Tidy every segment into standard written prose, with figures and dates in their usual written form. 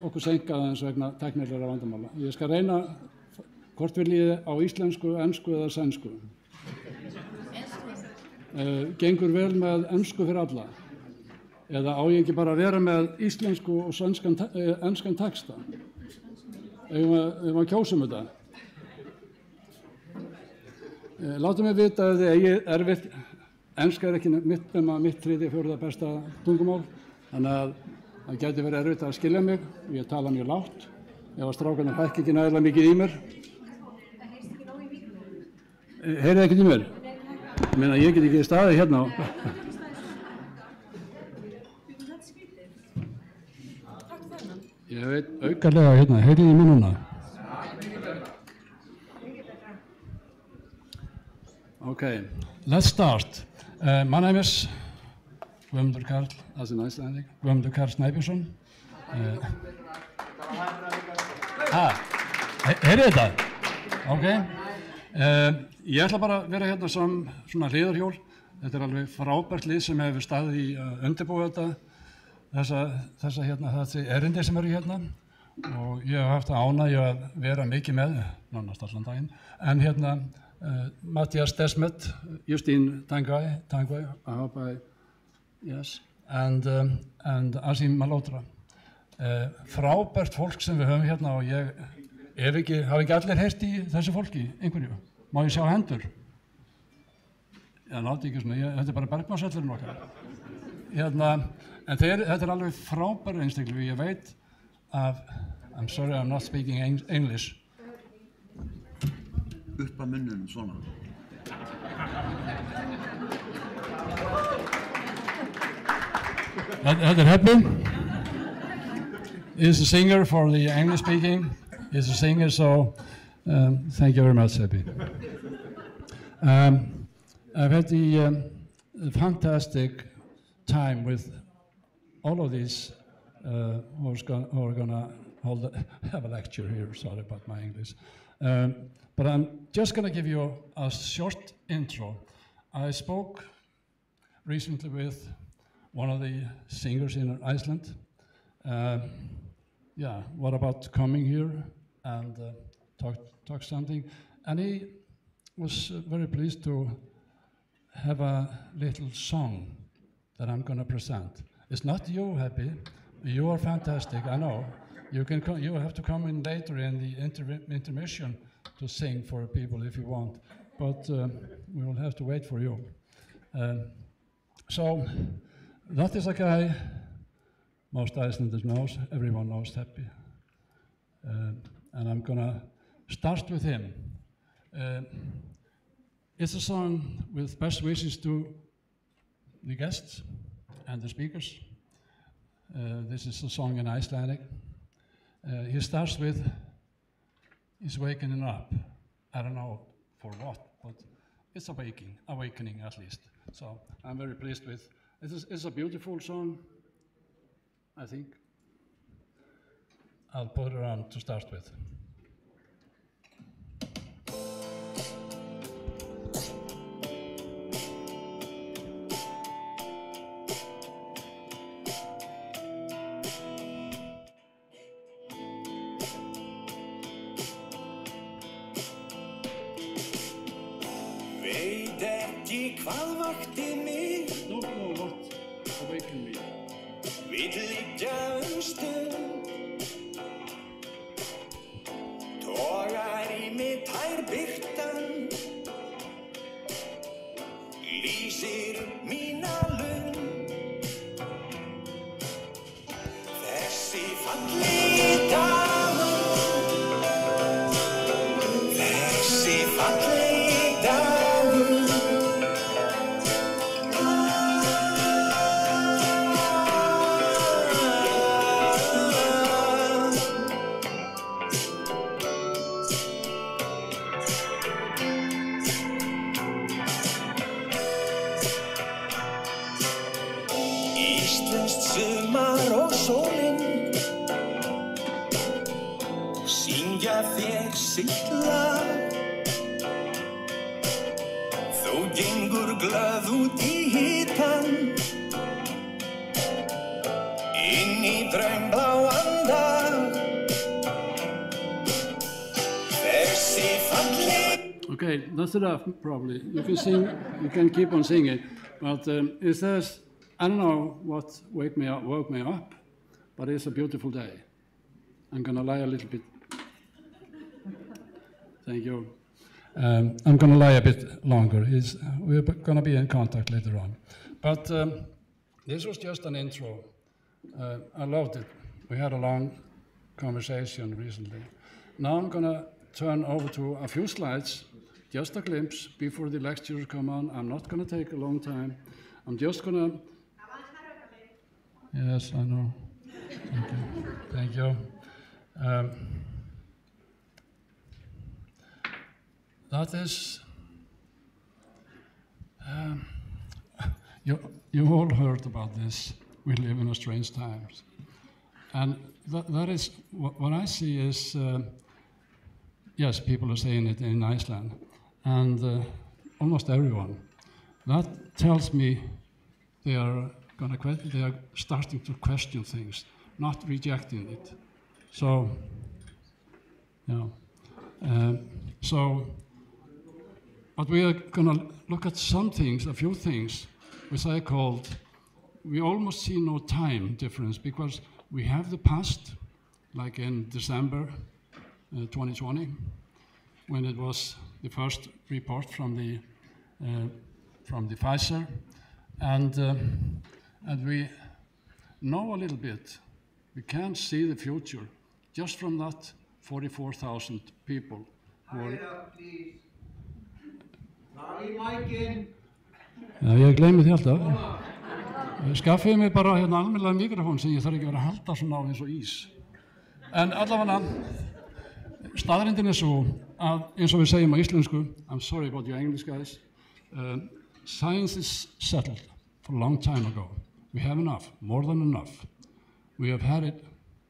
okkur seinkað aðeins vegna tæknilegra vandamála. Ég skal reyna hvort viljið á íslensku, ensku eða sænsku. Gengur vel með ensku fyrir alla? Eða á ég ekki bara að vera með íslensku og enskan texta? Eigum að kjósum þetta? Láttu mig vita ef þið eigið erfitt. Enska ekki mitt 3., 4. besta tungumál, þannig að það gæti verið erfitt að skilja mig. Ég tala mjög lágt. Ef að strákarnir hækki ekki nægilega mikið í mér. Það heyrst ekki nóg í mikrofónum. Heyrið ekkert í mér? Ég meina, ég get ekki staðið hérna á. Ég veit aukarlega hérna, heyrið í mér núna? Okay, let's start. My name is Guðmundur Karl, that's an Icelandic, Guðmundur Karl Snæbjörnsson. Heyrið þetta? Okay. Ég ætla bara að vera hérna sem svona hliðarhjól. Þetta er alveg frábært lið sem hefur staðið í að undirbúa þessi erindi sem eru hérna. Og ég hef haft ánægju að vera mikið með, nánast allan daginn. En hérna, Mattias Desmet, Justin Tangway, I hope yes, and Asim Malhotra. Frábært fólk sem við höfum hérna og ég hafa ekki allir heyrt í þessu fólki, einhverju. Má ég sjá hendur? Já, láti ekki svona, þetta er bara bergmálsvellurinn okkar. Hérna, en þetta er alveg frábæri einstaklega, ég veit að, I'm sorry I'm not speaking English. Upp að munnum svona. Þetta er Hebbi. He's a singer for the English speaking. He's a singer, so thank you very much, Hebbi. I've had the fantastic time with all of these who are gonna have a lecture here. Sorry about my English. But I'm just going to give you a short intro. I spoke recently with one of the singers in Iceland. Yeah, what about coming here and talk something? And he was very pleased to have a little song that I'm going to present. It's not you, Happy. You are fantastic, I know. You have to come in later in the intermission to sing for people if you want, but we will have to wait for you. So that is a guy most Icelanders knows, everyone knows Happy. And I'm gonna start with him. It's a song with best wishes to the guests and the speakers. This is a song in Icelandic. He starts with, "He's waking up." I don't know for what, but it's awakening at least. So I'm very pleased with. It's a beautiful song, I think. I'll put it on to start with. Veit ekki hvað vakti mig, Don't know what awakened me. vill liggja stund. Togar í mig tær birtan, lýsir mína lund. Þessi fallegi dagur, þessi fallegi dagur. Íslenskt sumar og sólin syngja þér sitt lag. Þú gengur glöð út í hitann, inn í draumbláan dag. Okay, that's enough, probably. You can sing, you can keep on singing. But it says, I don't know what woke me up, but it's a beautiful day. I'm going to lie a little bit. Thank you. I'm going to lie a bit longer. We're going to be in contact later on. But this was just an intro. I loved it. We had a long conversation recently. Now I'm going to turn over to a few slides, just a glimpse before the lectures come on. I'm not going to take a long time. I'm just going to... Yes, I know. Thank you. That is... you all heard about this. We live in a strange times. And that is, what I see is... yes, people are saying it in Iceland, and almost everyone. That tells me they are starting to question things, not rejecting it. So, but we are going to look at some things, a few things, which I called, we almost see no time difference because we have the past, like in December 2020, when it was the first report from the Pfizer, and we know a little bit. We can't see the future just from that 44,000 people. Já, ég gleymi því alltaf. Skaffiði mig bara hérna almennilega mikrofón sem ég þarf ekki að vera að halda svona á eins og ís. En allavega, staðreyndin svo að, eins og við segjum á íslensku, I'm sorry about your English guys, science is settled for a long time ago. We have enough, more than enough. We have had it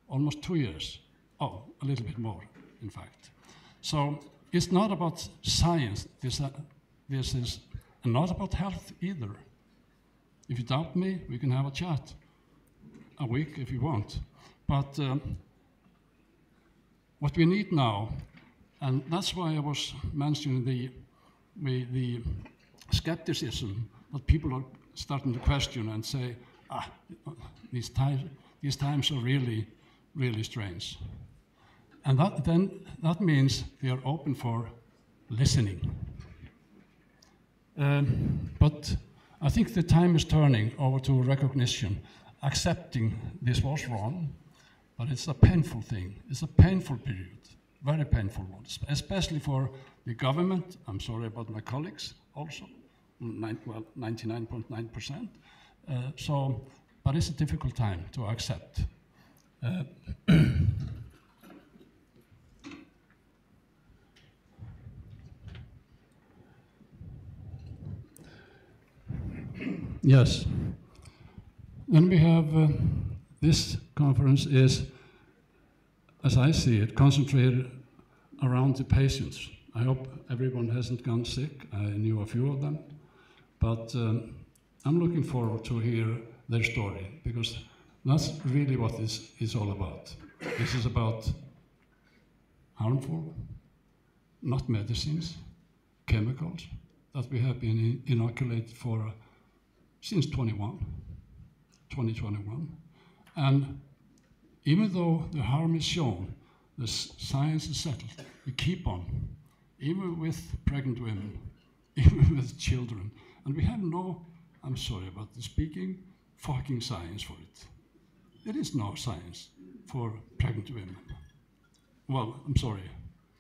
almost 2 years. Oh, a little bit more, in fact. So it's not about science. This is not about health either. If you doubt me, we can have a chat a week if you want. But what we need now, and that's why I was mentioning the skepticism that people are starting to question and say, these times are really, really strange. And that means they are open for listening. But I think the time is turning over to recognition, accepting this was wrong, but it's a painful thing. It's a painful period, very painful one, especially for the government. I'm sorry about my colleagues also, 99.9%. But it's a difficult time to accept. Yes. Then we have this conference is, as I see it, concentrated around the patients. I hope everyone hasn't gone sick. I knew a few of them. But I'm looking forward to hear their story, because that's really what this is all about. This is about harmful, not medicines, chemicals that we have been inoculated for since 2021. And even though the harm is shown, the science is settled, we keep on, even with pregnant women, even with children. And we have no, I'm sorry about the speaking, fucking science for it. There is no science for pregnant women. Well, I'm sorry,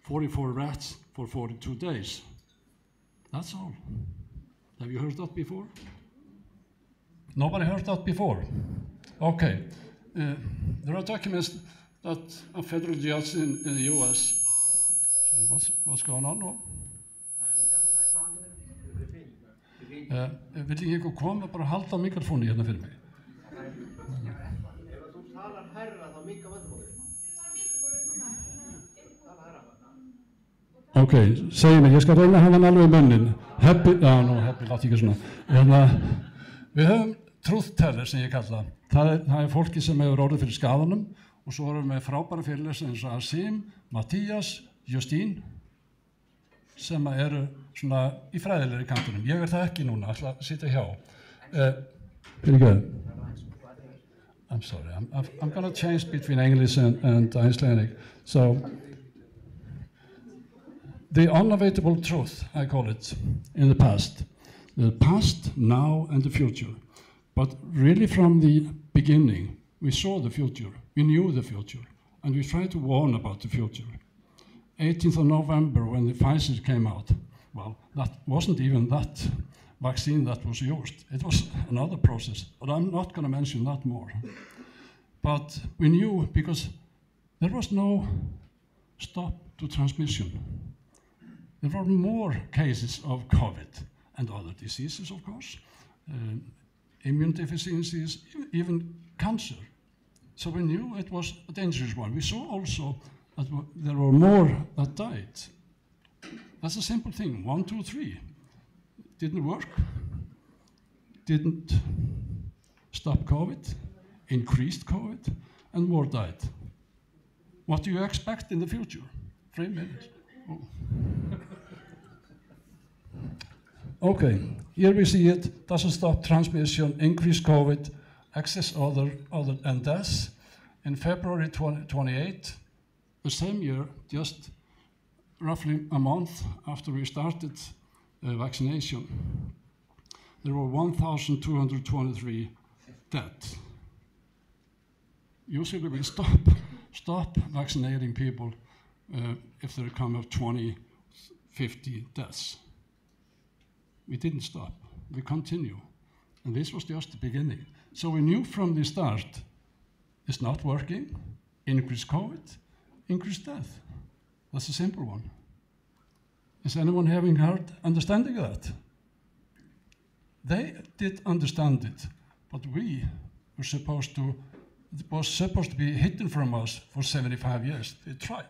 44 rats for 42 days. That's all. Have you heard that before? Nobody heard that before? Okay. There are documents that a federal judge in the US. Sorry, what's going on now? Vill ég ekki koma bara að halda mikrofónu hérna fyrir mig? Ef þú talar hærra þá minnkar vandamálið. Ok, segi mér, ég skal reyna að hafa hann alveg í munnin. Heppi, látt ekki svona. Við höfum truth teller sem ég kalla. Það er fólki sem hefur orðið fyrir skadanum, og svo erum við frábæra fyrirlesara eins og Asim, Mattías, Justín. sem eru svona í fræðilegri kantunum. Ég það ekki núna, ætla að sitja hjá. Pretty good. I'm sorry, I'm going to change between English and Icelandic. So, the unavoidable truth, I call it, in the past. The past, now, and the future. But really from the beginning, we saw the future, we knew the future, and we tried to warn about the future. 18th of November, when the Pfizer came out, well, that wasn't even that vaccine that was used. It was another process, but I'm not going to mention that more. But we knew because there was no stop to transmission. There were more cases of COVID and other diseases, of course, immune deficiencies, even cancer. So we knew it was a dangerous one. We saw also that there were more that died. That's a simple thing, 1, 2, 3. Didn't work, didn't stop COVID, increased COVID, and more died. What do you expect in the future? 3 minutes. Oh. Okay, here we see it, doesn't stop transmission, increased COVID, excess other and deaths. In February 28, the same year, just roughly a month after we started vaccination, there were 1,223 dead. Usually we stop vaccinating people if there come up 20, 50 deaths. We didn't stop, we continue. And this was just the beginning. So we knew from the start, it's not working, increased COVID, increased death. That's a simple one. Is anyone having hard understanding of that? They did understand it, but we were supposed to, it was supposed to be hidden from us for 75 years. They tried.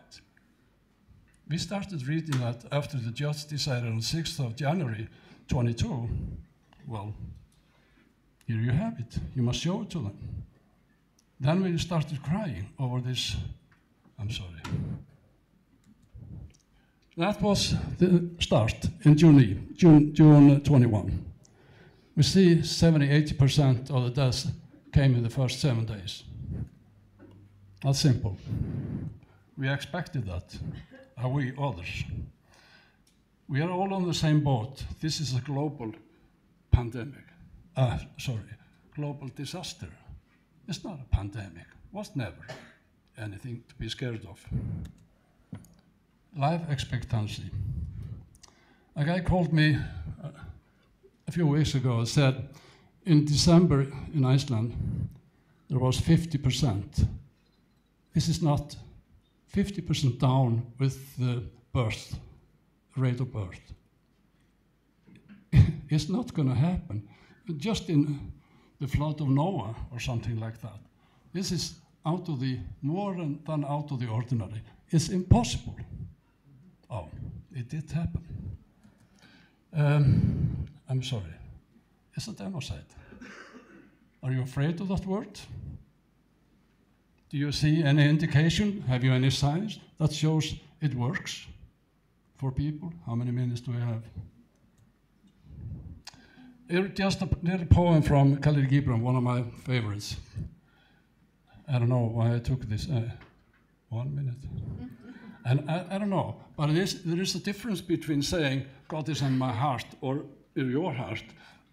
We started reading that after the judge decided on 6th of January 22. Well, here you have it. You must show it to them. Then we started crying over this. I'm sorry. That was the start in June 21. We see 70–80% of the deaths came in the first 7 days. That's simple. We expected that, are we others? We are all on the same boat. This is a global pandemic. Global disaster. It's not a pandemic. Was never anything to be scared of. Life expectancy. A guy called me a few weeks ago and said, in December in Iceland, there was 50%. This is not 50% down with the birth, rate of birth. It's not going to happen. Just in the flood of Noah or something like that. This is out of the, more than out of the ordinary. It's impossible. Oh, it did happen. I'm sorry. It's a democide. Are you afraid of that word? Do you see any indication? Have you any signs that shows it works for people? How many minutes do we have? Just a little poem from Khalil Gibran, one of my favorites. I don't know why I took this. 1 minute. And I don't know, but there is a difference between saying God is in my heart or in your heart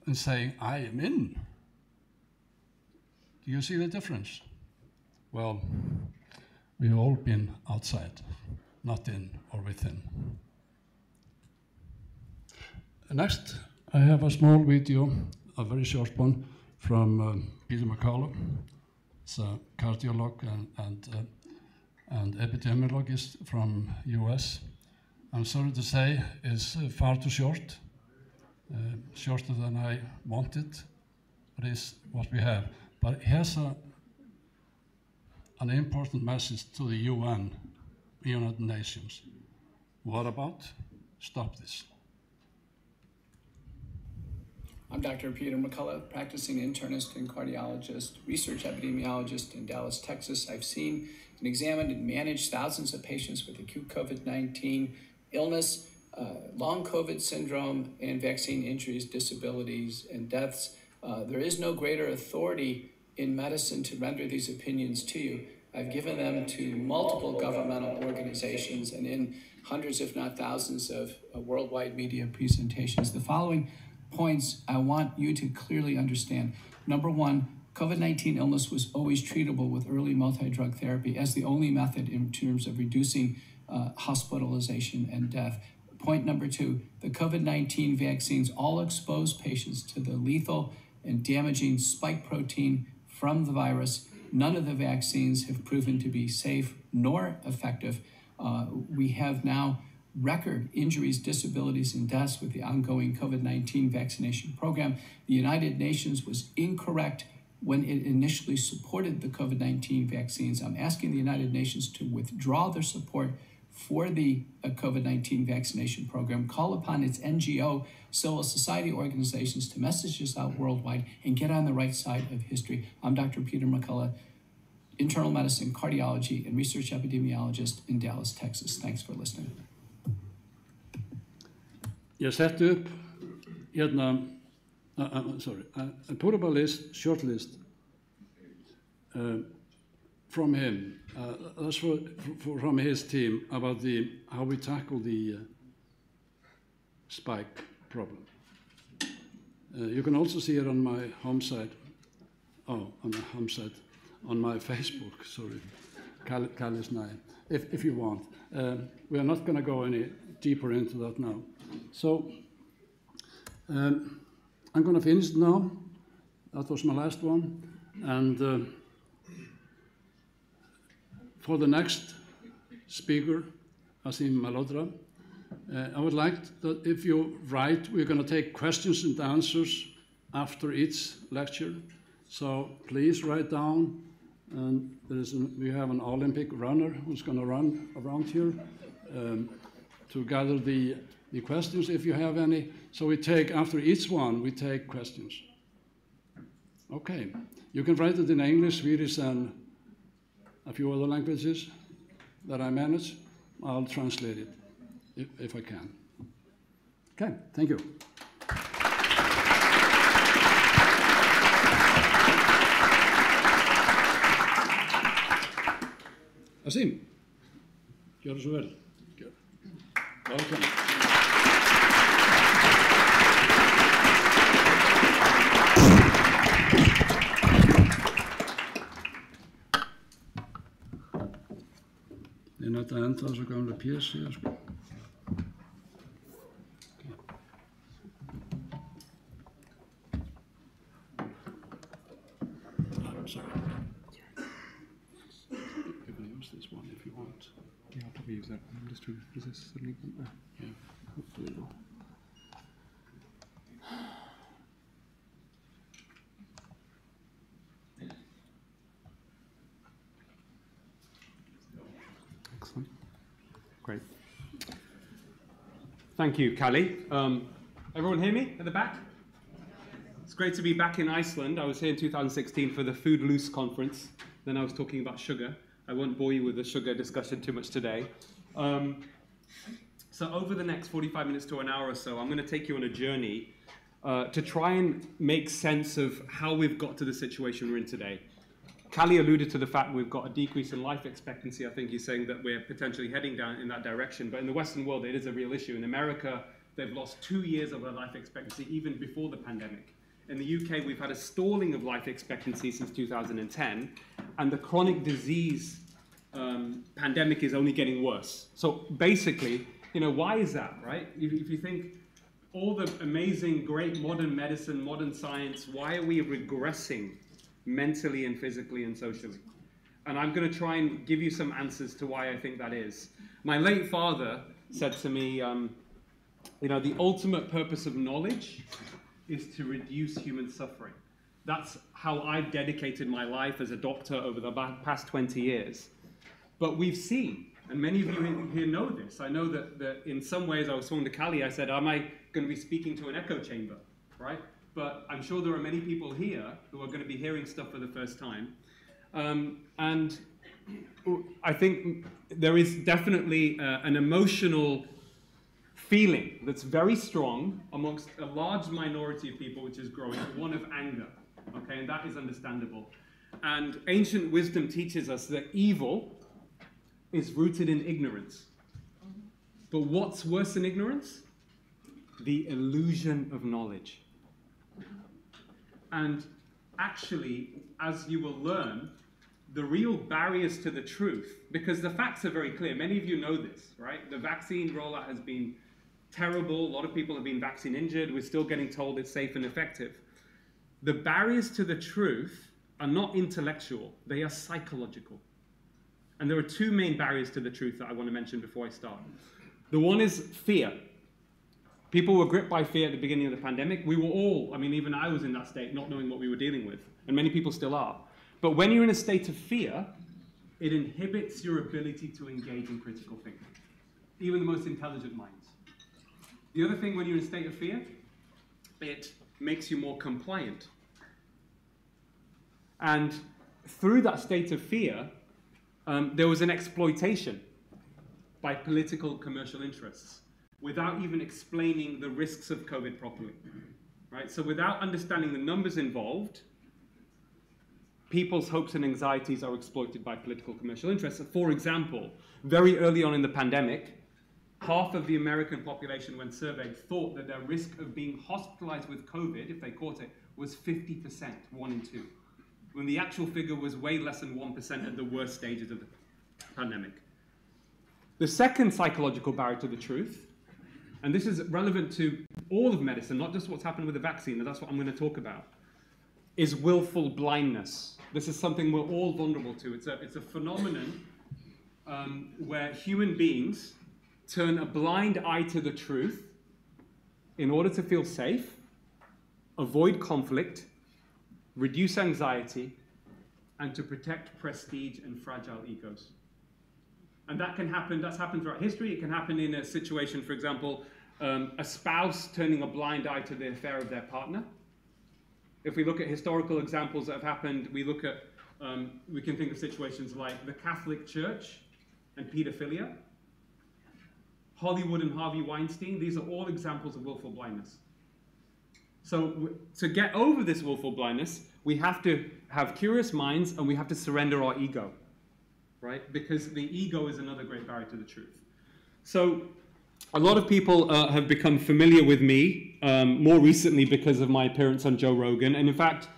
and saying I am in. Do you see the difference? Well, we've all been outside, not in or within. Next, I have a small video, a very short one, from Peter McCullough. It's a cardiologist and epidemiologist from US. I'm sorry to say it's far too short, shorter than I wanted, but it's what we have. But here's an important message to the UN, United Nations. What about? Stop this. I'm Dr. Peter McCullough, practicing internist and cardiologist, research epidemiologist in Dallas, Texas. I've seen and examined and managed thousands of patients with acute COVID-19 illness. long COVID syndrome and vaccine injuries, disabilities, and deaths. There is no greater authority in medicine to render these opinions to you. I've given them to multiple governmental organizations and in hundreds, if not thousands, of worldwide media presentations. The following points I want you to clearly understand. Number one, COVID-19 illness was always treatable with early multi-drug therapy as the only method in terms of reducing hospitalization and death. Point number two, the COVID-19 vaccines all expose patients to the lethal and damaging spike protein from the virus. None of the vaccines have proven to be safe nor effective. We have now record injuries, disabilities, and deaths with the ongoing COVID-19 vaccination program. The United Nations was incorrect when it initially supported the COVID-19 vaccines. I'm asking the United Nations to withdraw their support for the COVID-19 vaccination program, call upon its NGO, civil society organizations to message this out worldwide and get on the right side of history. I'm Dr. Peter McCullough, internal medicine, cardiology, and research epidemiologist in Dallas, Texas. Thanks for listening. Ég setti upp hérna, I put up a list, short list from him. That's from his team about how we tackle the spike problem. You can also see it on my home site. Oh, on my home site, on my Facebook. Sorry, Kallis Nye, if you want. We are not going to go any deeper into that now. So I'm going to finish now. That was my last one, and. For the next speaker, Asim Malhotra, I would like that if you write, we're going to take questions and answers after each lecture. So please write down. And we have an Olympic runner who's going to run around here to gather the questions if you have any. So after each one, we take questions. Okay. You can write it in English, Swedish, and a few other languages that I manage. I'll translate it if I can. Okay, thank you. Asim, gjör så väl. Welcome. Ég nota enda þessu gamla PC, sko. I'm sorry. You can use this one if you want. Yeah, I'll probably use that one just to resist suddenly. Yeah, hopefully not. Excellent. Great. Thank you, Callie. Everyone hear me at the back? It's great to be back in Iceland. I was here in 2016 for the Food Loose conference. Then I was talking about sugar. I won't bore you with the sugar discussion too much today. So over the next 45 minutes to an hour or so, I'm going to take you on a journey to try and make sense of how we've got to the situation we're in today. Callie alluded to the fact we've got a decrease in life expectancy. I think he's saying that we're potentially heading down in that direction. But in the Western world, it is a real issue. In America, they've lost 2 years of their life expectancy even before the pandemic. In the UK, we've had a stalling of life expectancy since 2010, and the chronic disease pandemic is only getting worse. So basically, you know, why is that, right? If you think all the amazing, great modern medicine, modern science, why are we regressing mentally and physically and socially? And I'm going to try and give you some answers to why I think that is. My late father said to me, you know, the ultimate purpose of knowledge is to reduce human suffering. That's how I've dedicated my life as a doctor over the past 20 years. But we've seen, and many of you here know this, I know that in some ways, I was talking to Callie, I said, am I going to be speaking to an echo chamber, right? But I'm sure there are many people here who are going to be hearing stuff for the first time. And I think there is definitely an emotional feeling that's very strong amongst a large minority of people, which is growing, one of anger. Okay, and that is understandable. And ancient wisdom teaches us that evil is rooted in ignorance. But what's worse than ignorance? The illusion of knowledge. And actually, as you will learn, the real barriers to the truth, because the facts are very clear. Many of you know this, right? The vaccine rollout has been terrible. A lot of people have been vaccine injured. We're still getting told it's safe and effective. The barriers to the truth are not intellectual. They are psychological. And there are two main barriers to the truth that I want to mention before I start. The one is fear. People were gripped by fear at the beginning of the pandemic. We were all, I mean, even I was in that state, not knowing what we were dealing with. And many people still are. But when you're in a state of fear, it inhibits your ability to engage in critical thinking, even the most intelligent minds. The other thing, when you're in a state of fear, it makes you more compliant. And through that state of fear, there was an exploitation by political commercial interests without even explaining the risks of COVID properly. Right? So without understanding the numbers involved, people's hopes and anxieties are exploited by political commercial interests. For example, very early on in the pandemic, half of the American population, when surveyed, thought that their risk of being hospitalized with COVID, if they caught it, was 50%, 1 in 2, when the actual figure was way less than 1% at the worst stages of the pandemic. The second psychological barrier to the truth, and this is relevant to all of medicine, not just what's happened with the vaccine, and that's what I'm going to talk about, is willful blindness. This is something we're all vulnerable to. It's a phenomenon where human beings turn a blind eye to the truth in order to feel safe, avoid conflict, reduce anxiety, and to protect prestige and fragile egos. And that can happen, that's happened throughout history. It can happen in a situation, for example, a spouse turning a blind eye to the affair of their partner. If we look at historical examples that have happened, we can think of situations like the Catholic Church and pedophilia, Hollywood and Harvey Weinstein. These are all examples of willful blindness. So to get over this willful blindness, we have to have curious minds and we have to surrender our ego, right? Because the ego is another great barrier to the truth. So a lot of people have become familiar with me more recently because of my appearance on Joe Rogan. And in fact,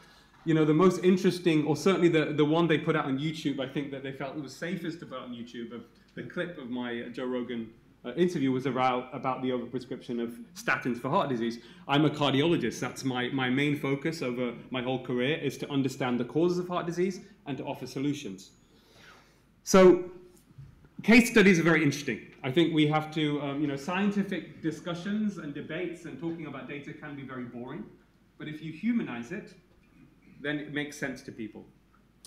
you know, the most interesting, or certainly the one they put out on YouTube, I think that they felt it was safest to put on YouTube, of the clip of my Joe Rogan interview was about the overprescription of statins for heart disease. I'm a cardiologist. That's my main focus over my whole career, is to understand the causes of heart disease and to offer solutions. So case studies are very interesting. I think we have to, you know, scientific discussions and debates and talking about data can be very boring. But if you humanize it, then it makes sense to people.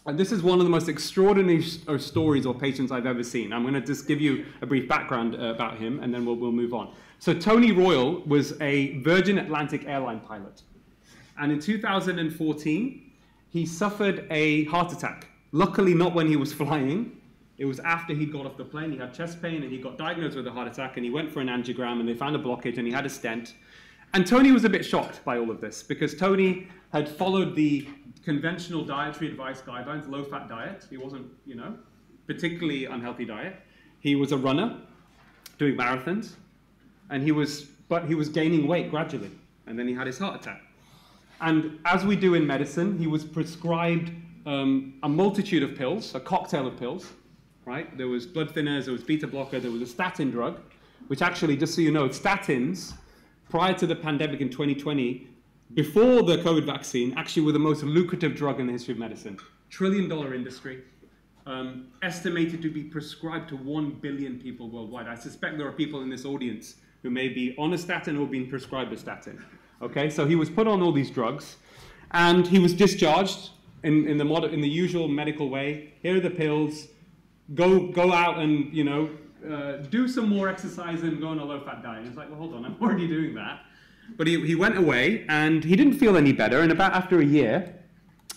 And this is one of the most extraordinary stories or patients I've ever seen. I'm going to just give you a brief background about him, and then we'll move on. So Tony Royal was a Virgin Atlantic airline pilot. And in 2014, he suffered a heart attack. Luckily, not when he was flying. It was after he got off the plane. He had chest pain, and he got diagnosed with a heart attack, and he went for an angiogram, and they found a blockage, and he had a stent. And Tony was a bit shocked by all of this, because Tony had followed the conventional dietary advice guidelines, low-fat diet. He wasn't, you know, particularly unhealthy diet. He was a runner, doing marathons, and but he was gaining weight gradually, and then he had his heart attack. And as we do in medicine, he was prescribed a multitude of pills, a cocktail of pills, right? There was blood thinners, there was beta blocker, there was a statin drug, which actually, just so you know, statins, prior to the pandemic in 2020, before the COVID vaccine, actually were the most lucrative drug in the history of medicine. $1 trillion industry, estimated to be prescribed to 1 billion people worldwide. I suspect there are people in this audience who may be on a statin or being prescribed a statin. Okay, so he was put on all these drugs, and he was discharged in the usual medical way. Here are the pills. Go out and, you know, do some more exercise and go on a low-fat diet. He's like, well, hold on, I'm already doing that. But he went away, and he didn't feel any better. And about after a year,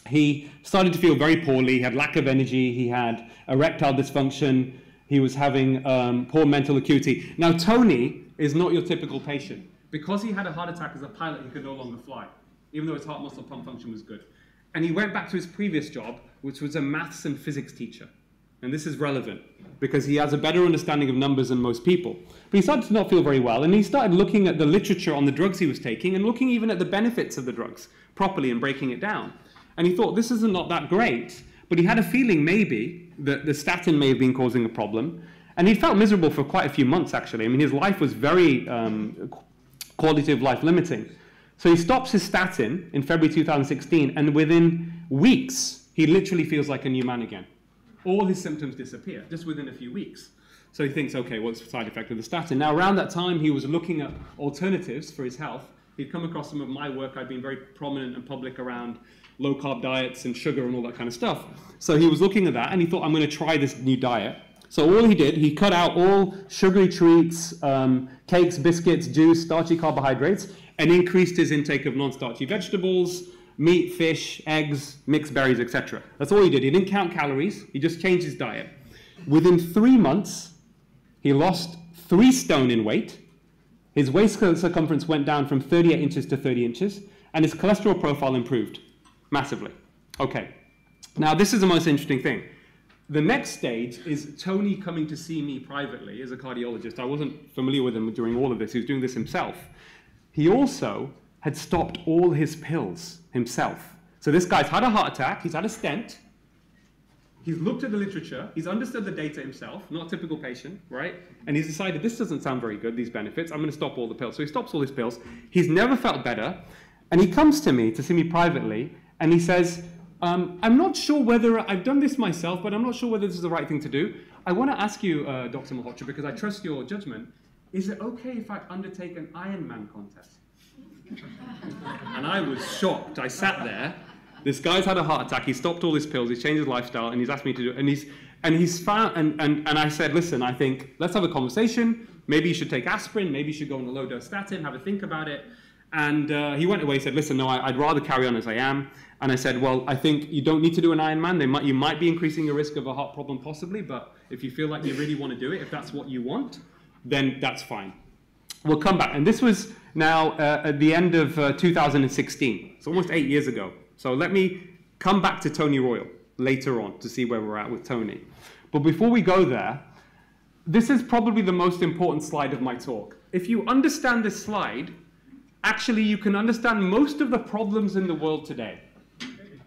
he started to feel very poorly. He had lack of energy. He had erectile dysfunction. He was having poor mental acuity. Now, Tony is not your typical patient. Because he had a heart attack as a pilot, he could no longer fly, even though his heart muscle pump function was good. And he went back to his previous job, which was a maths and physics teacher. And this is relevant because he has a better understanding of numbers than most people. But he started to not feel very well, and he started looking at the literature on the drugs he was taking and looking even at the benefits of the drugs properly and breaking it down. And he thought, this is not that great, but he had a feeling maybe that the statin may have been causing a problem. And he felt miserable for quite a few months, actually. I mean, his life was very quality of life limiting. So he stops his statin in February 2016, and within weeks, he literally feels like a new man again. All his symptoms disappear, just within a few weeks. So he thinks, okay, what's the side effect of the statin? Now, around that time, he was looking at alternatives for his health. He'd come across some of my work. I'd been very prominent and public around low-carb diets and sugar and all that kind of stuff. So he was looking at that, and he thought, I'm going to try this new diet. So all he did, he cut out all sugary treats, cakes, biscuits, juice, starchy carbohydrates, and increased his intake of non-starchy vegetables, meat, fish, eggs, mixed berries, etc. That's all he did. He didn't count calories. He just changed his diet. Within 3 months, he lost 3 stone in weight. His waist circumference went down from 38 inches to 30 inches, and his cholesterol profile improved massively. Okay. Now, this is the most interesting thing. The next stage is Tony coming to see me privately as a cardiologist. I wasn't familiar with him during all of this. He was doing this himself. He also had stopped all his pills himself. So this guy's had a heart attack. He's had a stent. He's looked at the literature. He's understood the data himself, not a typical patient, right? And he's decided, this doesn't sound very good, these benefits. I'm going to stop all the pills. So he stops all his pills. He's never felt better. And he comes to me to see me privately, and he says, I'm not sure whether I've done this myself, but I'm not sure whether this is the right thing to do. I want to ask you, Dr. Malhotra, because I trust your judgment, is it okay if I undertake an Ironman contest? And I was shocked. I sat there. This guy's had a heart attack. He stopped all his pills. He's changed his lifestyle, and he's asked me to do it. And he's found. And I said, listen, I think let's have a conversation. Maybe you should take aspirin. Maybe you should go on a low-dose statin. Have a think about it. And he went away. Said, listen, no, I'd rather carry on as I am. And I said, well, I think you don't need to do an Ironman. You might be increasing your risk of a heart problem, possibly. But if you feel like you really want to do it, if that's what you want, then that's fine. We'll come back. And this was now at the end of 2016. It's almost 8 years ago. So let me come back to Tony Royal later on to see where we're at with Tony. But before we go there, this is probably the most important slide of my talk. If you understand this slide, actually you can understand most of the problems in the world today.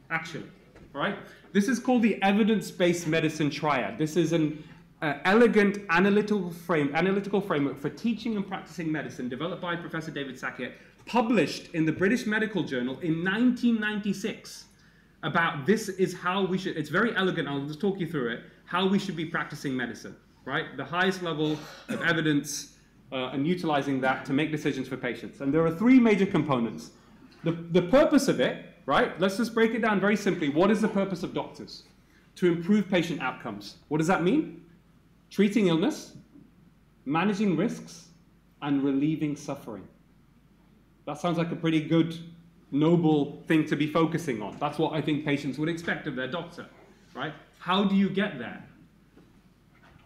Actually, right? This is called the evidence-based medicine triad. This is an elegant analytical framework for teaching and practicing medicine developed by Professor David Sackett, published in the British Medical Journal in 1996 about this is how we should, it's very elegant, I'll just talk you through it, how we should be practicing medicine, right? The highest level of evidence and utilizing that to make decisions for patients. And there are 3 major components. The purpose of it, right? Let's just break it down very simply. What is the purpose of doctors? To improve patient outcomes. What does that mean? Treating illness, managing risks, and relieving suffering. That sounds like a pretty good, noble thing to be focusing on. That's what I think patients would expect of their doctor, right? How do you get there?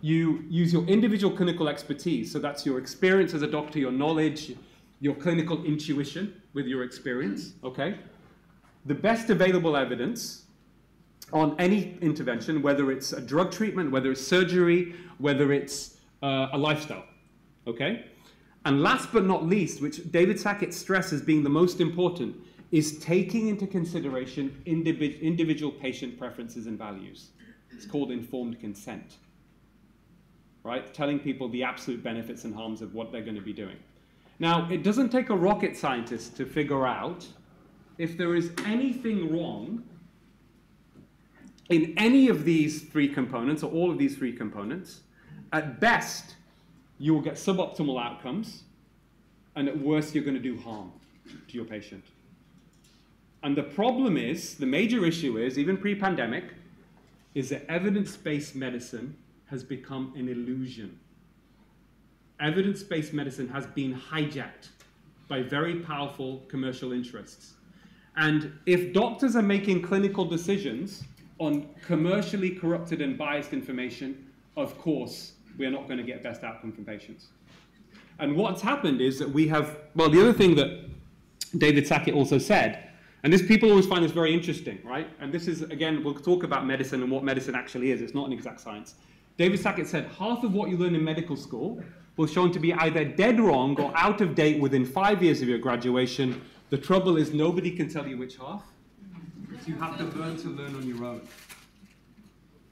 You use your individual clinical expertise. So that's your experience as a doctor, your knowledge, your clinical intuition with your experience, okay? The best available evidence on any intervention, whether it's a drug treatment, whether it's surgery, whether it's a lifestyle, okay? And last but not least, which David Sackett stresses being the most important, is taking into consideration individual patient preferences and values. It's called informed consent, right? Telling people the absolute benefits and harms of what they're going to be doing. Now, it doesn't take a rocket scientist to figure out if there is anything wrong in any of these 3 components, or all of these 3 components. At best, you will get suboptimal outcomes, and at worst, you're going to do harm to your patient. And the problem is, the major issue is, even pre-pandemic, is that evidence-based medicine has become an illusion. Evidence-based medicine has been hijacked by very powerful commercial interests. And if doctors are making clinical decisions on commercially corrupted and biased information, of course, we're not going to get best outcome from patients. And what's happened is that we have, well, the other thing that David Sackett also said, and this, people always find this very interesting, right? And this is, again, we'll talk about medicine and what medicine actually is. It's not an exact science. David Sackett said, half of what you learn in medical school was shown to be either dead wrong or out of date within 5 years of your graduation. The trouble is nobody can tell you which half. So you have to learn on your own.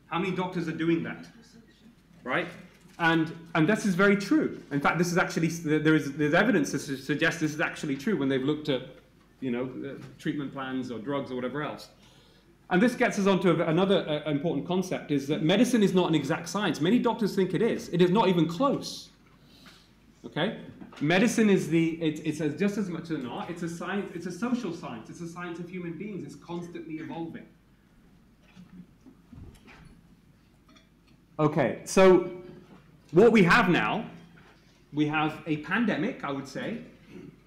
How many doctors are doing that, right? And this is very true. In fact, this is actually, there's evidence to suggest this is actually true when they've looked at, you know, treatment plans or drugs or whatever else. And this gets us onto another important concept, is that medicine is not an exact science. Many doctors think it is. It is not even close. Okay? Medicine is it's just as much an art. It's a science. It's a social science. It's a science of human beings. It's constantly evolving. Okay, so what we have now, we have a pandemic, I would say,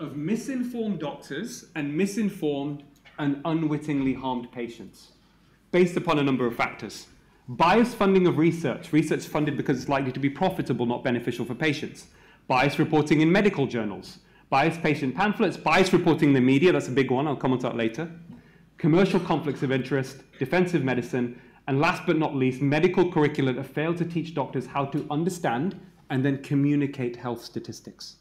of misinformed doctors and misinformed and unwittingly harmed patients, based upon a number of factors. Biased funding of research funded because it's likely to be profitable, not beneficial for patients. Biased reporting in medical journals. Biased patient pamphlets, biased reporting in the media, that's a big one, I'll comment on that later. Commercial conflicts of interest, defensive medicine, and last but not least, medical curricula that fail to teach doctors how to understand and then communicate health statistics.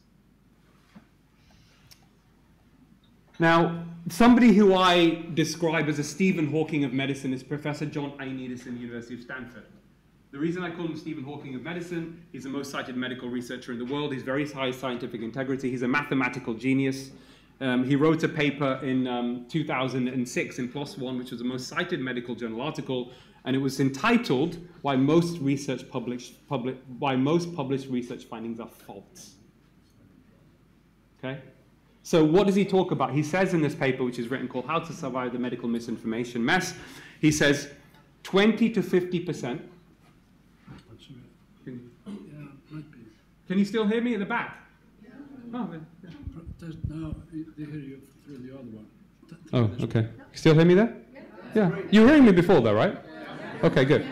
Now, somebody who I describe as a Stephen Hawking of medicine is Professor John Ioannidis in the University of Stanford. The reason I call him Stephen Hawking of medicine, he's the most cited medical researcher in the world. He's very high scientific integrity. He's a mathematical genius. He wrote a paper in 2006 in PLOS ONE, which was the most cited medical journal article, and it was entitled "Why Most Published Research Findings Are False." Okay. So what does he talk about? He says in this paper, which is written, called "How to Survive the Medical Misinformation Mess," he says 20 to 50%. Can you still hear me at the back? Yeah. Oh, yeah. No, they hear you through the other one. Oh, okay. Still hear me there? Yeah. You were hearing me before, though, right? Okay, good.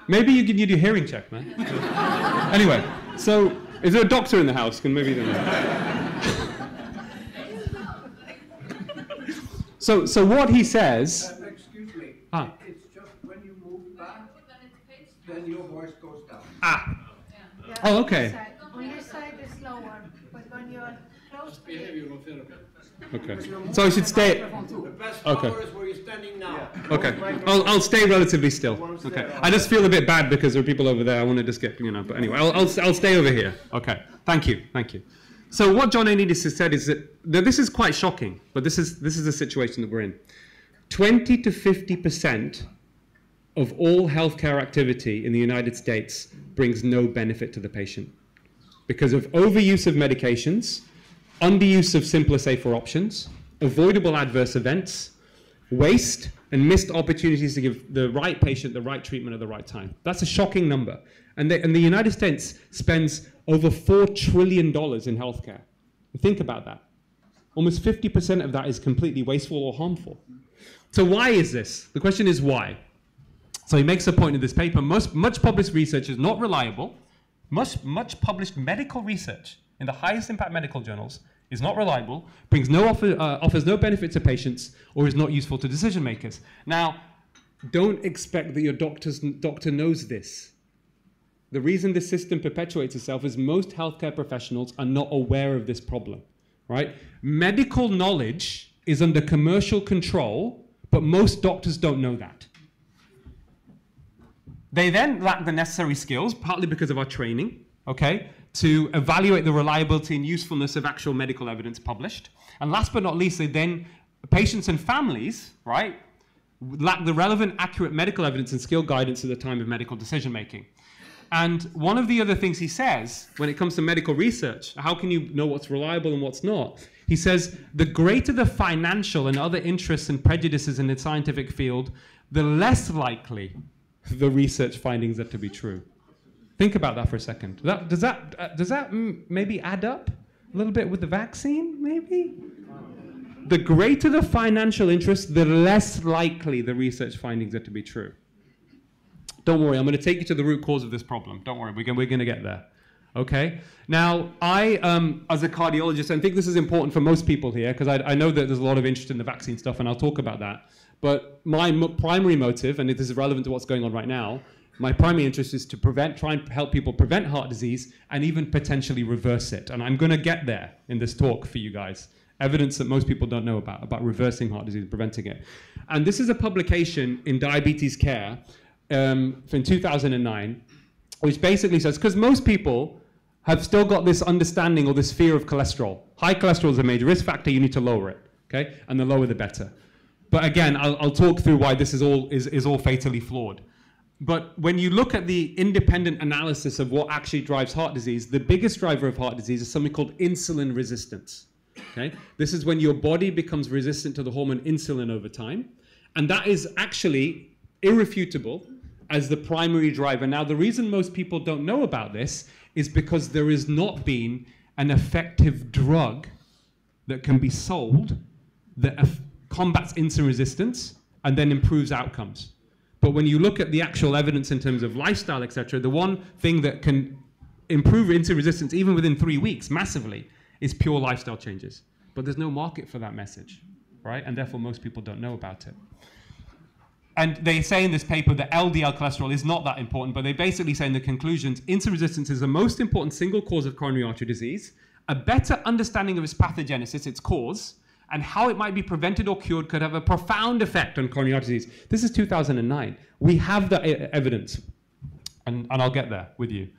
Maybe you need a hearing check, man. Anyway, so is there a doctor in the house? Can maybe So what he says. Excuse me. Ah. It's just when you move back, then your voice goes down. Ah. Oh, okay. On your side is lower, but when you're close to Behavioral therapy. Okay. So I should stay. The best Okay. power is where you're standing now. Okay. I'll stay relatively still. Okay. I just feel a bit bad because there are people over there. I want to just get, you know. But anyway, I'll stay over here. Okay. Thank you. Thank you. So what John Ioannidis has said is that this is quite shocking, but this is the situation that we're in. 20 to 50% of all healthcare activity in the United States brings no benefit to the patient because of overuse of medications, underuse of simpler, safer options, avoidable adverse events, waste, and missed opportunities to give the right patient the right treatment at the right time. That's a shocking number. And the United States spends over $4 trillion in healthcare. Think about that. Almost 50% of that is completely wasteful or harmful. So why is this? The question is why. So he makes a point in this paper. Much published research is not reliable. Much published medical research in the highest impact medical journals is not reliable, offers no benefit to patients, or is not useful to decision makers. Now, don't expect that your doctor knows this. The reason this system perpetuates itself is most healthcare professionals are not aware of this problem, right? Medical knowledge is under commercial control, but most doctors don't know that. They then lack the necessary skills, partly because of our training, okay, to evaluate the reliability and usefulness of actual medical evidence published. And last but not least, patients and families, right, lack the relevant, accurate medical evidence and skill guidance at the time of medical decision making. And one of the other things he says when it comes to medical research, how can you know what's reliable and what's not? He says, the greater the financial and other interests and prejudices in the scientific field, the less likely the research findings are to be true. Think about that for a second. Does that maybe add up a little bit with the vaccine, maybe? The greater the financial interest, the less likely the research findings are to be true. Don't worry, I'm going to take you to the root cause of this problem. Don't worry, we're going to get there. Okay? Now, I, as a cardiologist, and I think this is important for most people here, because I know that there's a lot of interest in the vaccine stuff, and I'll talk about that. But my primary motive, and this is relevant to what's going on right now, my primary interest is to try and help people prevent heart disease and even potentially reverse it. And I'm going to get there in this talk for you guys. Evidence that most people don't know about reversing heart disease and preventing it. And this is a publication in Diabetes Care from 2009, which basically says, because most people have still got this understanding or this fear of cholesterol. High cholesterol is a major risk factor, you need to lower it, okay? And the lower the better. But again, I'll talk through why this is all fatally flawed. But when you look at the independent analysis of what actually drives heart disease, the biggest driver of heart disease is something called insulin resistance. Okay? This is when your body becomes resistant to the hormone insulin over time. And that is actually irrefutable as the primary driver. Now, the reason most people don't know about this is because there has not been an effective drug that can be sold that combats insulin resistance and then improves outcomes. But when you look at the actual evidence in terms of lifestyle, etc., the one thing that can improve insulin resistance even within 3 weeks massively is pure lifestyle changes. But there's no market for that message, right? And therefore most people don't know about it. And they say in this paper that LDL cholesterol is not that important, but they basically say in the conclusions, insulin resistance is the most important single cause of coronary artery disease. A better understanding of its pathogenesis, its cause, and how it might be prevented or cured could have a profound effect on coronary artery disease. This is 2009. We have the evidence, and I'll get there with you.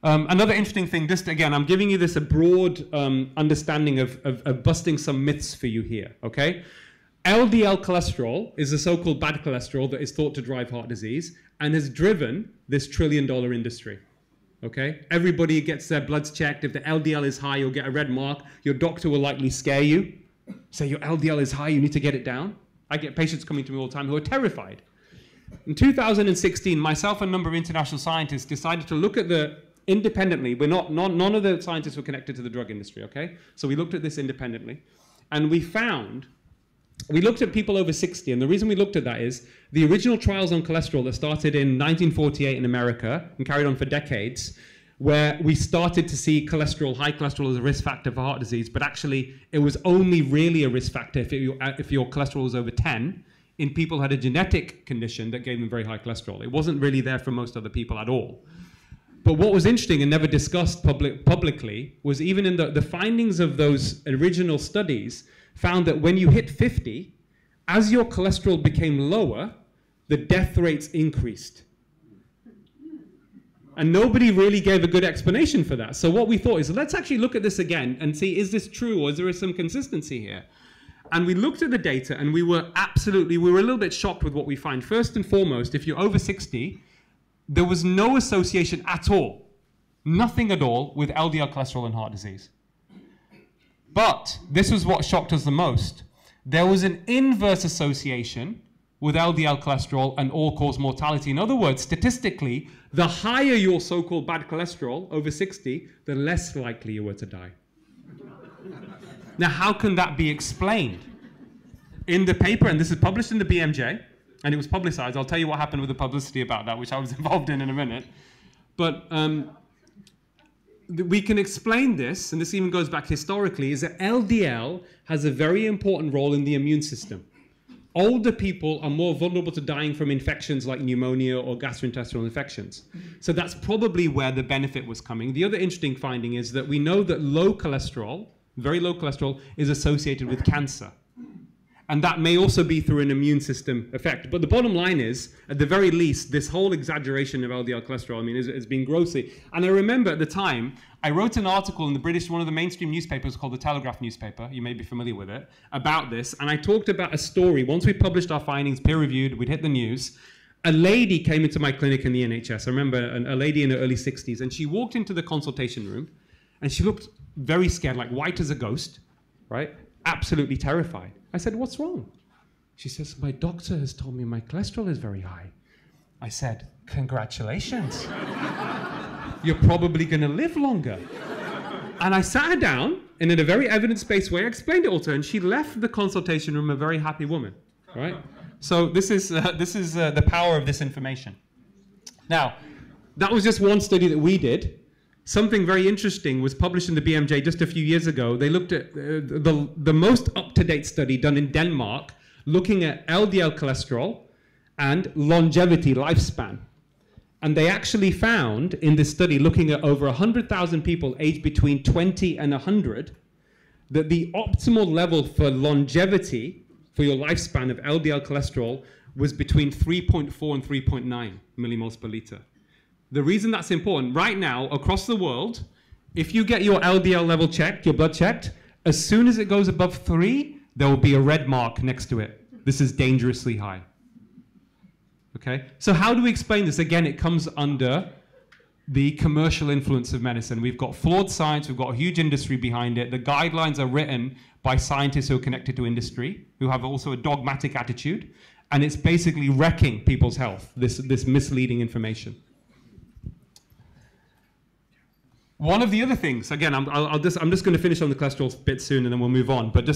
Another interesting thing, just again, I'm giving you this a broad understanding of busting some myths for you here, okay? LDL cholesterol is the so-called bad cholesterol that is thought to drive heart disease and has driven this trillion-dollar industry. Okay? Everybody gets their bloods checked. If the LDL is high, you'll get a red mark. Your doctor will likely scare you. Say your LDL is high, you need to get it down. I get patients coming to me all the time who are terrified. In 2016, myself and a number of international scientists decided to look at independently. None of the scientists were connected to the drug industry, okay? So we looked at this independently. And we looked at people over 60, and the reason we looked at that is the original trials on cholesterol that started in 1948 in America and carried on for decades, where we started to see high cholesterol as a risk factor for heart disease, but actually it was only really a risk factor if your cholesterol was over 10 in people who had a genetic condition that gave them very high cholesterol. It wasn't really there for most other people at all. But what was interesting and never discussed publicly was even in the findings of those original studies found that when you hit 50, as your cholesterol became lower, the death rates increased. And nobody really gave a good explanation for that. So what we thought is, let's actually look at this again and see, is this true or is there some consistency here? And we looked at the data and we were a little bit shocked with what we find. First and foremost, if you're over 60, there was no association at all, nothing at all, with LDL cholesterol and heart disease. But this was what shocked us the most. There was an inverse association with LDL cholesterol and all-cause mortality. In other words, statistically, the higher your so-called bad cholesterol, over 60, the less likely you were to die. Now, how can that be explained? In the paper, and this is published in the BMJ, and it was publicized. I'll tell you what happened with the publicity about that, which I was involved in a minute. But we can explain this, and this even goes back historically, is that LDL has a very important role in the immune system. Older people are more vulnerable to dying from infections like pneumonia or gastrointestinal infections. So that's probably where the benefit was coming. The other interesting finding is that we know that low cholesterol, very low cholesterol, is associated with cancer. And that may also be through an immune system effect. But the bottom line is, at the very least, this whole exaggeration of LDL cholesterol, I mean, has been grossly. And I remember at the time, I wrote an article in the British, one of the mainstream newspapers called the Telegraph newspaper, you may be familiar with it, about this. And I talked about a story. Once we published our findings, peer-reviewed, we'd hit the news. A lady came into my clinic in the NHS. I remember a lady in her early 60s, and she walked into the consultation room, and she looked very scared, like white as a ghost, right? Absolutely terrified. I said, what's wrong? She says, my doctor has told me my cholesterol is very high. I said, congratulations. You're probably going to live longer. And I sat her down, and in a very evidence-based way, I explained it all to her, and she left the consultation room a very happy woman, right? So this is the power of this information. Now, that was just one study that we did. Something very interesting was published in the BMJ just a few years ago. They looked at the most up-to-date study done in Denmark, looking at LDL cholesterol and longevity, lifespan. And they actually found in this study, looking at over 100,000 people aged between 20 and 100, that the optimal level for longevity for your lifespan of LDL cholesterol was between 3.4 and 3.9 millimoles per liter. The reason that's important, right now, across the world, if you get your LDL level checked, your blood checked, as soon as it goes above 3, there will be a red mark next to it. This is dangerously high. Okay? So how do we explain this? Again, it comes under the commercial influence of medicine. We've got flawed science, we've got a huge industry behind it. The guidelines are written by scientists who are connected to industry, who have also a dogmatic attitude, and it's basically wrecking people's health, this misleading information. One of the other things, again, I'm just going to finish on the cholesterol bit soon and then we'll move on. But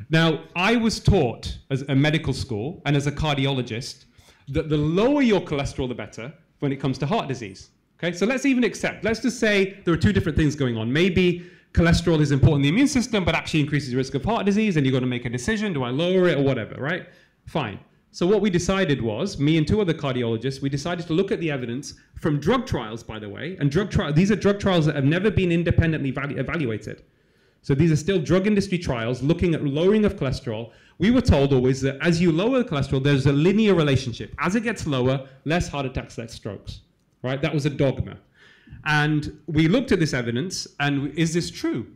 now, I was taught as a medical school and as a cardiologist that the lower your cholesterol, the better when it comes to heart disease. Okay, so let's even accept, let's just say there are two different things going on. Maybe cholesterol is important in the immune system, but actually increases the risk of heart disease, and you've got to make a decision, do I lower it or whatever, right? Fine. So what we decided was, me and two other cardiologists, we decided to look at the evidence from drug trials, by the way, and these are drug trials that have never been independently evaluated. So these are still drug industry trials looking at lowering of cholesterol. We were told always that as you lower the cholesterol, there's a linear relationship. As it gets lower, less heart attacks, less strokes, right? That was a dogma. And we looked at this evidence, and is this true?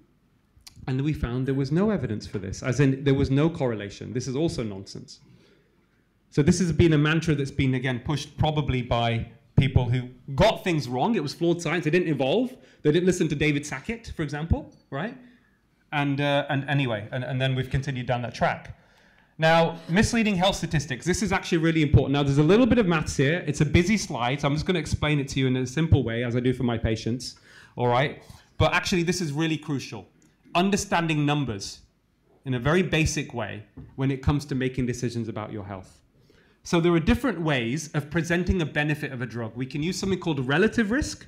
And we found there was no evidence for this, as in there was no correlation. This is also nonsense. So this has been a mantra that's been, again, pushed probably by people who got things wrong. It was flawed science. They didn't evolve. They didn't listen to David Sackett, for example, right? And anyway, and then we've continued down that track. Now, misleading health statistics. This is actually really important. Now, there's a little bit of maths here. It's a busy slide, so I'm just going to explain it to you in a simple way, as I do for my patients, all right? But actually, this is really crucial. Understanding numbers in a very basic way when it comes to making decisions about your health. So there are different ways of presenting a benefit of a drug. We can use something called relative risk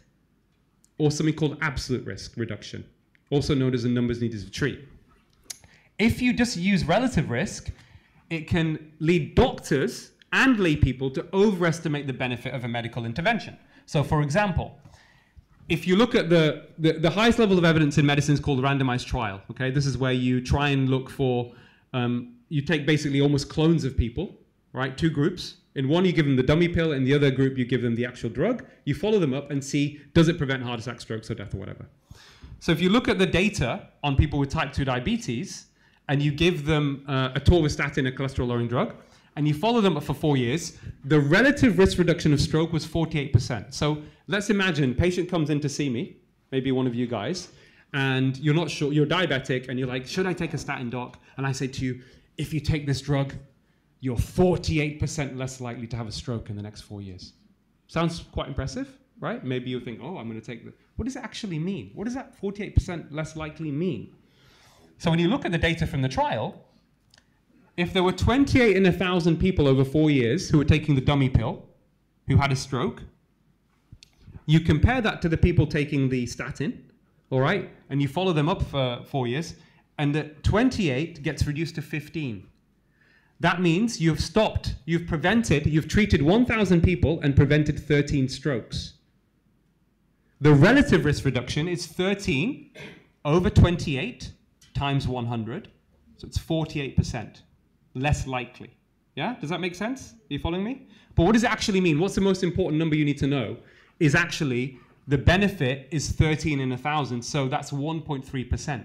or something called absolute risk reduction, also known as the numbers needed to treat. If you just use relative risk, it can lead doctors and lay people to overestimate the benefit of a medical intervention. So for example, if you look at the highest level of evidence in medicine is called a randomized trial. Okay, this is where you try and look for, you take basically almost clones of people, right? Two groups. In one, you give them the dummy pill. In the other group, you give them the actual drug. You follow them up and see, does it prevent heart attack, strokes, or death, or whatever. So if you look at the data on people with type 2 diabetes, and you give them atorvastatin, a cholesterol-lowering drug, and you follow them up for 4 years, the relative risk reduction of stroke was 48%. So let's imagine a patient comes in to see me, maybe one of you guys, and you're not sure, you're diabetic, and you're like, should I take a statin, doc? And I say to you, if you take this drug, you're 48% less likely to have a stroke in the next 4 years. Sounds quite impressive, right? Maybe you think, oh, I'm going to take the... What does it actually mean? What does that 48% less likely mean? So when you look at the data from the trial, if there were 28 in 1,000 people over 4 years who were taking the dummy pill, who had a stroke, you compare that to the people taking the statin, all right, and you follow them up for 4 years, and the 28 gets reduced to 15. That means you've treated 1,000 people and prevented 13 strokes. The relative risk reduction is 13 over 28 times 100, so it's 48% less likely. Yeah, does that make sense? Are you following me? But what does it actually mean? What's the most important number you need to know? Is actually the benefit is 13 in 1,000, so that's 1.3%.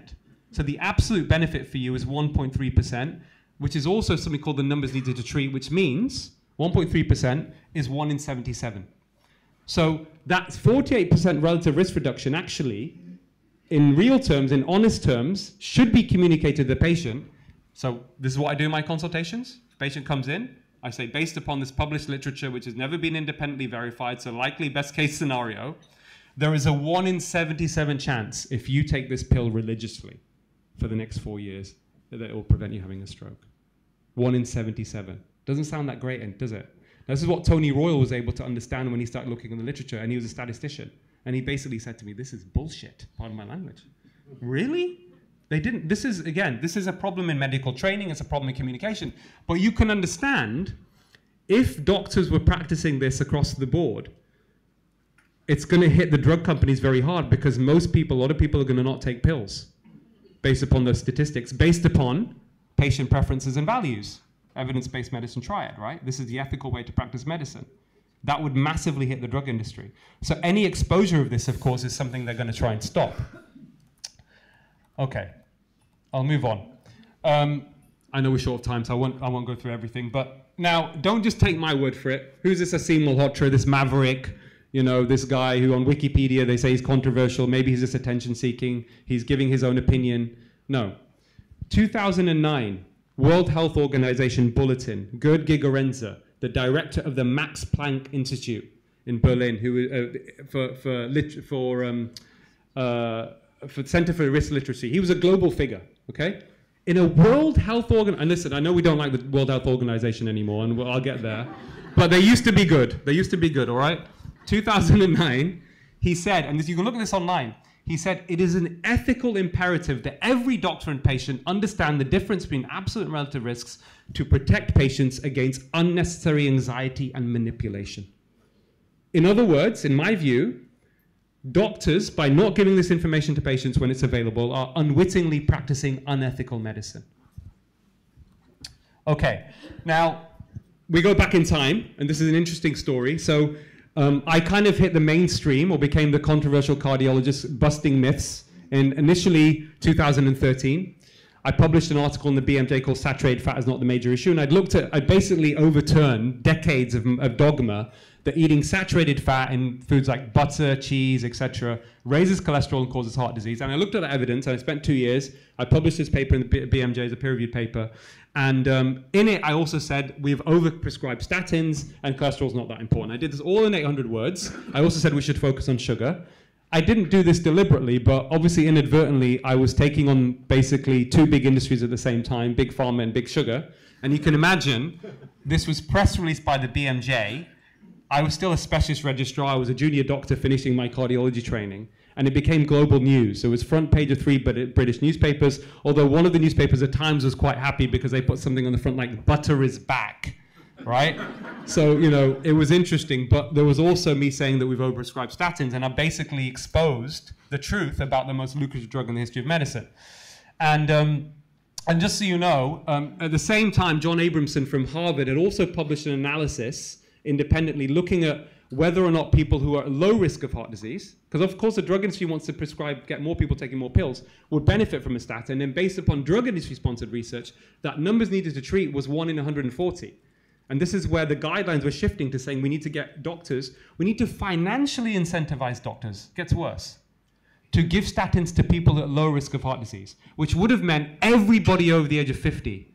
So the absolute benefit for you is 1.3%, which is also something called the numbers needed to treat, which means 1.3% is 1 in 77. So that 48% relative risk reduction actually, in real terms, in honest terms, should be communicated to the patient. So this is what I do in my consultations. The patient comes in, I say, based upon this published literature, which has never been independently verified, so likely best case scenario, there is a 1 in 77 chance if you take this pill religiously for the next 4 years that it will prevent you having a stroke. 1 in 77. Doesn't sound that great, does it? Now, this is what Tony Royal was able to understand when he started looking in the literature, and he was a statistician. And he basically said to me, this is bullshit, pardon my language. Really? They didn't, this is a problem in medical training, it's a problem in communication. But you can understand, if doctors were practicing this across the board, it's going to hit the drug companies very hard, because a lot of people are going to not take pills based upon those statistics, based upon patient preferences and values. Evidence-based medicine triad, right? This is the ethical way to practice medicine. That would massively hit the drug industry. So any exposure of this, of course, is something they're going to try and stop. Okay, I'll move on. I know we're short of time, so I won't go through everything. But now, don't just take my word for it. Who's this Asim Malhotra, this maverick? You know, this guy who on Wikipedia they say he's controversial. Maybe he's just attention-seeking. He's giving his own opinion. No. 2009, World Health Organization bulletin. Gerd Gigerenzer, the director of the Max Planck Institute in Berlin, who for Center for Risk Literacy. He was a global figure. Okay. In a World Health and listen, I know we don't like the World Health Organization anymore, and I'll get there, but they used to be good. They used to be good. All right. 2009, he said, and you can look at this online, he said, it is an ethical imperative that every doctor and patient understand the difference between absolute and relative risks to protect patients against unnecessary anxiety and manipulation. In other words, in my view, doctors, by not giving this information to patients when it's available, are unwittingly practicing unethical medicine. Okay, now we go back in time, and this is an interesting story. So I kind of hit the mainstream, or became the controversial cardiologist busting myths in initially 2013. I published an article in the BMJ called Saturated Fat is Not the Major Issue, and I basically overturned decades of dogma that eating saturated fat in foods like butter, cheese, etc., raises cholesterol and causes heart disease. And I looked at the evidence, and I spent 2 years. I published this paper in the BMJ as a peer-reviewed paper. And in it, I also said we've overprescribed statins, and cholesterol's not that important. I did this all in 800 words. I also said we should focus on sugar. I didn't do this deliberately, but obviously inadvertently, I was taking on basically two big industries at the same time, big pharma and big sugar. And you can imagine, this was press released by the BMJ. I was still a specialist registrar. I was a junior doctor finishing my cardiology training, and it became global news. So it was front page of 3 British newspapers, although one of the newspapers, The Times, was quite happy because they put something on the front like, butter is back, right? So, you know, it was interesting, but there was also me saying that we've overprescribed statins, and I basically exposed the truth about the most lucrative drug in the history of medicine. And just so you know, at the same time, John Abramson from Harvard had also published an analysis independently looking at whether or not people who are at low risk of heart disease, because of course the drug industry wants to get more people taking more pills, would benefit from a statin, and based upon drug industry sponsored research, that numbers needed to treat was 1 in 140. And this is where the guidelines were shifting to saying we need to get doctors, we need to financially incentivize doctors, gets worse, to give statins to people at low risk of heart disease, which would have meant everybody over the age of 50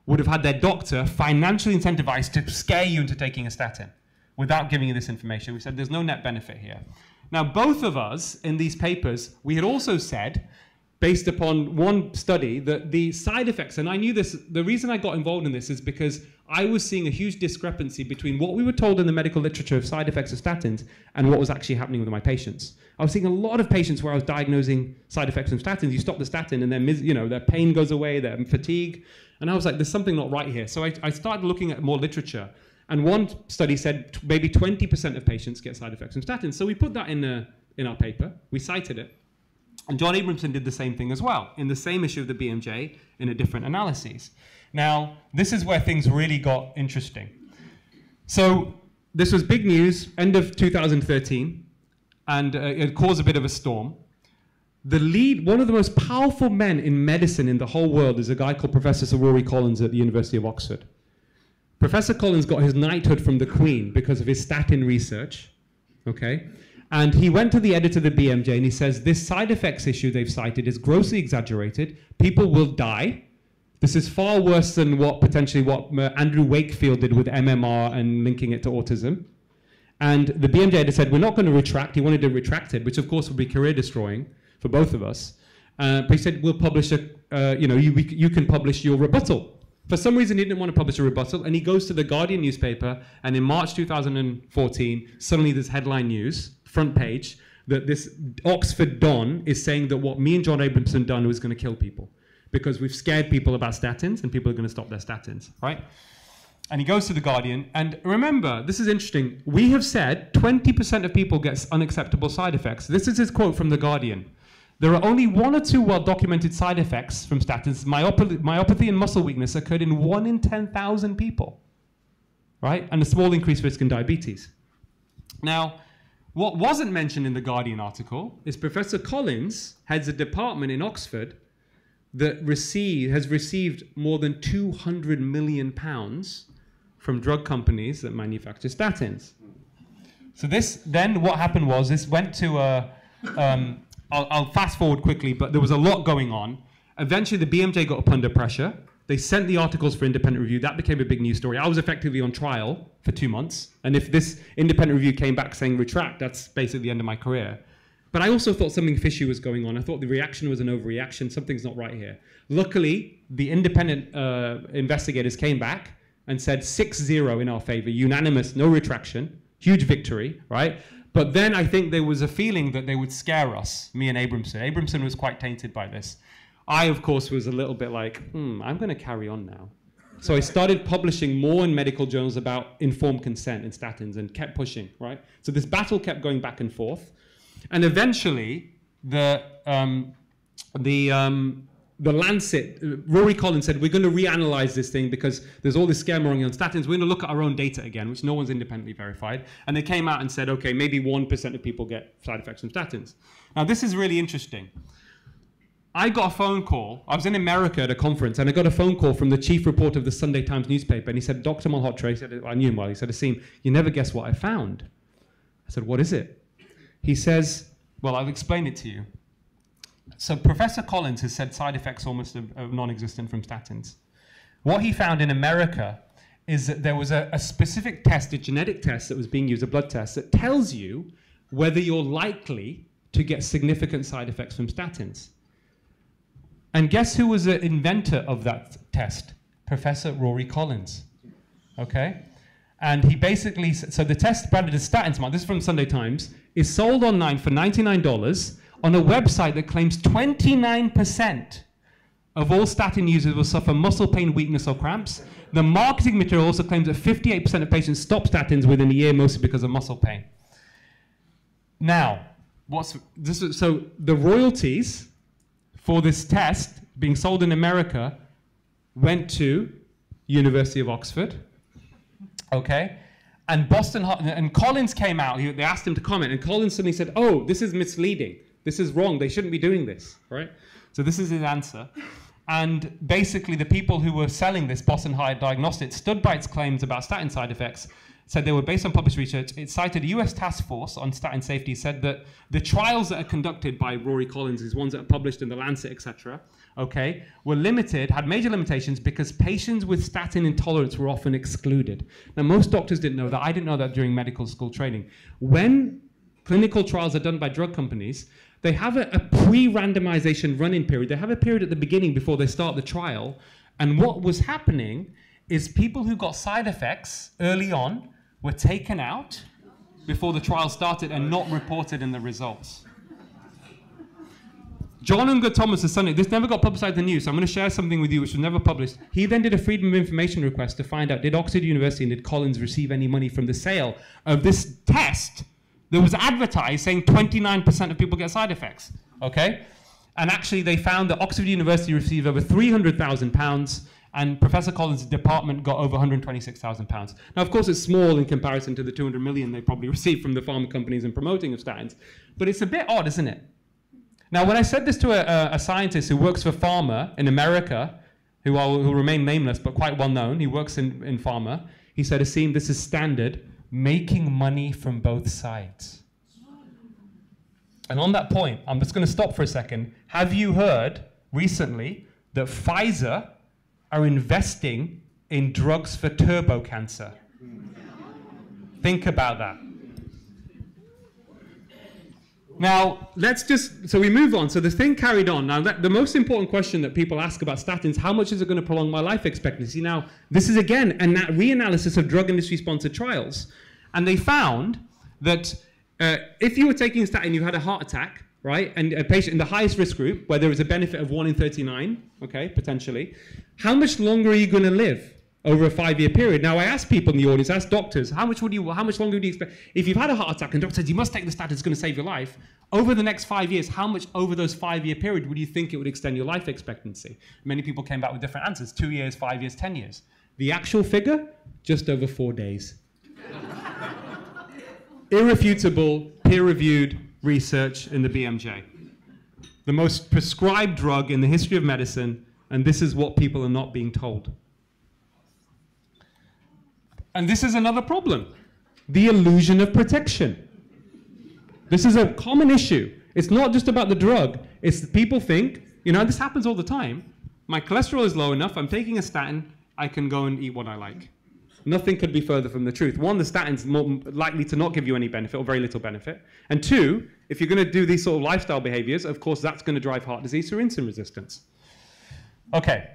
would have had their doctor financially incentivized to scare you into taking a statin without giving you this information. We said there's no net benefit here. Now, both of us in these papers, we had also said, based upon one study, that the side effects, and I knew this, the reason I got involved in this is because I was seeing a huge discrepancy between what we were told in the medical literature of side effects of statins and what was actually happening with my patients. I was seeing a lot of patients where I was diagnosing side effects of statins. You stop the statin and their pain goes away, their fatigue. And I was like, there's something not right here. So I started looking at more literature. And one study said maybe 20% of patients get side effects from statins. So we put that in our paper. We cited it. And John Abramson did the same thing as well, in the same issue of the BMJ, in a different analysis. Now, this is where things really got interesting. So this was big news, end of 2013, and it caused a bit of a storm. One of the most powerful men in medicine in the whole world is a guy called Professor Sir Rory Collins at the University of Oxford. Professor Collins got his knighthood from the Queen because of his statin research, okay? And he went to the editor of the BMJ and he says, this side effects issue they've cited is grossly exaggerated. People will die. This is far worse than what Andrew Wakefield did with MMR and linking it to autism. And the BMJ editor said, we're not going to retract. He wanted to retract it, which of course would be career destroying for both of us. But he said, we'll publish you can publish your rebuttal. For some reason, he didn't want to publish a rebuttal, and he goes to the Guardian newspaper, and in March 2014, suddenly there's headline news, front page, that this Oxford Don is saying that what me and John Abramson done was going to kill people because we've scared people about statins, and people are going to stop their statins, right? And he goes to the Guardian, and remember, this is interesting. We have said 20% of people get unacceptable side effects. This is his quote from the Guardian. There are only 1 or 2 well-documented side effects from statins. Myopathy and muscle weakness occurred in 1 in 10,000 people, right? And a small increased risk in diabetes. Now, what wasn't mentioned in the Guardian article is Professor Collins heads a department in Oxford that has received more than £200 million from drug companies that manufacture statins. So then what happened was this went to a... I'll fast forward quickly, but there was a lot going on. Eventually, the BMJ got up under pressure. They sent the articles for independent review. That became a big news story. I was effectively on trial for 2 months. And if this independent review came back saying retract, that's basically the end of my career. But I also thought something fishy was going on. I thought the reaction was an overreaction. Something's not right here. Luckily, the independent investigators came back and said 6-0 in our favor, unanimous, no retraction, huge victory, right? But then I think there was a feeling that they would scare us, me and Abramson. Abramson was quite tainted by this. I, of course, was a little bit like, I'm going to carry on now. So I started publishing more in medical journals about informed consent and statins and kept pushing, right? So this battle kept going back and forth. And eventually, the Lancet, Rory Collins said, we're going to reanalyze this thing because there's all this scaremongering on statins. We're going to look at our own data again, which no one's independently verified. And they came out and said, okay, maybe 1% of people get side effects from statins. Now, this is really interesting. I got a phone call. I was in America at a conference, and I got a phone call from the chief reporter of the Sunday Times newspaper. And he said, Dr. Malhotra, he said, I knew him well. He said, Asim, you never guess what I found. I said, what is it? He says, well, I'll explain it to you. So Professor Collins has said side effects almost are non-existent from statins. What he found in America is that there was a specific test, a genetic test that was being used, a blood test, that tells you whether you're likely to get significant side effects from statins. And guess who was the inventor of that test? Professor Rory Collins. Okay? And he basically, so the test branded as Statins Smart, this is from Sunday Times, is sold online for $99 on a website that claims 29% of all statin users will suffer muscle pain, weakness, or cramps. The marketing material also claims that 58% of patients stop statins within a year, mostly because of muscle pain. Now, so the royalties for this test being sold in America went to University of Oxford, okay? And Collins came out, they asked him to comment, and Collins suddenly said, oh, this is misleading. This is wrong. They shouldn't be doing this, right? So this is his answer. And basically, the people who were selling this, Boston Hyatt Diagnostics, stood by its claims about statin side effects, said they were based on published research. It cited a US task force on statin safety, said that the trials that are conducted by Rory Collins, these ones that are published in The Lancet, etc., okay, were limited, had major limitations because patients with statin intolerance were often excluded. Now, most doctors didn't know that. I didn't know that during medical school training. When clinical trials are done by drug companies, they have a pre-randomization run-in period. They have a period at the beginning before they start the trial. And what was happening is people who got side effects early on were taken out before the trial started and not reported in the results. John Unger Thomas' son, this never got publicized in the news, so I'm going to share something with you which was never published. He then did a Freedom of Information request to find out, did Oxford University and did Collins receive any money from the sale of this test that was advertised saying 29% of people get side effects, okay? And actually they found that Oxford University received over £300,000 and Professor Collins' department got over £126,000. Now, of course, it's small in comparison to the 200 million they probably received from the pharma companies in promoting of statins, but it's a bit odd, isn't it? Now, when I said this to a scientist who works for pharma in America, who will remain nameless but quite well known, he works in pharma, he said, Asim, this is standard, making money from both sides. And on that point, I'm just going to stop for a second. Have you heard recently that Pfizer are investing in drugs for turbo cancer? Think about that. Now, so we move on. So the thing carried on. Now, the most important question that people ask about statins, how much is it going to prolong my life expectancy? Now, this is again a reanalysis of drug industry-sponsored trials. And they found that if you were taking a statin, you had a heart attack, right? And a patient in the highest risk group, where there was a benefit of 1 in 39, okay, potentially, how much longer are you going to live over a 5-year period? Now, I asked people in the audience, I asked doctors, how much longer would you expect? If you've had a heart attack and doctor says you must take the statin, it's going to save your life, over the next 5 years, how much over those 5-year period would you think it would extend your life expectancy? Many people came back with different answers, 2 years, 5 years, 10 years. The actual figure, just over 4 days. Irrefutable, peer-reviewed research in the BMJ. The most prescribed drug in the history of medicine, and this is what people are not being told. And this is another problem, the illusion of protection. This is a common issue. It's not just about the drug. It's people think, you know, this happens all the time. My cholesterol is low enough, I'm taking a statin, I can go and eat what I like. Nothing could be further from the truth. One, the statin's more likely to not give you any benefit or very little benefit. And two, if you're going to do these sort of lifestyle behaviors, of course, that's going to drive heart disease through insulin resistance. Okay,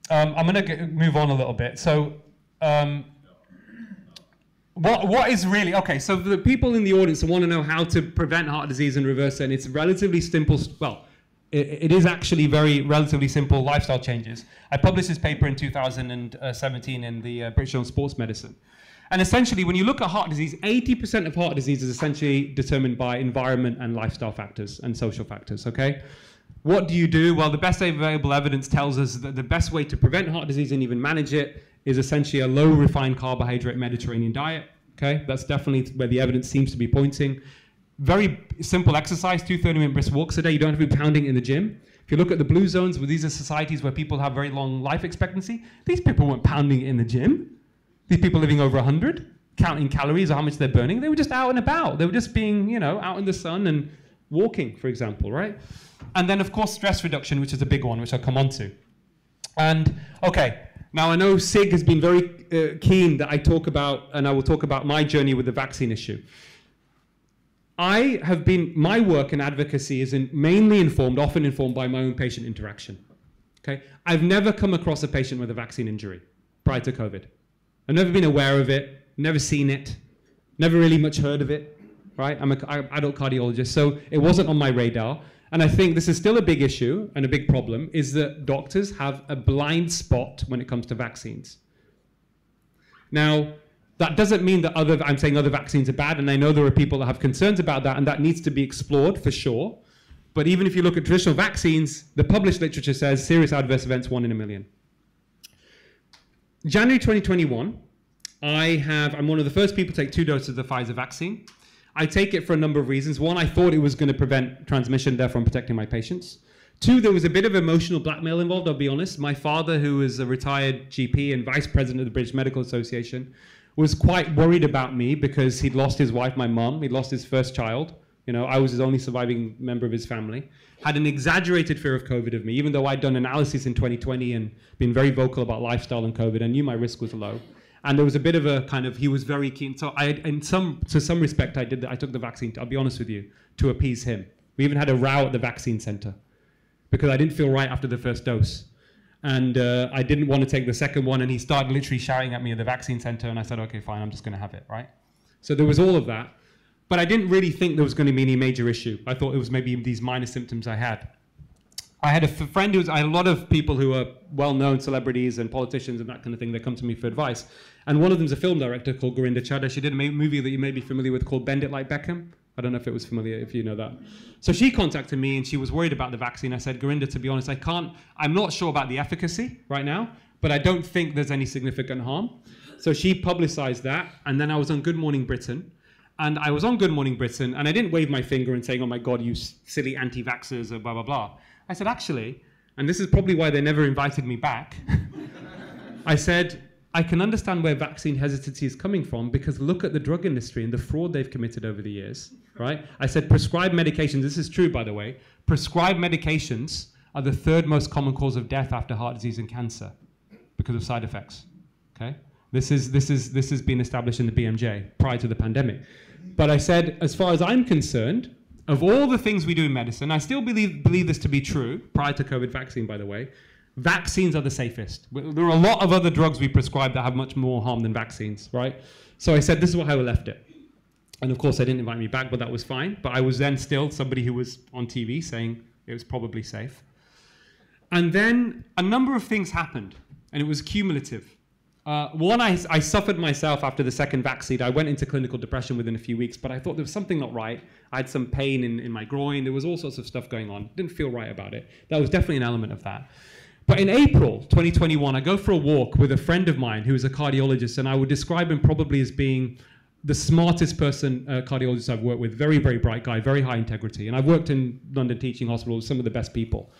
I'm going to move on a little bit. So, what is really, okay, so the people in the audience want to know how to prevent heart disease and reverse it, and it's relatively simple, well, it is actually relatively simple lifestyle changes. I published this paper in 2017 in the British Journal of Sports Medicine. And essentially, when you look at heart disease, 80% of heart disease is essentially determined by environment and lifestyle factors and social factors, okay? What do you do? Well, the best available evidence tells us that the best way to prevent heart disease and even manage it is essentially a low refined carbohydrate Mediterranean diet, okay? That's definitely where the evidence seems to be pointing. Very simple exercise, 2 30-minute brisk walks a day. You don't have to be pounding in the gym. If you look at the blue zones, where these are societies where people have very long life expectancy, these people weren't pounding in the gym. These people living over 100, counting calories or how much they're burning, they were just out and about. They were just being, you know, out in the sun and walking, for example, right? And then, of course, stress reduction, which is a big one, which I'll come on to. And, okay, now I know Sig has been very keen that I talk about, and I will talk about my journey with the vaccine issue. My work and advocacy is mainly often informed by my own patient interaction. Okay? I've never come across a patient with a vaccine injury prior to COVID. I've never been aware of it, never seen it, never really much heard of it, right? I'm an adult cardiologist, so it wasn't on my radar. And I think this is still a big issue and a big problem, is that doctors have a blind spot when it comes to vaccines. Now, that doesn't mean that I'm saying other vaccines are bad, and I know there are people that have concerns about that, and that needs to be explored for sure. But even if you look at traditional vaccines, the published literature says serious adverse events 1 in a million. January 2021, I'm one of the first people to take 2 doses of the Pfizer vaccine. I take it for a number of reasons. One, I thought it was going to prevent transmission, therefore I'm protecting my patients. 2, there was a bit of emotional blackmail involved, I'll be honest. My father, who is a retired GP and vice president of the British Medical Association, was quite worried about me because he'd lost his wife, my mum. He'd lost his first child. You know, I was his only surviving member of his family. Had an exaggerated fear of COVID of me, even though I'd done analysis in 2020 and been very vocal about lifestyle and COVID. I knew my risk was low. And there was a bit of a kind of, he was very keen. So to some respect, I took the vaccine, I'll be honest with you, to appease him. We even had a row at the vaccine center because I didn't feel right after the first dose. And I didn't want to take the second one, and he started literally shouting at me at the vaccine center, and I said, okay, fine, I'm just going to have it, right? So there was all of that, but I didn't really think there was going to be any major issue. I thought it was maybe these minor symptoms I had. I had a friend I had a lot of people who are well-known celebrities and politicians and that kind of thing that come to me for advice, and one of them's a film director called Gurinder Chadha. She did a movie that you may be familiar with called Bend It Like Beckham. I don't know if it was familiar, if you know that. So she contacted me and she was worried about the vaccine. I said, Gurinder, to be honest, I'm not sure about the efficacy right now, but I don't think there's any significant harm. So she publicized that, and then I was on Good Morning Britain. And I was on Good Morning Britain, and I didn't wave my finger and saying, oh my God, you silly anti-vaxxers or blah, blah, blah. I said, actually, and this is probably why they never invited me back, I said, I can understand where vaccine hesitancy is coming from because look at the drug industry and the fraud they've committed over the years, right? I said prescribed medications, this is true by the way, prescribed medications are the 3rd most common cause of death after heart disease and cancer because of side effects, okay? This has been established in the BMJ prior to the pandemic. But I said, as far as I'm concerned, of all the things we do in medicine, I still believe this to be true, prior to COVID vaccine, by the way, vaccines are the safest. There are a lot of other drugs we prescribe that have much more harm than vaccines, right? So I said, this is how I left it. And of course, they didn't invite me back, but that was fine. But I was then still somebody who was on TV saying it was probably safe. And then a number of things happened, and it was cumulative. One, I suffered myself after the second vaccine. I went into clinical depression within a few weeks, but I thought there was something not right. I had some pain in my groin. There was all sorts of stuff going on. Didn't feel right about it. That was definitely an element of that. But in April 2021, I go for a walk with a friend of mine who is a cardiologist, and I would describe him probably as being the smartest cardiologist I've worked with. Very, very bright guy, very high integrity. And I've worked in London teaching hospitals with some of the best people.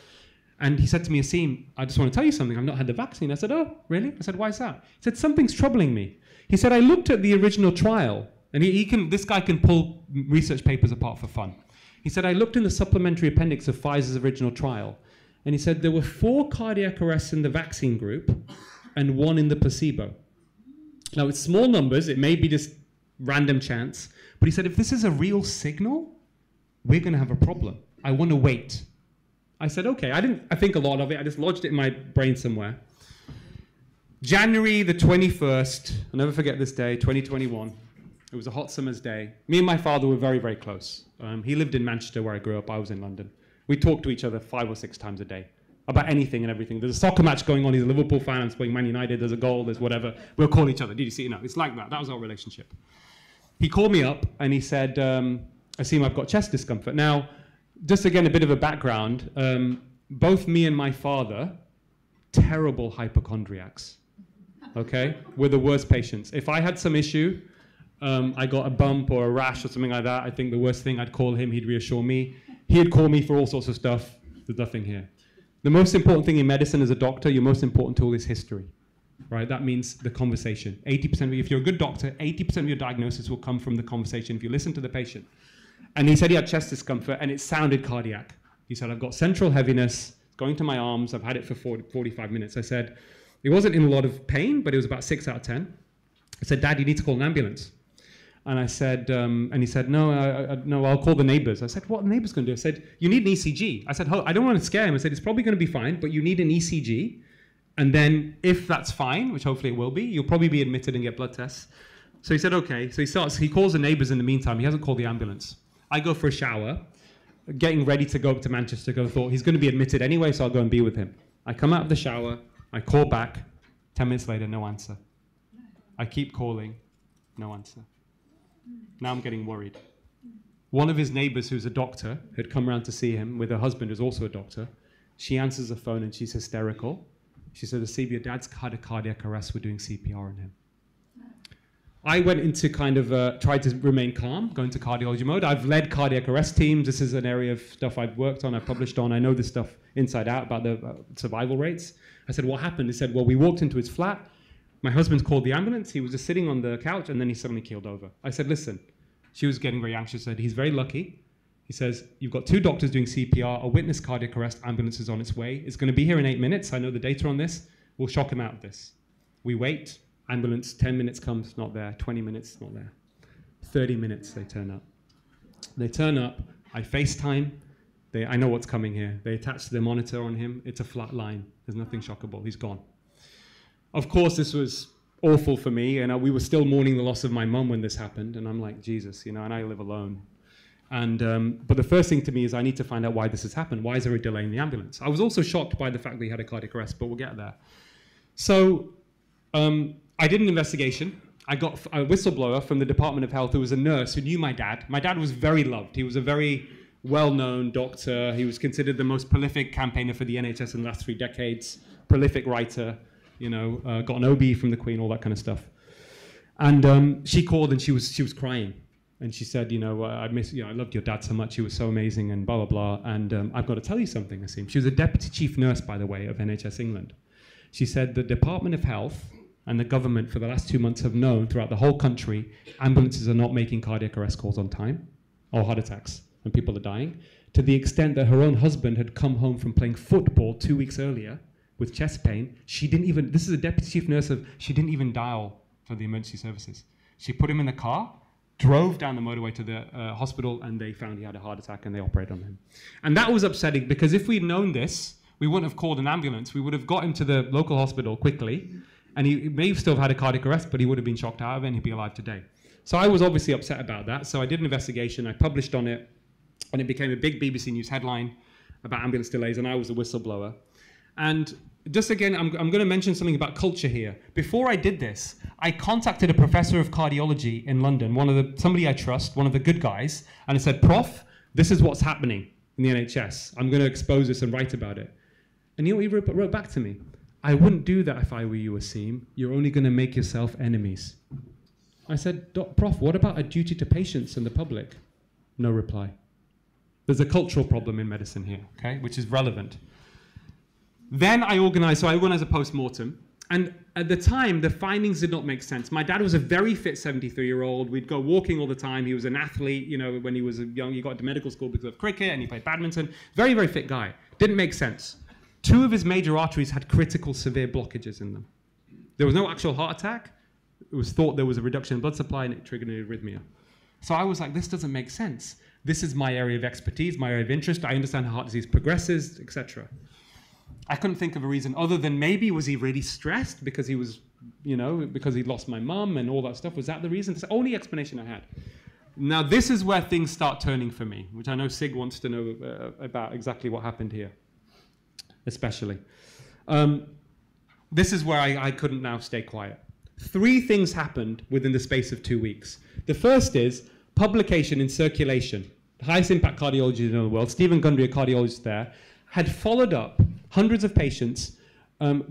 And he said to me, Asim, I just want to tell you something. I've not had the vaccine. I said, oh, really? I said, why is that? He said, something's troubling me. He said, I looked at the original trial, and this guy can pull research papers apart for fun. He said, I looked in the supplementary appendix of Pfizer's original trial, and he said there were 4 cardiac arrests in the vaccine group and 1 in the placebo. Now, it's small numbers. It may be just random chance. But he said, if this is a real signal, we're going to have a problem. I want to wait. I said, okay. I think a lot of it. I just lodged it in my brain somewhere. January the 21st, I'll never forget this day, 2021. It was a hot summer's day. Me and my father were very, very close. He lived in Manchester where I grew up. I was in London. We talked to each other 5 or 6 times a day about anything and everything. There's a soccer match going on. He's a Liverpool fan. I'm playing Man United. There's a goal. There's whatever. We'll call each other. Did you see? No, it's like that. That was our relationship. He called me up and he said, Asim, I've got chest discomfort. Now, just again, a bit of a background. Both me and my father, terrible hypochondriacs. Okay? We're the worst patients. If I had some issue, I got a bump or a rash or something like that, I think the worst thing, I'd call him, he'd reassure me. He'd call me for all sorts of stuff. There's nothing here. The most important thing in medicine as a doctor, your most important tool is history. Right? That means the conversation. 80% if you're a good doctor, 80% of your diagnosis will come from the conversation if you listen to the patient. And he said he had chest discomfort and it sounded cardiac. He said, I've got central heaviness going to my arms. I've had it for 45 minutes. I said, it wasn't in a lot of pain, but it was about 6 out of 10. I said, Dad, you need to call an ambulance. And I said, and he said, no, no, I'll call the neighbors. I said, what are the neighbors going to do? I said, you need an ECG. I said, I don't want to scare him. I said, it's probably going to be fine, but you need an ECG. And then if that's fine, which hopefully it will be, you'll probably be admitted and get blood tests. So he said, okay. So he calls the neighbors in the meantime. He hasn't called the ambulance. I go for a shower, getting ready to go up to Manchester. I thought, he's going to be admitted anyway, so I'll go and be with him. I come out of the shower. I call back. 10 minutes later, no answer. I keep calling. No answer. Now I'm getting worried. One of his neighbors, who's a doctor, had come around to see him with her husband, who's also a doctor. She answers the phone and she's hysterical. She said, Asim, your dad's had a cardiac arrest. We're doing CPR on him. I went into tried to remain calm, go into cardiology mode. I've led cardiac arrest teams. This is an area of stuff I've worked on, I've published on. I know this stuff inside out about the survival rates. I said, what happened? He said, well, we walked into his flat. My husband's called the ambulance. He was just sitting on the couch, and then he suddenly keeled over. I said, listen. She was getting very anxious. Said, he's very lucky. He says, you've got 2 doctors doing CPR, a witness cardiac arrest, ambulance is on its way. It's going to be here in 8 minutes. I know the data on this. We'll shock him out of this. We wait. Ambulance, 10 minutes comes, not there. 20 minutes, not there. 30 minutes, they turn up. They turn up. I FaceTime. I know what's coming here. They attach the monitor on him. It's a flat line. There's nothing shockable. He's gone. Of course, this was awful for me, and we were still mourning the loss of my mum when this happened, and I'm like, Jesus, and I live alone. And but the first thing to me is I need to find out why this has happened. Why is there a delay in the ambulance? I was also shocked by the fact that he had a cardiac arrest, but we'll get there. So I did an investigation. I got a whistleblower from the Department of Health who was a nurse who knew my dad. My dad was very loved. He was a very well-known doctor. He was considered the most prolific campaigner for the NHS in the last 3 decades, prolific writer, got an OB from the Queen, all that kind of stuff. And she called and she was crying. And she said, I loved your dad so much. He was so amazing and blah, blah, blah. And I've got to tell you something, Asim. She was a deputy chief nurse, by the way, of NHS England. She said the Department of Health and the government for the last 2 months have known throughout the whole country ambulances are not making cardiac arrest calls on time or heart attacks when people are dying, to the extent that her own husband had come home from playing football 2 weeks earlier with chest pain. She didn't even, this is a deputy chief nurse, she didn't even dial for the emergency services. She put him in the car, drove down the motorway to the hospital, and they found he had a heart attack, and they operated on him. And that was upsetting, because if we'd known this, we wouldn't have called an ambulance. We would have got him to the local hospital quickly, and he may have still had a cardiac arrest, but he would have been shocked out of it, and he'd be alive today. So I was obviously upset about that. So I did an investigation. I published on it, and it became a big BBC News headline about ambulance delays, and I was a whistleblower. And just again, I'm going to mention something about culture here. Before I did this, I contacted a professor of cardiology in London, somebody I trust, one of the good guys, and I said, Prof, this is what's happening in the NHS. I'm going to expose this and write about it. And you know what he wrote back to me? I wouldn't do that if I were you, Asim. You're only going to make yourself enemies. I said, Prof, what about a duty to patients and the public? No reply. There's a cultural problem in medicine here, okay, which is relevant. Then I organized a post-mortem. And at the time, the findings did not make sense. My dad was a very fit 73-year-old. We'd go walking all the time. He was an athlete. You know, when he was young, he got to medical school because of cricket, and he played badminton. Very, very fit guy. Didn't make sense. 2 of his major arteries had critical severe blockages in them. There was no actual heart attack. It was thought there was a reduction in blood supply, and it triggered an arrhythmia. So I was like, this doesn't make sense. This is my area of expertise, my area of interest. I understand how heart disease progresses, etc. I couldn't think of a reason other than maybe was he really stressed because he was, you know, because he'd lost my mum and all that stuff. Was that the reason? It's the only explanation I had. Now, this is where things start turning for me, which I know Sig wants to know about exactly what happened here, especially. This is where I couldn't now stay quiet. 3 things happened within the space of 2 weeks. The first is publication in Circulation, the highest impact cardiology in the world. Stephen Gundry, a cardiologist there, had followed up hundreds of patients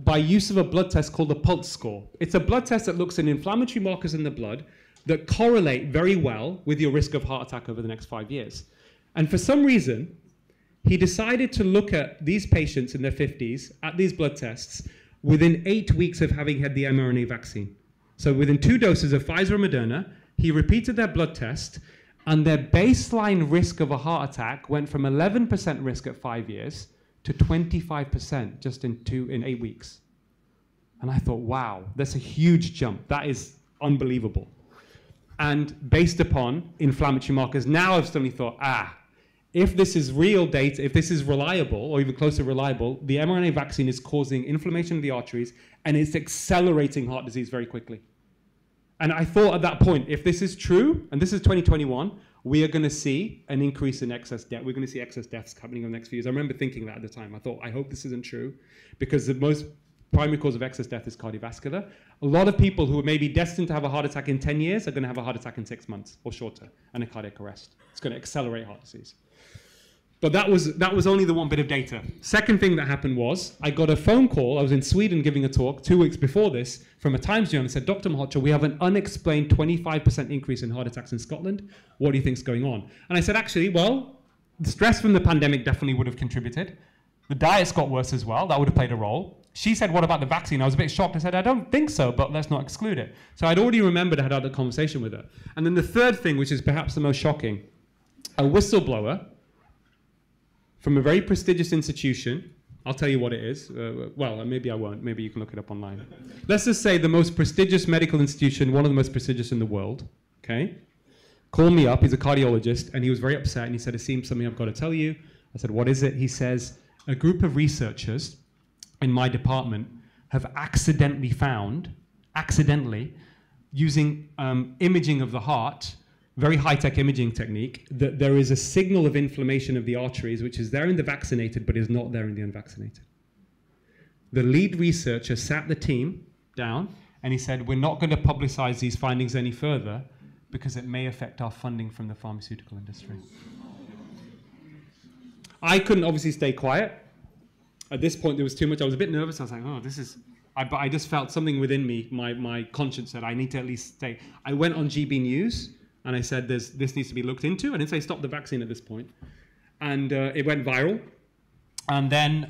by use of a blood test called the Pulse score. It's a blood test that looks at inflammatory markers in the blood that correlate very well with your risk of heart attack over the next 5 years. And for some reason, he decided to look at these patients in their 50s at these blood tests within 8 weeks of having had the mRNA vaccine. So within 2 doses of Pfizer or Moderna, he repeated their blood test, and their baseline risk of a heart attack went from 11% risk at 5 years to 25% just in 8 weeks. And I thought, wow, that's a huge jump. That is unbelievable. And based upon inflammatory markers, now I've suddenly thought, if this is real data, if this is reliable, or even close to reliable, the mRNA vaccine is causing inflammation of the arteries, and it's accelerating heart disease very quickly. And I thought at that point, if this is true, and this is 2021, we are going to see an increase in excess death. We're going to see excess deaths happening in the next few years. I remember thinking that at the time. I thought, I hope this isn't true, because the most primary cause of excess death is cardiovascular. A lot of people who are maybe destined to have a heart attack in 10 years are going to have a heart attack in 6 months or shorter, and a cardiac arrest. It's going to accelerate heart disease. But that was only the one bit of data. Second thing that happened was I got a phone call. I was in Sweden giving a talk 2 weeks before this from a Times journal and said, Dr. Malhotra, we have an unexplained 25% increase in heart attacks in Scotland. What do you think is going on? And I said, actually, well, the stress from the pandemic definitely would have contributed. The diet's got worse as well. That would have played a role. She said, what about the vaccine? I was a bit shocked. I said, I don't think so, but let's not exclude it. So I'd already remembered I had had a conversation with her. And then the third thing, which is perhaps the most shocking, a whistleblower from a very prestigious institution, I'll tell you what it is. Well, maybe I won't. Maybe you can look it up online. Let's just say the most prestigious medical institution, one of the most prestigious in the world, okay? Called me up. He's a cardiologist, and he was very upset, and he said, it seems something I've got to tell you. I said, what is it? He says, a group of researchers in my department have accidentally found, using imaging of the heart, very high-tech imaging technique, that there is a signal of inflammation of the arteries which is there in the vaccinated but is not there in the unvaccinated. The lead researcher sat the team down and he said, we're not going to publicize these findings any further because it may affect our funding from the pharmaceutical industry. I couldn't obviously stay quiet. At this point there was too much. I was a bit nervous. I was like, oh, this is... But I just felt something within me, my conscience said, I need to at least stay. I went on GB News and I said, this needs to be looked into. I didn't say stop the vaccine at this point. And it went viral. And then,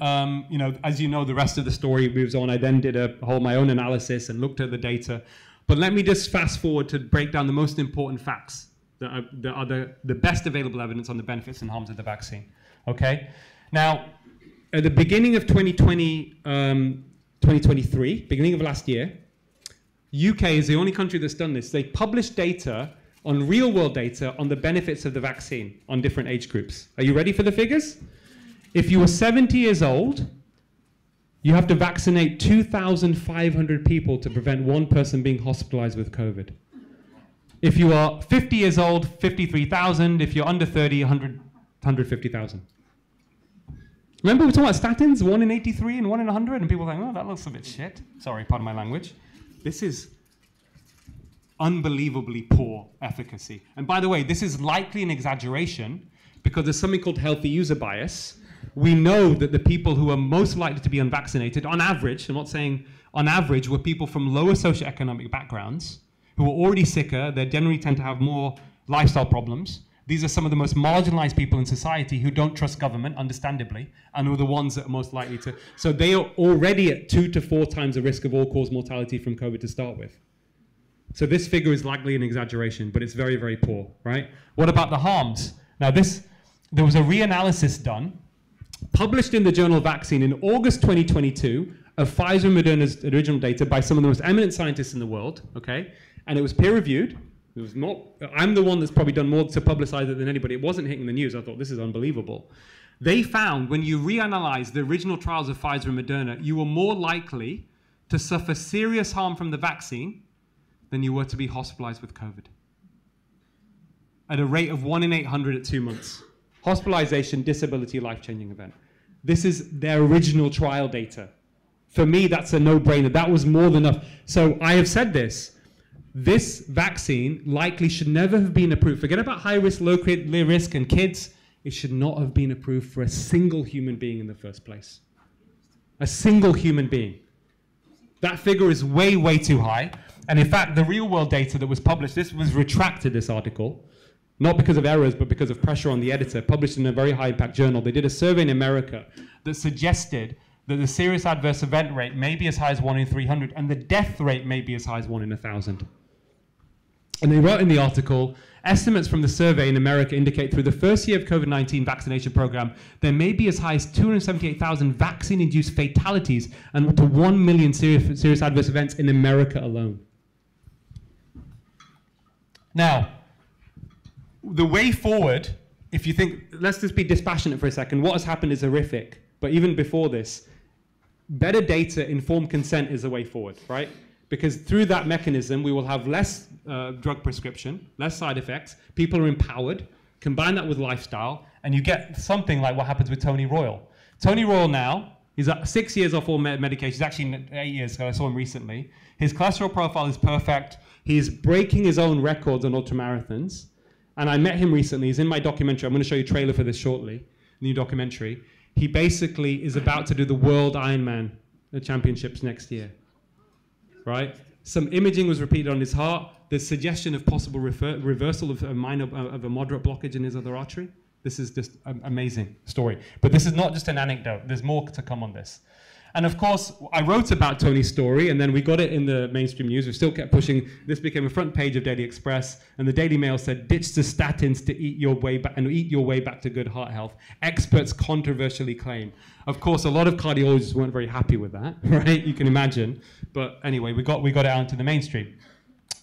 as you know, the rest of the story moves on. I then did my own analysis and looked at the data. But let me just fast forward to break down the most important facts that are the best available evidence on the benefits and harms of the vaccine. Okay? Now, at the beginning of 2023, beginning of last year, UK is the only country that's done this. They published data on real-world data on the benefits of the vaccine on different age groups. Are you ready for the figures? If you were 70 years old, you have to vaccinate 2,500 people to prevent one person being hospitalized with COVID. If you are 50 years old, 53,000. If you're under 30, 150,000. Remember we were talking about statins, 1 in 83 and 1 in 100, and people are like, oh, that looks a bit shit. Sorry, pardon my language. This is unbelievably poor efficacy. And by the way, this is likely an exaggeration because there's something called healthy user bias. We know that the people who are most likely to be unvaccinated, on average, I'm not saying on average, were people from lower socioeconomic backgrounds who are already sicker. They generally tend to have more lifestyle problems. These are some of the most marginalized people in society who don't trust government, understandably, and who are the ones that are most likely to. So they are already at 2 to 4 times the risk of all-cause mortality from COVID to start with. So this figure is likely an exaggeration, but it's very, very poor, right? What about the harms? Now there was a reanalysis done, published in the journal Vaccine in August 2022 of Pfizer and Moderna's original data by some of the most eminent scientists in the world, okay? And it was peer-reviewed. It was not, I'm the one that's probably done more to publicize it than anybody. It wasn't hitting the news. I thought, this is unbelievable. They found when you reanalyze the original trials of Pfizer and Moderna, you were more likely to suffer serious harm from the vaccine than you were to be hospitalized with COVID. At a rate of 1 in 800 at 2 months. Hospitalization, disability, life-changing event. This is their original trial data. For me, that's a no-brainer. That was more than enough. So I have said this. This vaccine likely should never have been approved. Forget about high risk, low risk, and kids. It should not have been approved for a single human being in the first place. A single human being. That figure is way, way too high. And in fact, the real world data that was published, this was retracted, this article, not because of errors, but because of pressure on the editor, published in a very high impact journal. They did a survey in America that suggested that the serious adverse event rate may be as high as 1 in 300, and the death rate may be as high as 1 in 1,000. And they wrote in the article, estimates from the survey in America indicate through the first year of COVID-19 vaccination program, there may be as high as 278,000 vaccine-induced fatalities and up to 1 million serious adverse events in America alone. Now, the way forward, if you think, let's just be dispassionate for a second, what has happened is horrific. But even before this, better data, informed consent is the way forward, right? Because through that mechanism, we will have less drug prescription, less side effects, people are empowered, combine that with lifestyle, and you get something like what happens with Tony Royal. Tony Royal now, he's 6 years off all medication, he's actually 8 years ago, I saw him recently. His cholesterol profile is perfect, he's breaking his own records on ultramarathons, and I met him recently, he's in my documentary, I'm going to show you a trailer for this shortly, new documentary. He basically is about to do the World Ironman Championships next year. Right? Some imaging was repeated on his heart. There's suggestion of possible reversal of a moderate blockage in his other artery. This is just an amazing story. But this is not just an anecdote. There's more to come on this. And of course, I wrote about Tony's story, and then we got it in the mainstream news. We still kept pushing. This became a front page of Daily Express, and the Daily Mail said, ditch the statins to eat your way back to good heart health. Experts controversially claim. Of course, a lot of cardiologists weren't very happy with that, right? You can imagine. But anyway, we got it out into the mainstream.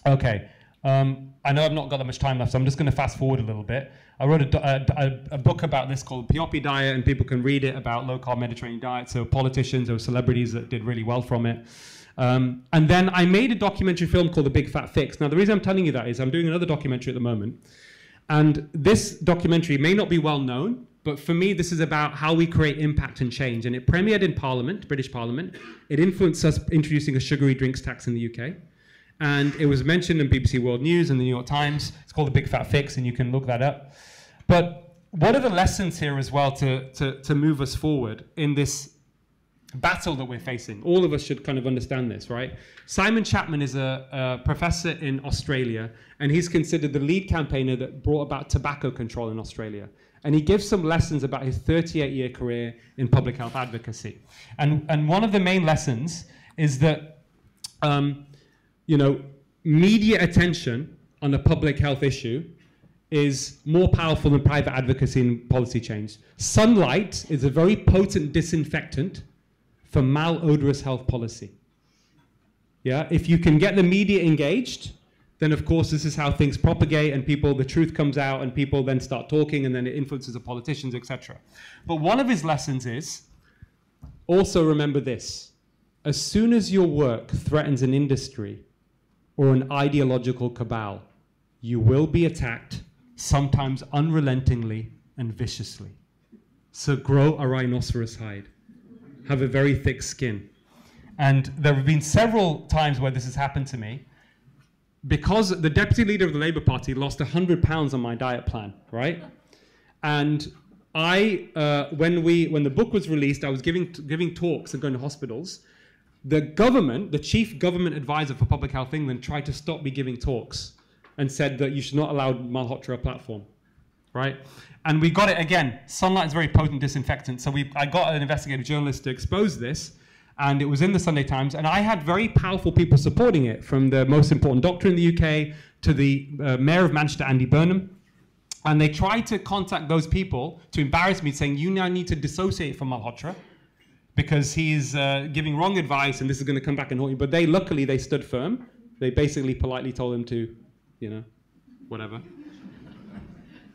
Okay. I know I've not got that much time left, so I'm just going to fast forward a little bit. I wrote a book about this called Piopi Diet, and people can read it about low-carb Mediterranean diet. So politicians or celebrities that did really well from it. And then I made a documentary film called The Big Fat Fix. Now, the reason I'm telling you that is I'm doing another documentary at the moment. And this documentary may not be well known, but for me, this is about how we create impact and change. And it premiered in Parliament, British Parliament. It influenced us introducing a sugary drinks tax in the UK. And it was mentioned in BBC World News and the New York Times. It's called The Big Fat Fix, and you can look that up. But what are the lessons here as well to move us forward in this battle that we're facing? All of us should kind of understand this, right? Simon Chapman is a professor in Australia, and he's considered the lead campaigner that brought about tobacco control in Australia. And he gives some lessons about his 38-year career in public health advocacy. And one of the main lessons is that media attention on a public health issue is more powerful than private advocacy and policy change. Sunlight is a very potent disinfectant for malodorous health policy. Yeah, if you can get the media engaged, then of course this is how things propagate, and the truth comes out, and people then start talking, and then it influences the politicians, etc. But one of his lessons is, also remember this: as soon as your work threatens an industry or an ideological cabal, you will be attacked, sometimes unrelentingly and viciously. So grow a rhinoceros hide. Have a very thick skin. And there have been several times where this has happened to me, because the deputy leader of the Labour Party lost 100 pounds on my diet plan, right? And when the book was released, I was giving talks and going to hospitals. The government, the chief government advisor for Public Health England, tried to stop me giving talks and said that you should not allow Malhotra a platform, right? And we got it again. Sunlight is a very potent disinfectant. So I got an investigative journalist to expose this, and it was in the Sunday Times. And I had very powerful people supporting it, from the most important doctor in the UK to the mayor of Manchester, Andy Burnham. And they tried to contact those people to embarrass me, saying, you now need to dissociate from Malhotra because he's giving wrong advice and this is going to come back and haunt you. But luckily, they stood firm. They basically politely told him to, whatever.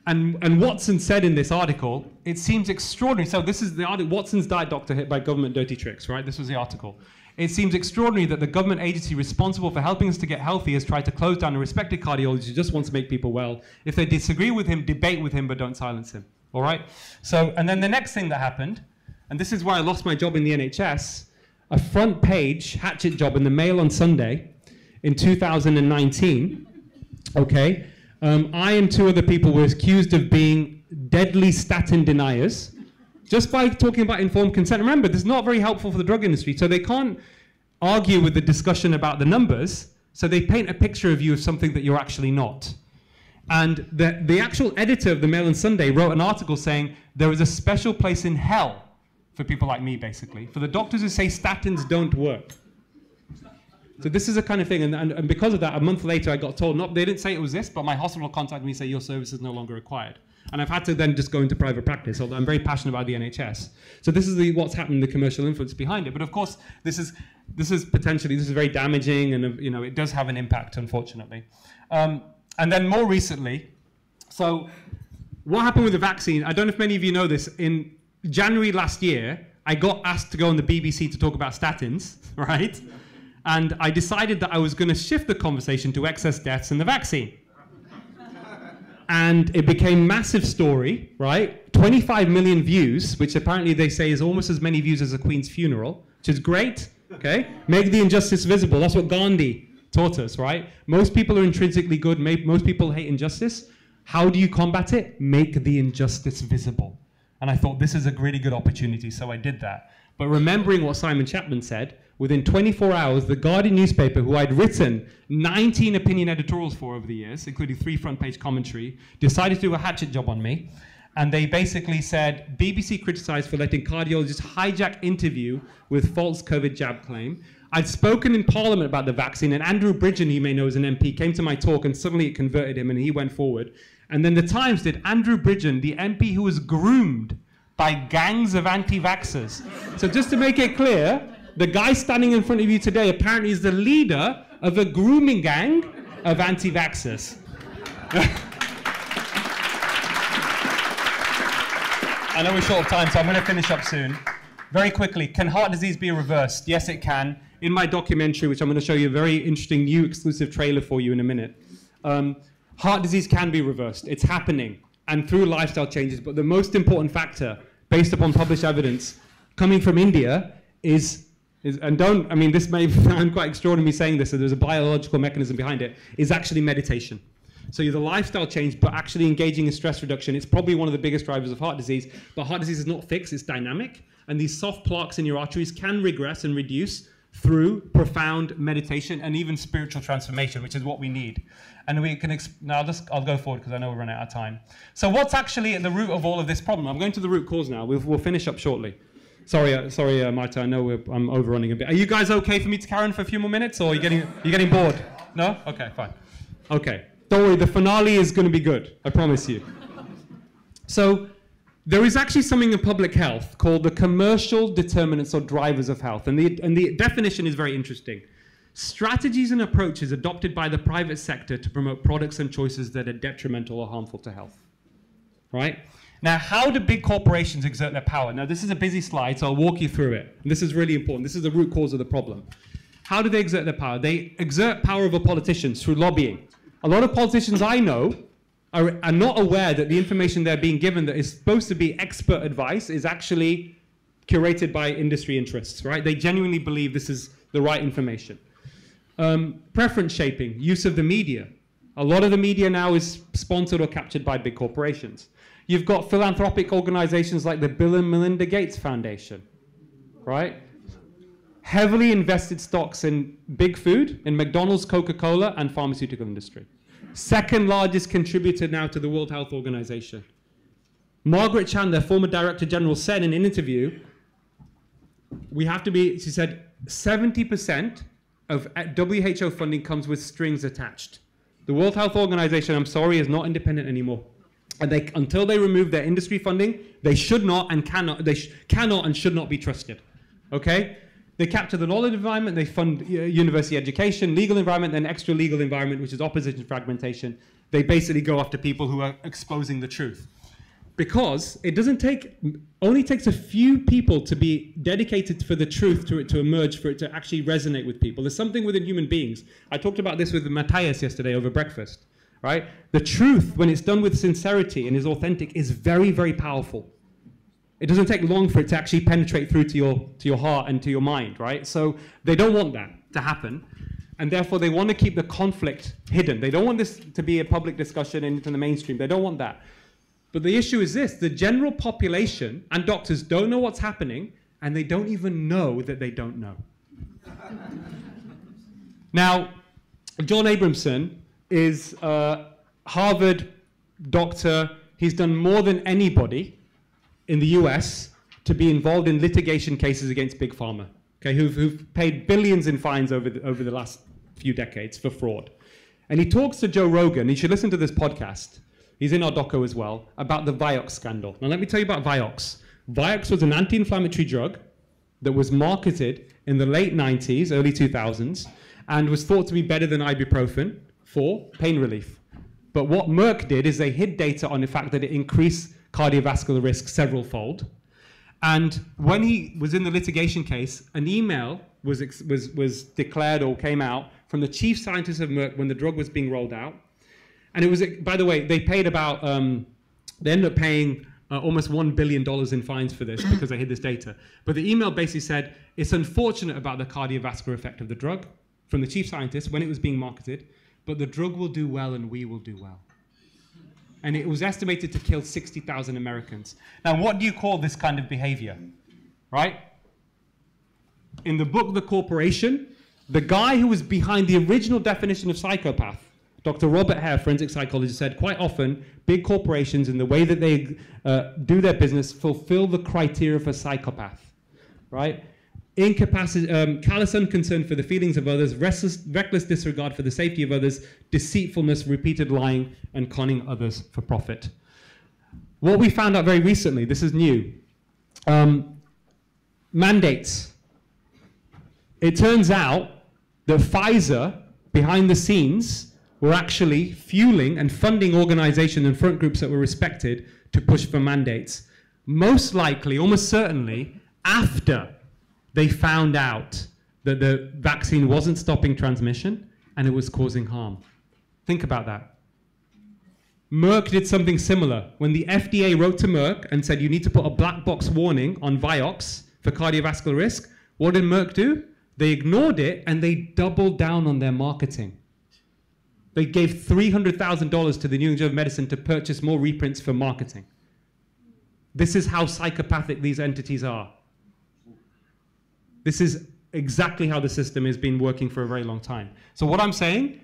And Watson said in this article, it seems extraordinary. So this is the article, Watson's Diet Doctor Hit by Government Dirty Tricks, right? This was the article. It seems extraordinary that the government agency responsible for helping us to get healthy has tried to close down a respected cardiologist who just wants to make people well. If they disagree with him, debate with him, but don't silence him. All right? So, and then the next thing that happened, and this is why I lost my job in the NHS, a front page hatchet job in the Mail on Sunday in 2019, okay? I and two other people were accused of being deadly statin deniers just by talking about informed consent. Remember, this is not very helpful for the drug industry, so they can't argue with the discussion about the numbers, so they paint a picture of you of something that you're actually not. And the actual editor of the Mail on Sunday wrote an article saying there is a special place in hell for people like me, basically, for the doctors who say statins don't work. So this is a kind of thing, and because of that, a month later I got told, they didn't say it was this, but my hospital contacted me and said, your service is no longer required. And I've had to then just go into private practice, although I'm very passionate about the NHS. So this is what's happened, the commercial influence behind it. But of course, this is very damaging, and it does have an impact, unfortunately. And then more recently, so what happened with the vaccine, I don't know if many of you know this, in January last year, I got asked to go on the BBC to talk about statins, right? And I decided that I was going to shift the conversation to excess deaths and the vaccine. And it became massive story, right? 25 million views, which apparently they say is almost as many views as a Queen's funeral, which is great, okay? Make the injustice visible. That's what Gandhi taught us, right? Most people are intrinsically good. Most people hate injustice. How do you combat it? Make the injustice visible. And I thought this is a really good opportunity, so I did that. But remembering what Simon Chapman said, within 24 hours, the Guardian newspaper, who I'd written 19 opinion editorials for over the years, including 3 front-page commentary, decided to do a hatchet job on me. And they basically said, BBC criticised for letting cardiologists hijack interview with false COVID jab claim. I'd spoken in Parliament about the vaccine, and Andrew Bridgen, you may know as an MP, came to my talk, and suddenly it converted him, and he went forward. And then the Times did Andrew Bridgen, the MP who was groomed by gangs of anti-vaxxers. So just to make it clear, the guy standing in front of you today apparently is the leader of a grooming gang of anti-vaxxers. I know we're short of time, so I'm going to finish up soon. Very quickly, can heart disease be reversed? Yes, it can. In my documentary, which I'm going to show you a very interesting new exclusive trailer for you in a minute, heart disease can be reversed. It's happening, and through lifestyle changes. But the most important factor, based upon published evidence, coming from India, this may sound quite extraordinary saying this, so there's a biological mechanism behind it, is actually meditation. So the lifestyle change, but actually engaging in stress reduction, it's probably one of the biggest drivers of heart disease. But heart disease is not fixed, it's dynamic. And these soft plaques in your arteries can regress and reduce through profound meditation and even spiritual transformation, which is what we need. And we can, I'll go forward because I know we're running out of time. So what's actually at the root of all of this problem? I'm going to the root cause now. We'll finish up shortly. Sorry, Marta, I know I'm overrunning a bit. Are you guys okay for me to carry on for a few more minutes, or are you getting bored? No? Okay, fine. Okay, don't worry, the finale is going to be good, I promise you. So, there is actually something in public health called the commercial determinants or drivers of health, and the definition is very interesting. strategies and approaches adopted by the private sector to promote products and choices that are detrimental or harmful to health. Right? Now, how do big corporations exert their power? Now, this is a busy slide, so I'll walk you through it. And this is really important. This is the root cause of the problem. How do they exert their power? They exert power over politicians through lobbying. A lot of politicians I know are not aware that the information they're being given that is supposed to be expert advice is actually curated by industry interests, right? They genuinely believe this is the right information. Preference shaping, use of the media. A lot of the media now is sponsored or captured by big corporations. You've got philanthropic organizations like the Bill and Melinda Gates Foundation, right? Heavily invested stocks in big food, in McDonald's, Coca-Cola, and pharmaceutical industry. Second largest contributor now to the World Health Organization. Margaret Chan, their former Director General, said in an interview, she said, 70% of WHO funding comes with strings attached. The World Health Organization, I'm sorry, is not independent anymore. And until they remove their industry funding, they should not and cannot, cannot and should not be trusted. Okay? They capture the knowledge environment, they fund university education, legal environment, then extra legal environment, which is opposition fragmentation. They basically go after people who are exposing the truth. Because it only takes a few people to be dedicated for the truth to it to emerge, for it to actually resonate with people. There's something within human beings. I talked about this with Matthias yesterday over breakfast, right? The truth, when it's done with sincerity and is authentic, is very, very powerful. It doesn't take long for it to actually penetrate through to your heart and to your mind, right? So they don't want that to happen. And therefore, they want to keep the conflict hidden. They don't want this to be a public discussion into the mainstream. They don't want that. But the issue is this: the general population and doctors don't know what's happening, and they don't even know that they don't know. Now, John Abramson is a Harvard doctor. He's done more than anybody in the US to be involved in litigation cases against Big Pharma, okay, who've paid billions in fines over the last few decades for fraud. And he talks to Joe Rogan. You should listen to this podcast. He's in our doco as well, about the Vioxx scandal. Now let me tell you about Vioxx. Vioxx was an anti-inflammatory drug that was marketed in the late 90s, early 2000s, and was thought to be better than ibuprofen for pain relief. But what Merck did is they hid data on the fact that it increased cardiovascular risk several-fold. And when he was in the litigation case, an email was declared or came out from the chief scientist of Merck when the drug was being rolled out. And it was, by the way, they paid about, they ended up paying almost $1 billion in fines for this because they hid this data. But the email basically said, it's unfortunate about the cardiovascular effect of the drug from the chief scientist when it was being marketed, but the drug will do well and we will do well. And it was estimated to kill 60,000 Americans. Now, what do you call this kind of behavior, right? In the book, The Corporation, the guy who was behind the original definition of psychopath, Dr. Robert Hare, forensic psychologist, said quite often big corporations, in the way that they do their business, fulfill the criteria for psychopath, right? Callous unconcern for the feelings of others, reckless disregard for the safety of others, deceitfulness, repeated lying, and conning others for profit. What we found out very recently, this is new, mandates. It turns out that Pfizer, behind the scenes, were actually fueling and funding organizations and front groups that were respected to push for mandates. Most likely, almost certainly, after they found out that the vaccine wasn't stopping transmission and it was causing harm. Think about that. Merck did something similar. When the FDA wrote to Merck and said you need to put a black box warning on Vioxx for cardiovascular risk, what did Merck do? They ignored it and they doubled down on their marketing. They gave $300,000 to the New England Journal of Medicine to purchase more reprints for marketing. This is how psychopathic these entities are. This is exactly how the system has been working for a very long time. So what I'm saying,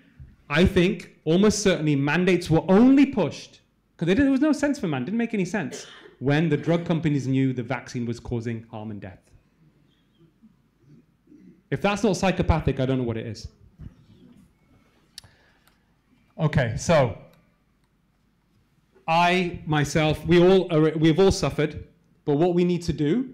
I think almost certainly mandates were only pushed, because there was no sense for man, it didn't make any sense, when the drug companies knew the vaccine was causing harm and death. If that's not psychopathic, I don't know what it is. Okay, so I, myself, we've all suffered, but what we need to do,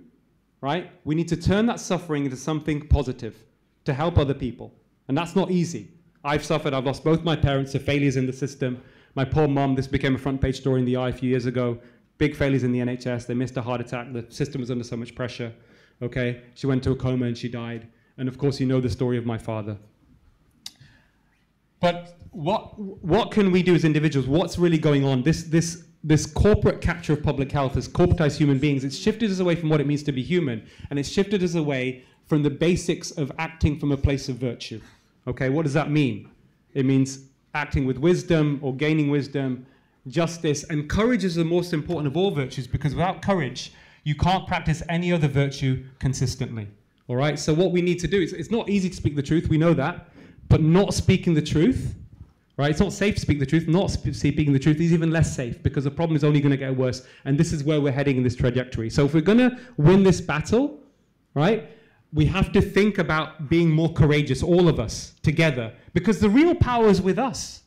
right? We need to turn that suffering into something positive to help other people. And that's not easy. I've lost both my parents to failures in the system. My poor mum, this became a front page story in the Eye a few years ago. Big failures in the NHS. They missed a heart attack. The system was under so much pressure. Okay, she went to a coma and she died. And of course, you know the story of my father. But what can we do as individuals? What's really going on? This corporate capture of public health, this corporatized human beings, it's shifted us away from what it means to be human, and it's shifted us away from the basics of acting from a place of virtue. Okay, what does that mean? It means acting with wisdom or gaining wisdom, justice, and courage is the most important of all virtues, because without courage, you can't practice any other virtue consistently. All right, so what we need to do, it's not easy to speak the truth, we know that, but not speaking the truth, right? It's not safe to speak the truth. Not speaking the truth is even less safe, because the problem is only going to get worse. And this is where we're heading in this trajectory. So if we're going to win this battle, right, we have to think about being more courageous, all of us, together. Because the real power is with us.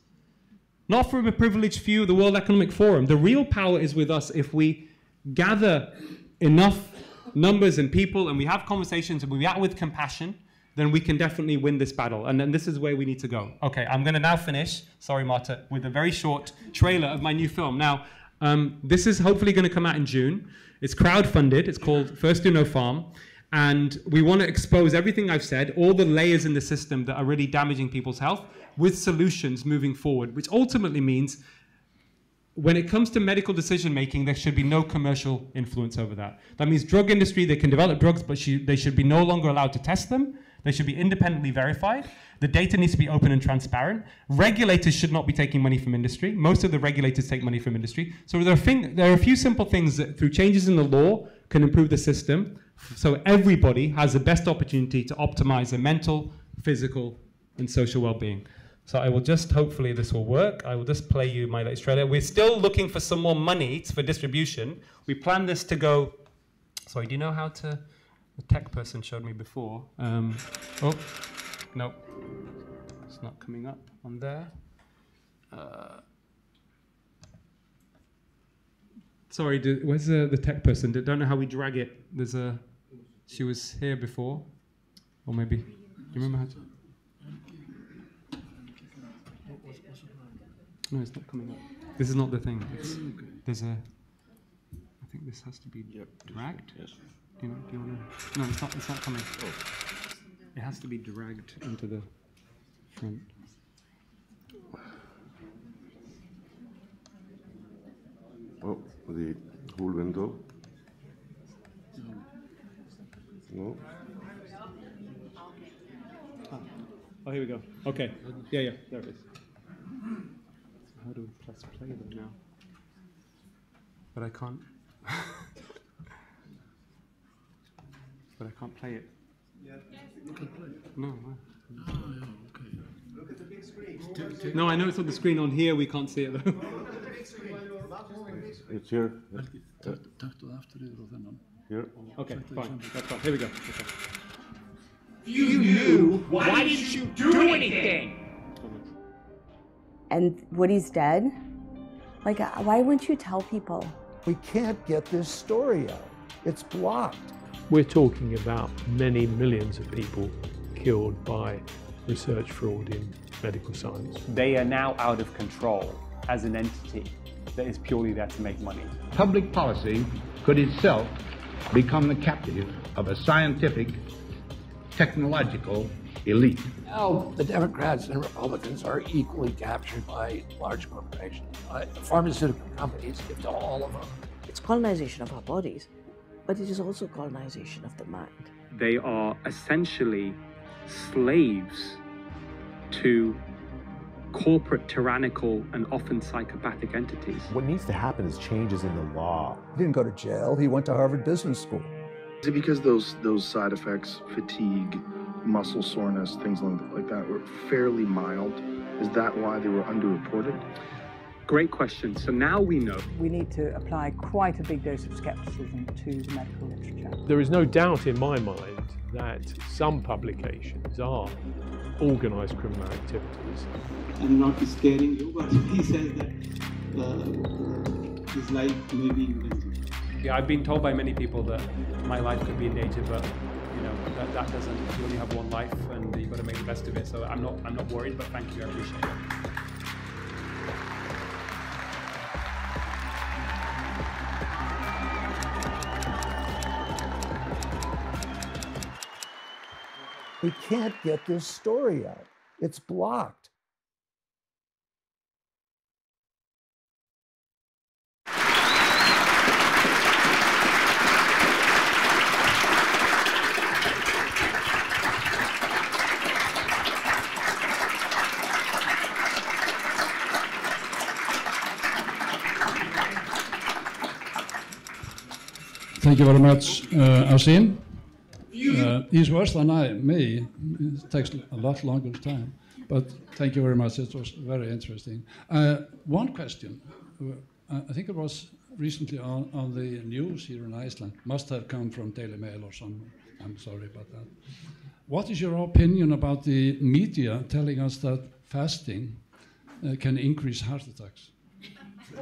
Not from a privileged few, the World Economic Forum. The real power is with us if we gather enough numbers and people, and we have conversations, and we act with compassion, then we can definitely win this battle. And then this is where we need to go. Okay, I'm going to now finish, sorry Marta, with a very short trailer of my new film. Now, this is hopefully going to come out in June. It's crowdfunded. It's called First Do No Farm. And we want to expose everything I've said, all the layers in the system that are really damaging people's health, with solutions moving forward, which ultimately means when it comes to medical decision-making, there should be no commercial influence over that. That means drug industry, they can develop drugs, but they should be no longer allowed to test them. They should be independently verified. The data needs to be open and transparent. Regulators should not be taking money from industry. Most of the regulators take money from industry. So there are a few simple things that through changes in the law can improve the system, so everybody has the best opportunity to optimize their mental, physical, and social well-being. So I will just, hopefully this will work. I will just play you my latest trailer. We're still looking for some more money for distribution. We plan this to go, sorry, do you know how to, the tech person showed me before. Oh, no, it's not coming up on there. Sorry, where's the tech person? Don't know how we drag it. She was here before, or maybe, do you remember how to? No, it's not coming up. This is not the thing. I think this has to be dragged. Yes. Do you want to? No, it's not coming. Oh. It has to be dragged into the front. Oh, the whole window. No. Oh, here we go. Okay. Yeah, there it is. How do we press play them now? But I can't. But I can't play it. Yeah. No. Oh, yeah, okay. Look at the big screen. No, I know it's on the screen on here. We can't see it though. Look at the big screen. It's here. Taktu aftur yfir á þennan. Here. Okay, fine. That's fine. Here we go. Okay. You knew. Why didn't you do anything? And Woody's dead? Like, why wouldn't you tell people? We can't get this story out. It's blocked. We're talking about many millions of people killed by research fraud in medical science. They are now out of control as an entity that is purely there to make money. Public policy could itself become the captive of a scientific, technological elite. Now, the Democrats and Republicans are equally captured by large corporations. Pharmaceutical companies give to all of them. It's colonization of our bodies, but it is also colonization of the mind. They are essentially slaves to corporate, tyrannical, and often psychopathic entities. What needs to happen is changes in the law. He didn't go to jail. He went to Harvard Business School. Is it because those side effects, fatigue, muscle soreness, things like that, were fairly mild? Is that why they were underreported? Great question. So now we know. We need to apply quite a big dose of skepticism to the medical literature. There is no doubt in my mind that some publications are organised criminal activities. I'm not scaring you, but he says that his life may be invented. Yeah, I've been told by many people that my life could be in danger, but you know that doesn't. You only have one life, and you've got to make the best of it. So I'm not worried, but thank you, I appreciate it. We can't get this story out. It's blocked. Thank you very much, Asim. He's worse than I. Me, it takes a lot longer time. But thank you very much. It was very interesting. One question. I think it was recently on the news here in Iceland. Must have come from Daily Mail or somewhere. I'm sorry about that. What is your opinion about the media telling us that fasting can increase heart attacks?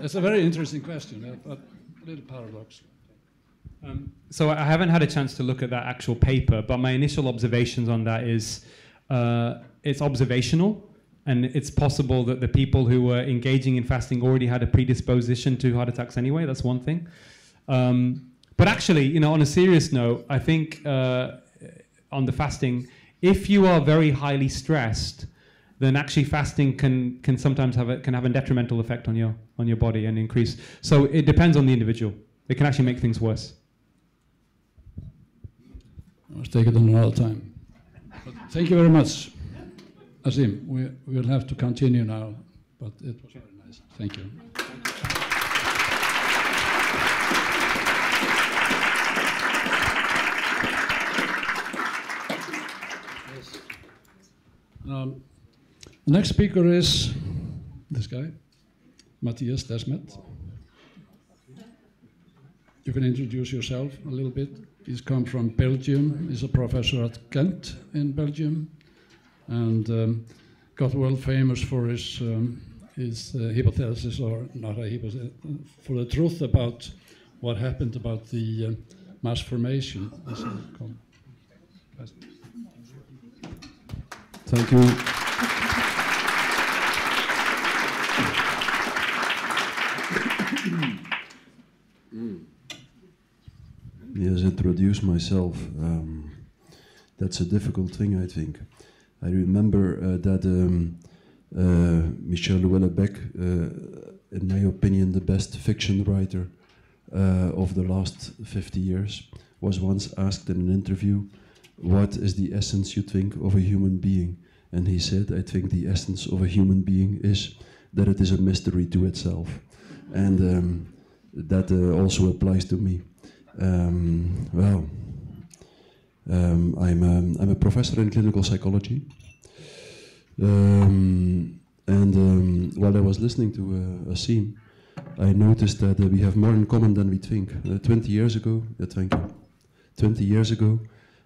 It's a very interesting question, but a little paradox. So I haven't had a chance to look at that actual paper, but my initial observations on that is it's observational, and it's possible that the people who were engaging in fasting already had a predisposition to heart attacks anyway. That's one thing. But actually, you know, on a serious note, I think on the fasting, if you are very highly stressed, then actually fasting can sometimes have a detrimental effect on your body and increase. So it depends on the individual. It can actually make things worse. Let's take it another time. But thank you very much, Asim. We will have to continue now, but it was very nice. Thank you. The next speaker is this guy, Mattias Desmet. You can introduce yourself a little bit. He's come from Belgium. He's a professor at Ghent in Belgium, and got well famous for his hypothesis, or not a hypothesis, for the truth about what happened about the mass formation. Thank you. Yes, introduce myself. That's a difficult thing, I think. I remember that Michel Houellebecq, in my opinion, the best fiction writer of the last 50 years, was once asked in an interview, what is the essence, you think, of a human being? And he said, I think the essence of a human being is that it is a mystery to itself. And that also applies to me. I'm a professor in clinical psychology, and while I was listening to Asim, I noticed that we have more in common than we think. 20 years ago, 20 years ago,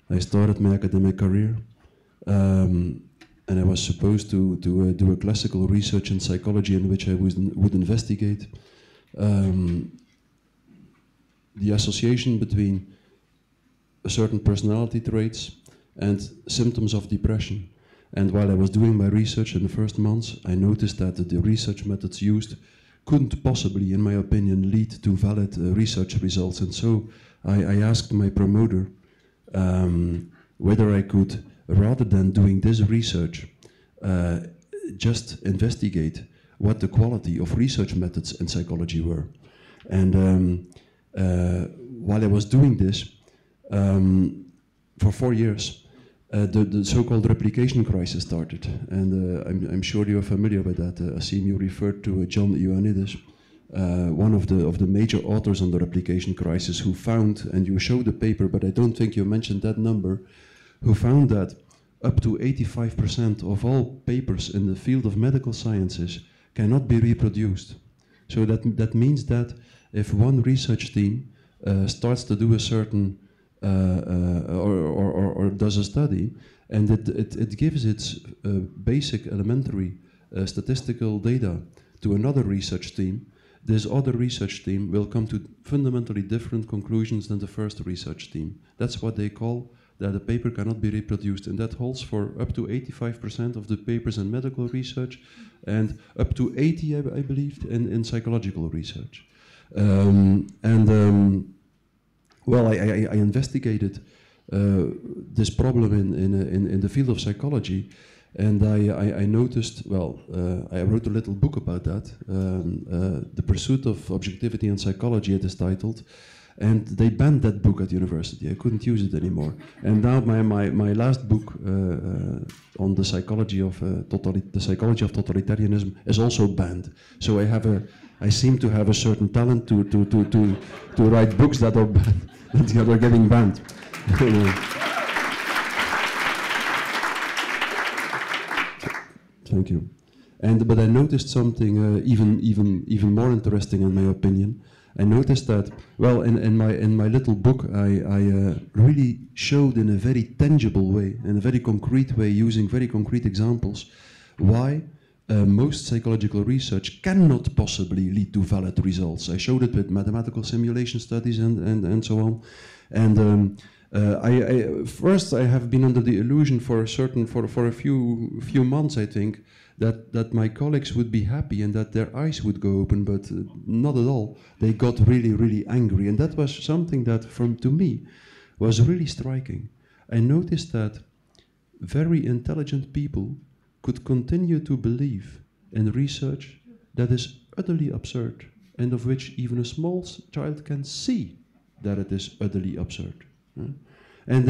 I started my academic career, and I was supposed to do a classical research in psychology in which I would investigate the association between certain personality traits and symptoms of depression. And while I was doing my research in the first months, I noticed that the research methods used couldn't possibly, in my opinion, lead to valid research results. And so I asked my promoter whether I could, rather than doing this research, just investigate what the quality of research methods in psychology were. And while I was doing this, for 4 years, the so-called replication crisis started. And I'm sure you're familiar with that. Asim, you referred to John Ioannidis, one of the major authors on the replication crisis, who found, and you showed the paper, but I don't think you mentioned that number, who found that up to 85% of all papers in the field of medical sciences cannot be reproduced. So that means that if one research team starts to do a certain or does a study, and it gives its basic elementary statistical data to another research team, this other research team will come to fundamentally different conclusions than the first research team. That's what they call that a paper cannot be reproduced, and that holds for up to 85% of the papers in medical research and up to 80, I believe, in psychological research. Well, I investigated this problem in the field of psychology, and I noticed, well, I wrote a little book about that, The Pursuit of Objectivity in Psychology, it is titled, and they banned that book at university. I couldn't use it anymore. And now my last book on the psychology of totalitarianism is also banned. So I seem to have a certain talent to write books that are banned, that are getting banned. Thank you. But I noticed something even more interesting, in my opinion. I noticed that, well, in my little book, I really showed in a very tangible way, in a very concrete way, using very concrete examples, why most psychological research cannot possibly lead to valid results. I showed it with mathematical simulation studies and so on. And first, I have been under the illusion for a few months, I think, that my colleagues would be happy and that their eyes would go open, but not at all. They got really, really angry, and that was something that, to me, was really striking. I noticed that very intelligent people could continue to believe in research that is utterly absurd, and of which even a small child can see that it is utterly absurd. And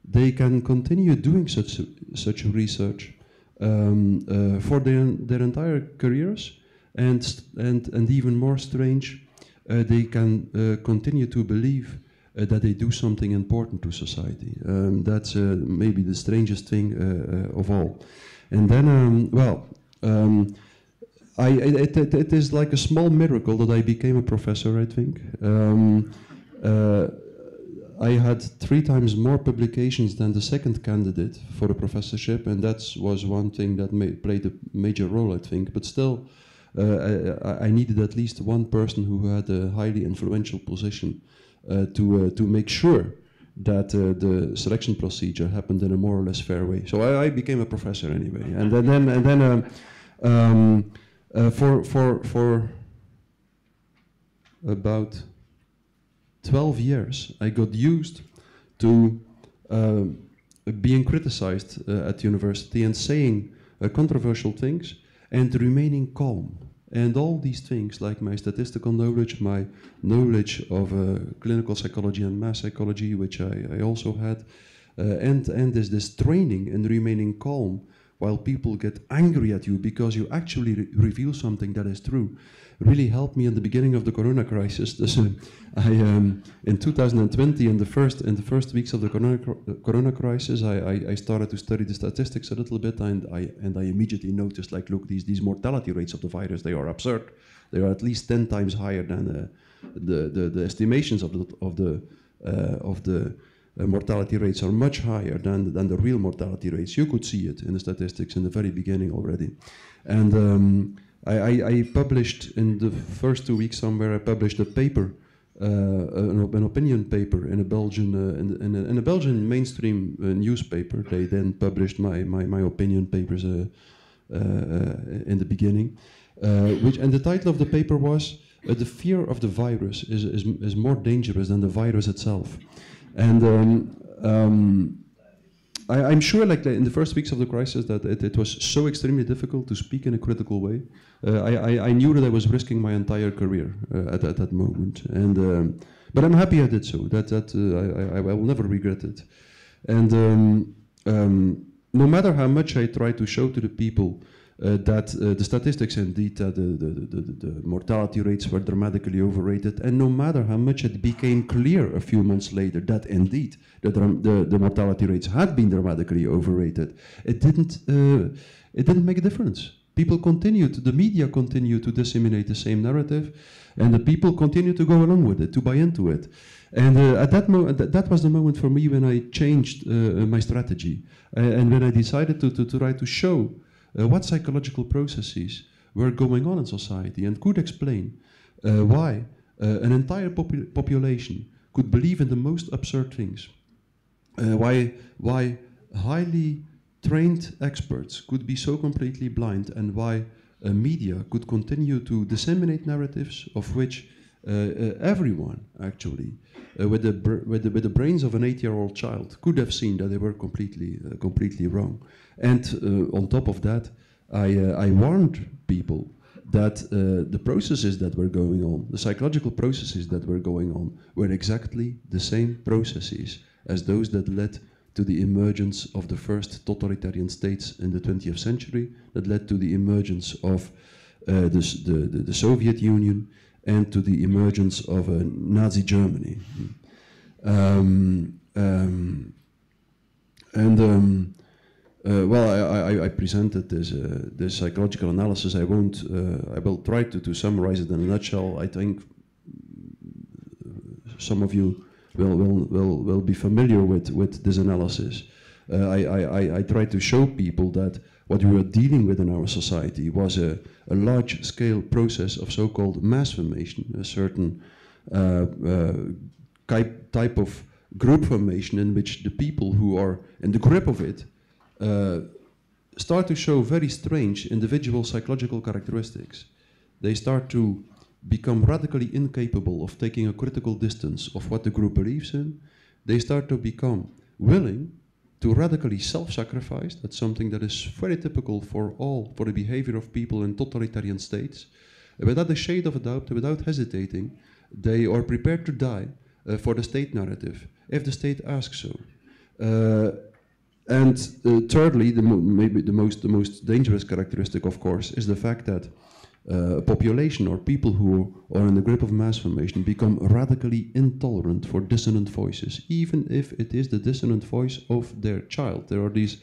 they can continue doing such research for their entire careers, and even more strange, they can continue to believe that they do something important to society. That's maybe the strangest thing of all. And then, it is like a small miracle that I became a professor, I think. I had 3 times more publications than the second candidate for a professorship, and that was one thing that played a major role, I think. But still, I needed at least one person who had a highly influential position to make sure that the selection procedure happened in a more or less fair way. So I became a professor anyway, and then for about 12 years, I got used to being criticized at university and saying controversial things and remaining calm. And all these things, like my statistical knowledge, my knowledge of clinical psychology and mass psychology, which I also had, and there's this training in remaining calm while people get angry at you because you actually reveal something that is true, really helped me in the beginning of the Corona crisis. In 2020, in the first weeks of the Corona crisis, I started to study the statistics a little bit, and I immediately noticed, like, look, these mortality rates of the virus, they are absurd. They are at least 10 times higher than the estimations of the mortality rates are much higher than the real mortality rates. You could see it in the statistics in the very beginning already. And I published in the first 2 weeks somewhere, I published a paper, an opinion paper in a Belgian in a Belgian mainstream newspaper. They then published my opinion papers in the beginning, and the title of the paper was "The Fear of the Virus is more dangerous than the virus itself." And I'm sure, like, in the first weeks of the crisis, that it was so extremely difficult to speak in a critical way. I knew that I was risking my entire career at that moment, and but I'm happy I did so. I will never regret it. And no matter how much I try to show to the people that the statistics indeed, the mortality rates were dramatically overrated, and no matter how much it became clear a few months later that indeed the mortality rates had been dramatically overrated, it didn't make a difference. People continued, the media continued to disseminate the same narrative, and the people continued to go along with it, to buy into it. And at that moment, that was the moment for me when I changed my strategy, and when I decided to try to show what psychological processes were going on in society and could explain why an entire population could believe in the most absurd things, why highly trained experts could be so completely blind, and why media could continue to disseminate narratives of which everyone actually with the brains of an 8-year-old child could have seen that they were completely wrong. And on top of that, I warned people that the processes that were going on, the psychological processes that were going on, were exactly the same processes as those that led to the emergence of the first totalitarian states in the 20th century, that led to the emergence of the Soviet Union, and to the emergence of Nazi Germany. Well, I presented this psychological analysis. I will try to summarize it in a nutshell. I think some of you will be familiar with this analysis. I try to show people that what we were dealing with in our society was a large-scale process of so-called mass formation, a certain type of group formation in which the people who are in the grip of it start to show very strange individual psychological characteristics. They start to become radically incapable of taking a critical distance of what the group believes in. They start to become willing to radically self-sacrifice. That's something that is very typical for the behavior of people in totalitarian states. Without a shade of a doubt, without hesitating, they are prepared to die for the state narrative, if the state asks so. And thirdly, maybe the most dangerous characteristic, of course, is the fact that a population or people who are in the grip of mass formation become radically intolerant for dissonant voices, even if it is the dissonant voice of their child. There are these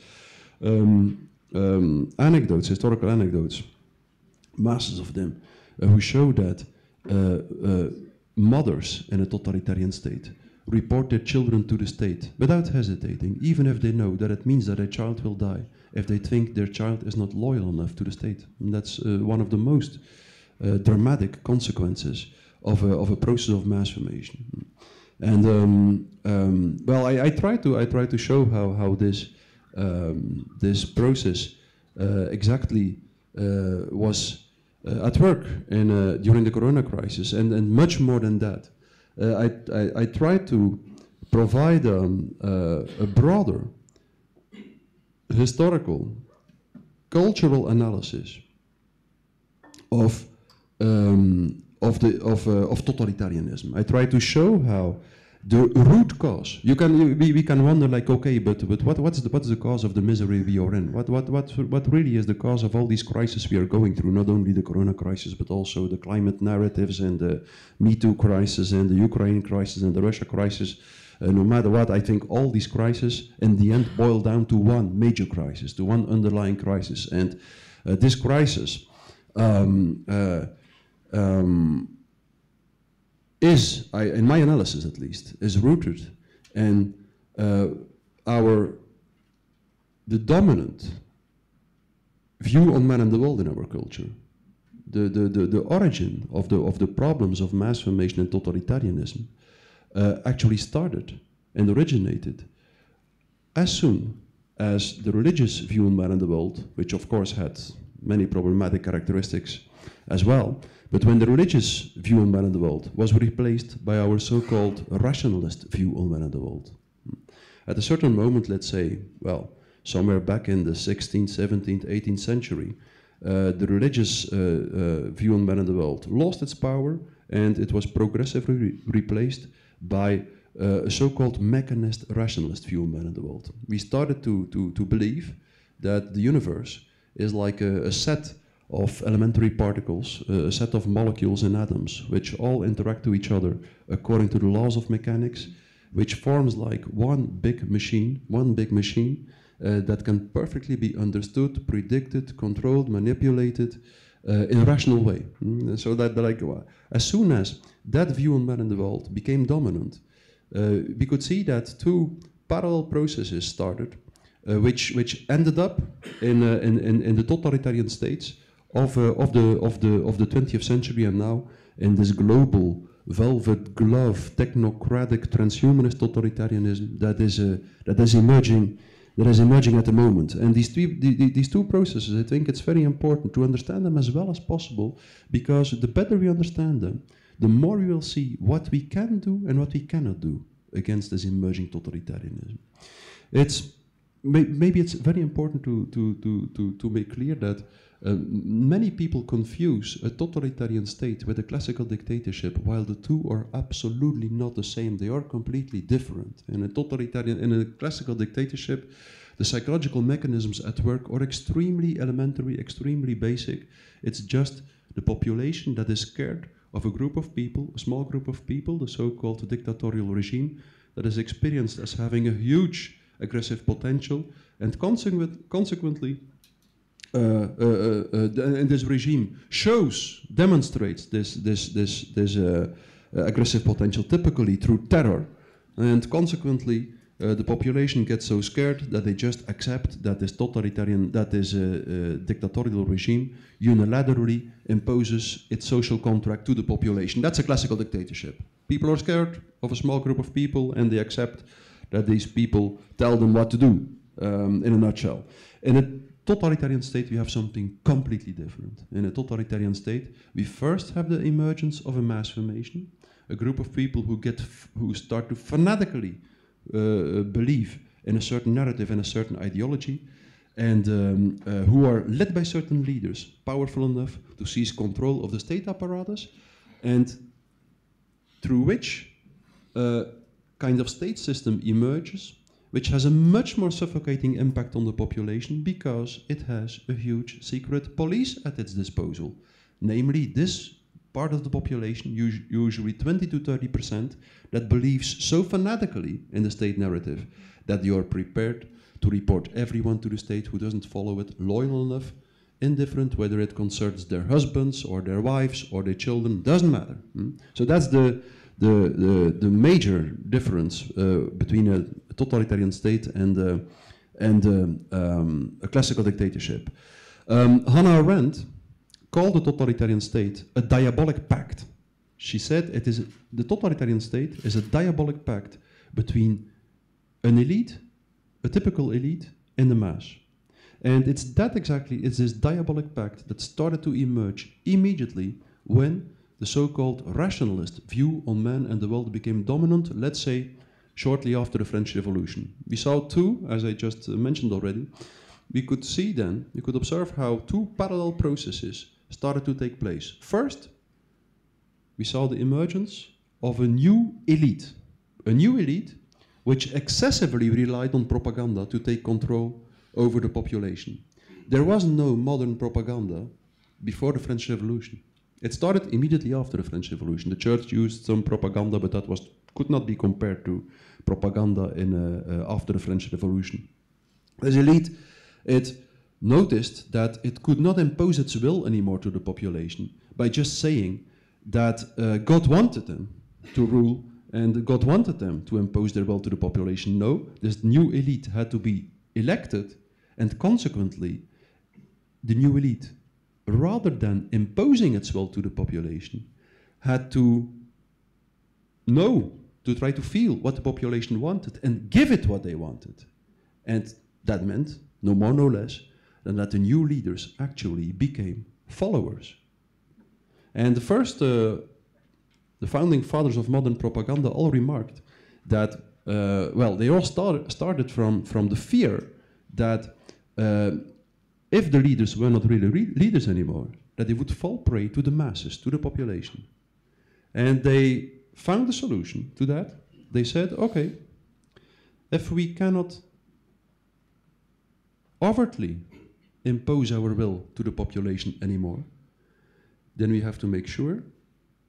anecdotes, historical anecdotes, masses of them, who show that mothers in a totalitarian state report their children to the state without hesitating, even if they know that it means that a child will die, if they think their child is not loyal enough to the state. And that's one of the most dramatic consequences of a process of mass formation. And well, I try to show how this process exactly was at work during the Corona crisis, and much more than that. I try to provide a broader historical, cultural analysis of totalitarianism. I try to show how the root cause. We can wonder, like, okay, but what's the cause of the misery we are in? What really is the cause of all these crises we are going through? Not only the Corona crisis, but also the climate narratives and the Me Too crisis and the Ukraine crisis and the Russia crisis. No matter what, I think all these crises in the end boil down to one major crisis, to one underlying crisis. And this crisis is, in my analysis at least, is rooted in the dominant view on man and the world in our culture. The origin of the problems of mass formation and totalitarianism actually started and originated as soon as the religious view on man and the world, which of course had many problematic characteristics as well, but when the religious view on man and the world was replaced by our so-called rationalist view on man and the world. At a certain moment, let's say, well, somewhere back in the 16th, 17th, 18th century, the religious view on man and the world lost its power, and it was progressively replaced by a so-called mechanist rationalist view on man and the world. We started to believe that the universe is like a set of elementary particles, a set of molecules and atoms, which all interact to each other according to the laws of mechanics, which forms like one big machine that can perfectly be understood, predicted, controlled, manipulated in a rational way. So that, like, as soon as that view on man and the world became dominant, we could see that two parallel processes started, which ended up in the totalitarian states of the 20th century and now in this global velvet glove technocratic transhumanist totalitarianism that is emerging at the moment. And these two processes, I think it's very important to understand them as well as possible, because the better we understand them, the more we will see what we can do and what we cannot do against this emerging totalitarianism. Maybe it's very important to make clear that many people confuse a totalitarian state with a classical dictatorship, while the two are absolutely not the same. They are completely different. In a classical dictatorship, the psychological mechanisms at work are extremely elementary, extremely basic. It's just the population that is scared of a group of people, a small group of people, the so-called dictatorial regime, that is experienced as having a huge aggressive potential, and consequently, and this regime demonstrates this aggressive potential typically through terror, and consequently the population gets so scared that they just accept that this dictatorial regime unilaterally imposes its social contract to the population. That's a classical dictatorship. People are scared of a small group of people, and they accept that these people tell them what to do, in a nutshell. In a totalitarian state, we have something completely different. In a totalitarian state, we first have the emergence of a mass formation, a group of people who start to fanatically believe in a certain narrative and a certain ideology, and who are led by certain leaders, powerful enough to seize control of the state apparatus, and through which kind of state system emerges, which has a much more suffocating impact on the population because it has a huge secret police at its disposal. Namely, this part of the population, usually 20 to 30%, that believes so fanatically in the state narrative that they are prepared to report everyone to the state who doesn't follow it, loyal enough, indifferent whether it concerns their husbands or their wives or their children, doesn't matter. So that's the major difference between a totalitarian state and a classical dictatorship. Hannah Arendt called the totalitarian state a diabolic pact. She said the totalitarian state is a diabolic pact between an elite, a typical elite, and the mass. And it's this diabolic pact that started to emerge immediately when the so-called rationalist view on man and the world became dominant, let's say, shortly after the French Revolution. We saw two, as I just mentioned already. We could observe how two parallel processes started to take place. First, we saw the emergence of a new elite which excessively relied on propaganda to take control over the population. There was no modern propaganda before the French Revolution. It started immediately after the French Revolution. The church used some propaganda, but that could not be compared to propaganda after the French Revolution. This elite, it noticed that it could not impose its will anymore to the population by just saying that God wanted them to rule and God wanted them to impose their will to the population. No, this new elite had to be elected, and consequently, the new elite, rather than imposing its will to the population, had to try to feel what the population wanted and give it what they wanted. And that meant, no more, no less, than that the new leaders actually became followers. And the founding fathers of modern propaganda all remarked that, they all started from the fear that if the leaders were not really leaders anymore, that they would fall prey to the masses, to the population. And they found a solution to that. They said, okay, if we cannot overtly impose our will to the population anymore, then we have to make sure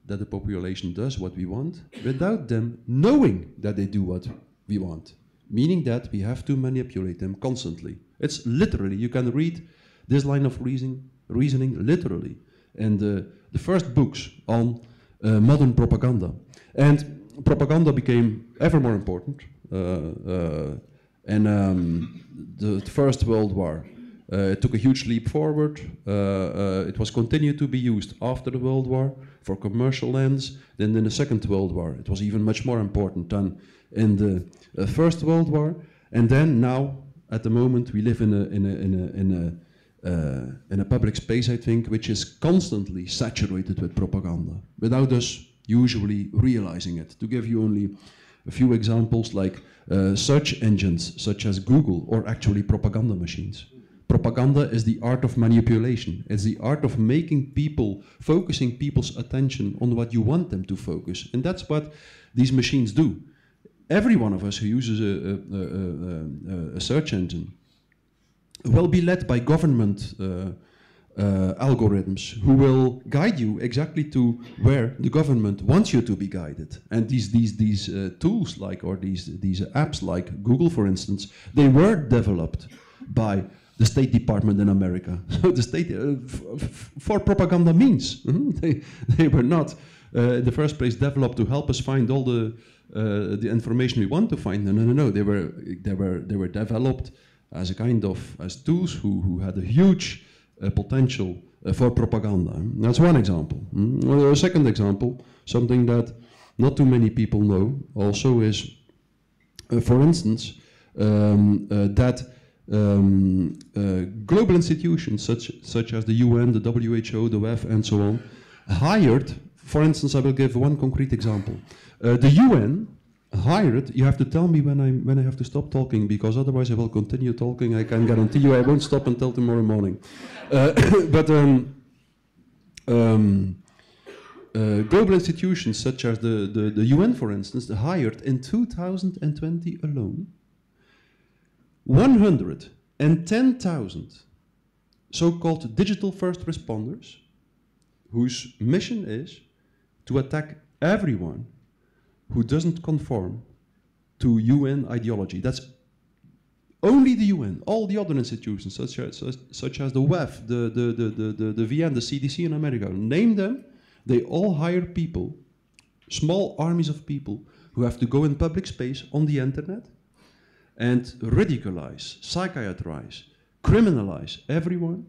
that the population does what we want without them knowing that they do what we want. Meaning that we have to manipulate them constantly. It's literally, you can read this line of reasoning literally. And the first books on modern propaganda. And propaganda became ever more important. The First World War It took a huge leap forward. It was continued to be used after the World War for commercial ends. Then in the Second World War, it was even much more important than in the First World War. And then now, at the moment, we live in a public space, I think, which is constantly saturated with propaganda, without us usually realizing it. To give you only a few examples, like search engines such as Google, or actually propaganda machines. Propaganda is the art of manipulation. It's the art of making people, focusing people's attention on what you want them to focus. And that's what these machines do. Every one of us who uses a search engine will be led by government algorithms who will guide you exactly to where the government wants you to be guided. And these tools, like, or these apps like Google, for instance, they were developed by the State Department in America. So the state, for propaganda means. They were not, in the first place, developed to help us find all the information we want to find. No. They were developed as a kind of tools who had a huge potential for propaganda. That's one example. A second example, something that not too many people know, also is, for instance, that global institutions such as the UN, the WHO, the WEF, and so on, hired, for instance, I will give one concrete example. The UN hired, you have to tell me when I have to stop talking, because otherwise I will continue talking. I can guarantee you I won't stop until tomorrow morning. Global institutions such as the UN, for instance, hired in 2020 alone 110,000 so-called digital first responders, whose mission is to attack everyone who doesn't conform to UN ideology. That's only the UN. All the other institutions, such as the WEF, the VN, the CDC in America, name them, they all hire people, small armies of people, who have to go in public space on the internet and ridiculize, psychiatrize, criminalize everyone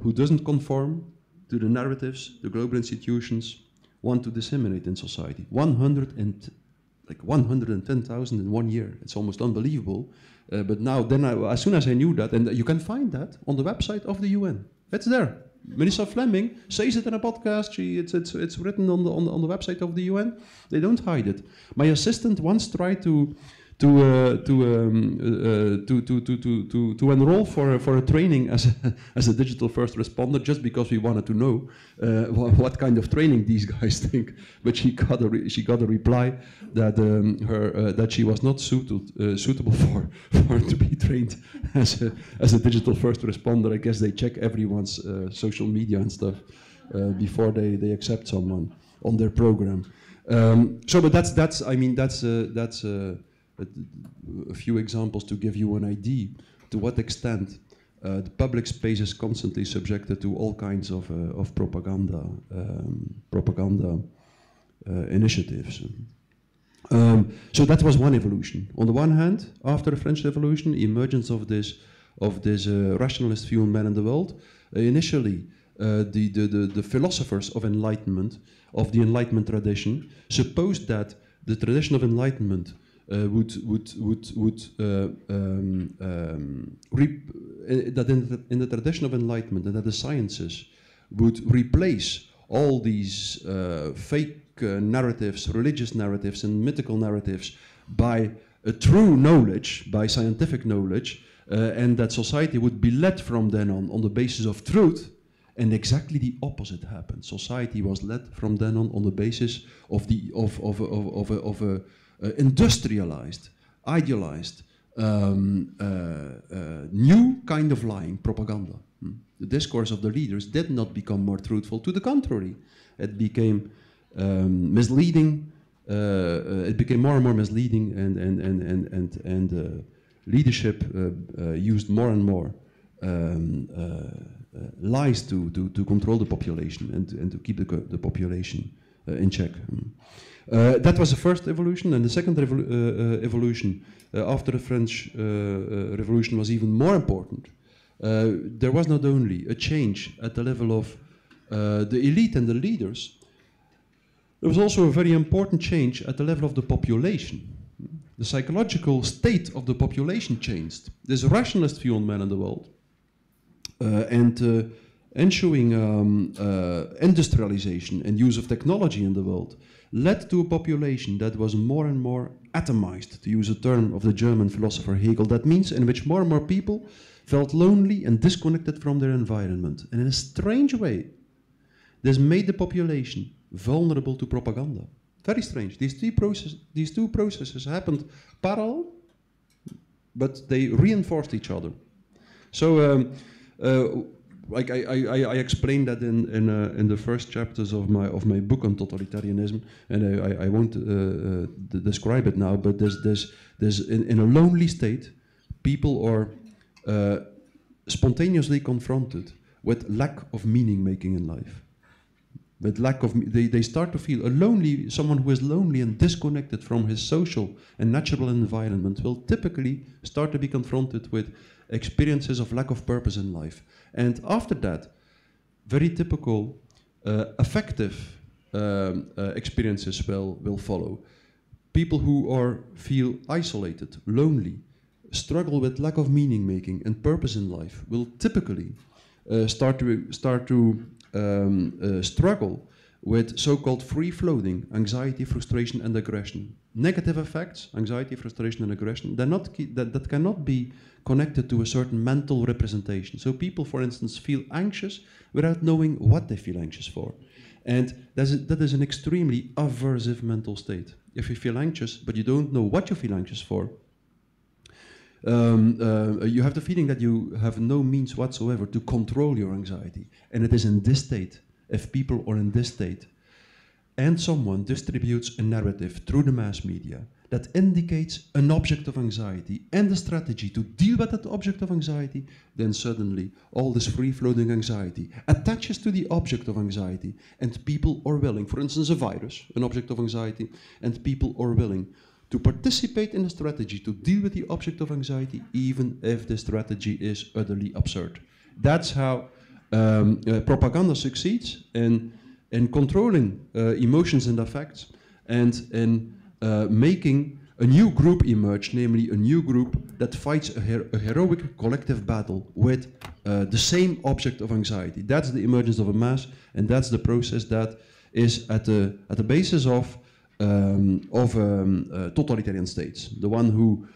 who doesn't conform to the narratives the global institutions want to disseminate in society. 110,000 in 1 year. It's almost unbelievable. But now, as soon as I knew that, and you can find that on the website of the UN. It's there. Minister Fleming says it in a podcast. It's written on the website of the UN. They don't hide it. My assistant once tried to enroll for a training as a digital first responder, just because we wanted to know what kind of training these guys think. But she got a reply that that she was not suitable for to be trained as a digital first responder. I guess they check everyone's social media and stuff before they accept someone on their program. But that's a few examples to give you an idea to what extent the public space is constantly subjected to all kinds of propaganda initiatives. So that was one evolution. On the one hand, after the French Revolution, the emergence of this rationalist view on man in the world, initially the philosophers of Enlightenment, of the Enlightenment tradition, supposed that the tradition of Enlightenment that in the tradition of Enlightenment, and that the sciences would replace all these fake narratives, religious narratives, and mythical narratives by a true knowledge, by scientific knowledge, and that society would be led from then on the basis of truth. And exactly the opposite happened. Society was led from then on the basis of a industrialized, idealized, new kind of lying, propaganda. The discourse of the leaders did not become more truthful. To the contrary, it became misleading. It became more and more misleading, and leadership used more and more lies to control the population and to keep the population in check. That was the first evolution, and the second evolution after the French Revolution was even more important, there was not only a change at the level of the elite and the leaders, there was also a very important change at the level of the population. The psychological state of the population changed. This rationalist view on man in the world and ensuing industrialization and use of technology in the world led to a population that was more and more atomized, to use a term of the German philosopher Hegel. That means in which more and more people felt lonely and disconnected from their environment. And in a strange way, this made the population vulnerable to propaganda. Very strange. These two processes happened parallel, but they reinforced each other. So, like I explained that in the first chapters of my book on totalitarianism, and I won't describe it now. But there's in a lonely state, people are spontaneously confronted with lack of meaning making in life. With lack of, they start to feel someone who is lonely and disconnected from his social and natural environment will typically start to be confronted with experiences of lack of purpose in life. And after that, very typical affective experiences will follow. People who feel isolated, lonely, struggle with lack of meaning making and purpose in life will typically start to struggle with so-called free-floating anxiety, frustration, and aggression. Negative effects, anxiety, frustration, and aggression, that cannot be connected to a certain mental representation. So people, for instance, feel anxious without knowing what they feel anxious for. And that is an extremely aversive mental state. If you feel anxious, but you don't know what you feel anxious for, you have the feeling that you have no means whatsoever to control your anxiety. And it is in this state, if people are in this state, and someone distributes a narrative through the mass media that indicates an object of anxiety and a strategy to deal with that object of anxiety, then suddenly all this free-floating anxiety attaches to the object of anxiety, and people are willing, for instance a virus, an object of anxiety, and people are willing to participate in a strategy to deal with the object of anxiety, even if the strategy is utterly absurd. That's how propaganda succeeds in controlling emotions and affects, and in making a new group emerge, namely a new group that fights a heroic collective battle with the same object of anxiety. That's the emergence of a mass, and that's the process that is at the basis of totalitarian states. The one who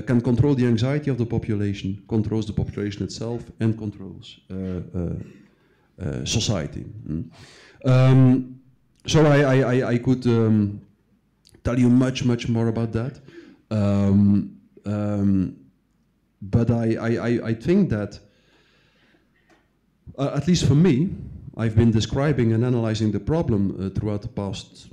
can control the anxiety of the population, controls the population itself, and controls society. So I could tell you much more about that, but I think that at least for me, I've been describing and analyzing the problem throughout the past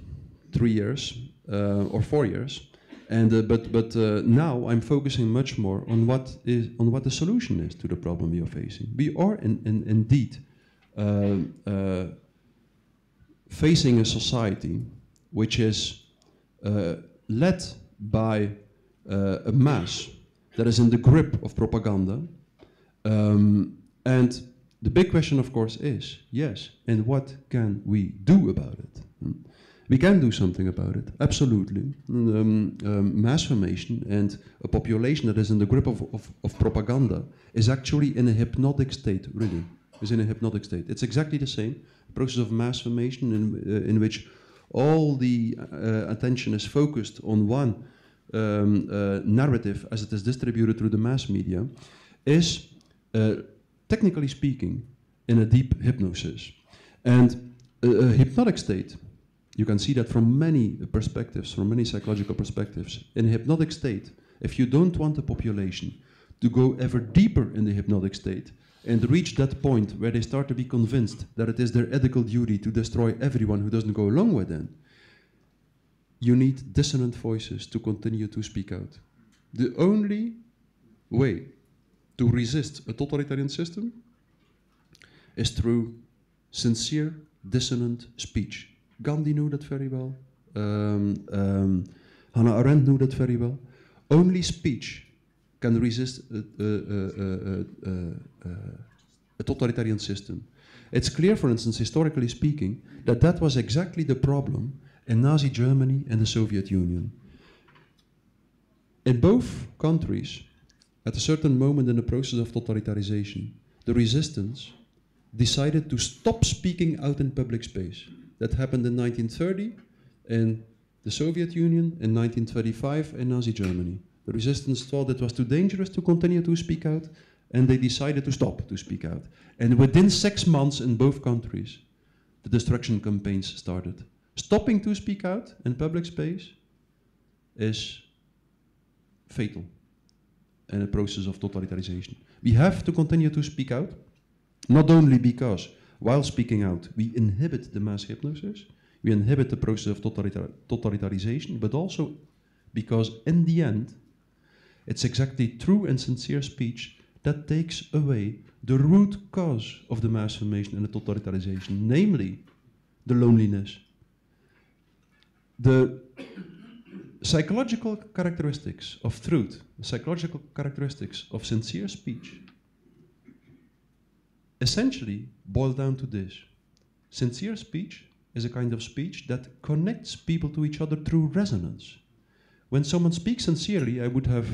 3 years or 4 years, and but now I'm focusing much more on what the solution is to the problem we are facing. We are indeed facing a society which is led by a mass that is in the grip of propaganda, and the big question, of course, is yes, and what can we do about it? We can do something about it, absolutely. Mass formation and a population that is in the grip of propaganda is actually in a hypnotic state, really. Is in a hypnotic state. It's exactly the same process of mass formation in which all the attention is focused on one narrative as it is distributed through the mass media, is, technically speaking, in a deep hypnosis. And a hypnotic state, you can see that from many perspectives, from many psychological perspectives. In a hypnotic state, if you don't want the population to go ever deeper in the hypnotic state and reach that point where they start to be convinced that it is their ethical duty to destroy everyone who doesn't go along with them, you need dissonant voices to continue to speak out. The only way to resist a totalitarian system is through sincere, dissonant speech. Gandhi knew that very well. Hannah Arendt knew that very well. Only speech can resist a totalitarian system. It's clear, for instance, historically speaking, that that was exactly the problem in Nazi Germany and the Soviet Union. In both countries, at a certain moment in the process of totalitariization, the resistance decided to stop speaking out in public space. That happened in 1930 in the Soviet Union, in 1935 in Nazi Germany. The resistance thought it was too dangerous to continue to speak out, and they decided to stop to speak out. And within 6 months in both countries, the destruction campaigns started. Stopping to speak out in public space is fatal in a process of totalitariization. We have to continue to speak out, not only because while speaking out we inhibit the mass hypnosis, we inhibit the process of totalitariization, but also because in the end it's exactly true and sincere speech that takes away the root cause of the mass formation and the totalitariization, namely the loneliness. The psychological characteristics of truth, the psychological characteristics of sincere speech essentially boil down to this. Sincere speech is a kind of speech that connects people to each other through resonance. When someone speaks sincerely, I would have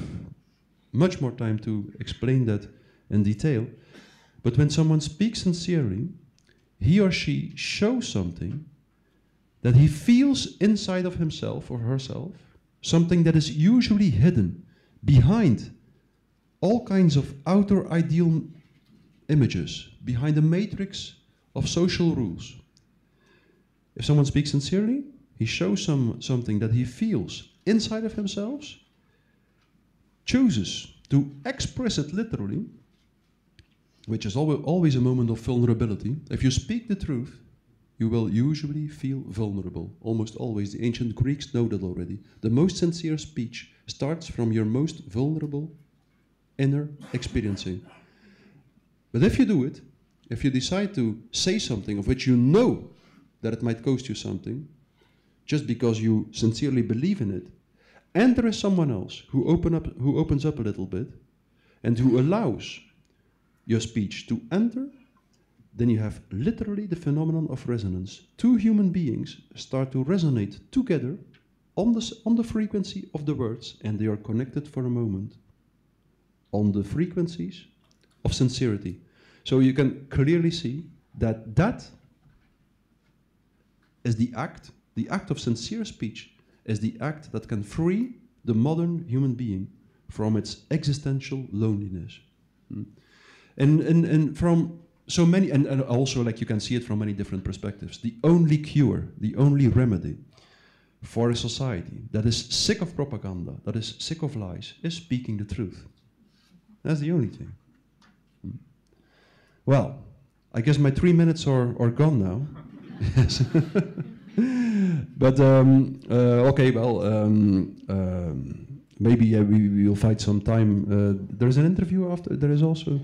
much more time to explain that in detail, but when someone speaks sincerely, he or she shows something that he feels inside of himself or herself, something that is usually hidden behind all kinds of outer ideal images, behind a matrix of social rules. If someone speaks sincerely, he shows something that he feels inside of himself, chooses to express it literally, which is always a moment of vulnerability. If you speak the truth, you will usually feel vulnerable. Almost always. The ancient Greeks know that already. The most sincere speech starts from your most vulnerable inner experiencing. But if you do it, if you decide to say something of which you know that it might cost you something, just because you sincerely believe in it, and there is someone else who opens up a little bit and who allows your speech to enter, then you have literally the phenomenon of resonance. Two human beings start to resonate together on the frequency of the words, and they are connected for a moment on the frequencies of sincerity. So you can clearly see that that is the act of sincere speech is the act that can free the modern human being from its existential loneliness. And from so many, and also like you can see it from many different perspectives, the only cure, the only remedy for a society that is sick of propaganda, that is sick of lies, is speaking the truth. That's the only thing. Well, I guess my 3 minutes are gone now. Yes. But okay, well, maybe we will find some time. There is an interview after. There is also.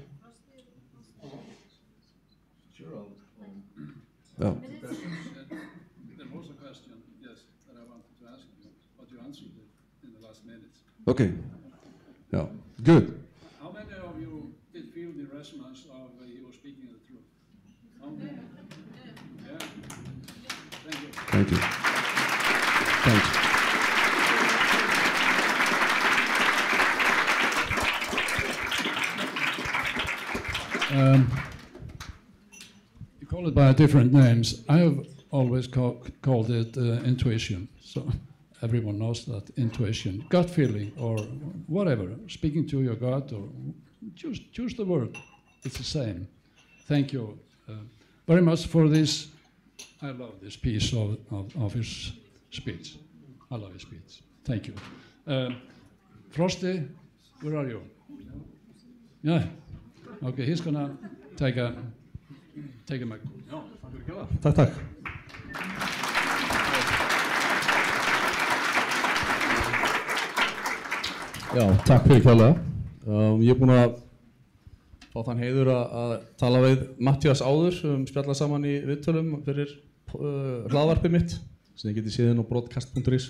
Oh. There was a question, yes, that I wanted to ask you, but you answered it in the last minutes. Okay. Yeah. Good. How many of you did feel the resonance of you speaking the truth? How many? Yeah. Thank you. Thank you. Thanks. You call it by different names. I have always called it intuition. So everyone knows that intuition, gut feeling, or whatever. Speaking to your gut, or choose the word. It's the same. Thank you very much for this. I love this piece of his speech. I love his speech. Thank you. Frosty, where are you? Yeah. Okay, he's gonna take a mic. Takk, takk. Já, takk fyrir kjærlega. Ég búinn að fá þann heiður að tala við Matthías áður, spjalla saman í viðtölum fyrir hlaðvarpið mitt sem þið getið séð inn á broadcast.is.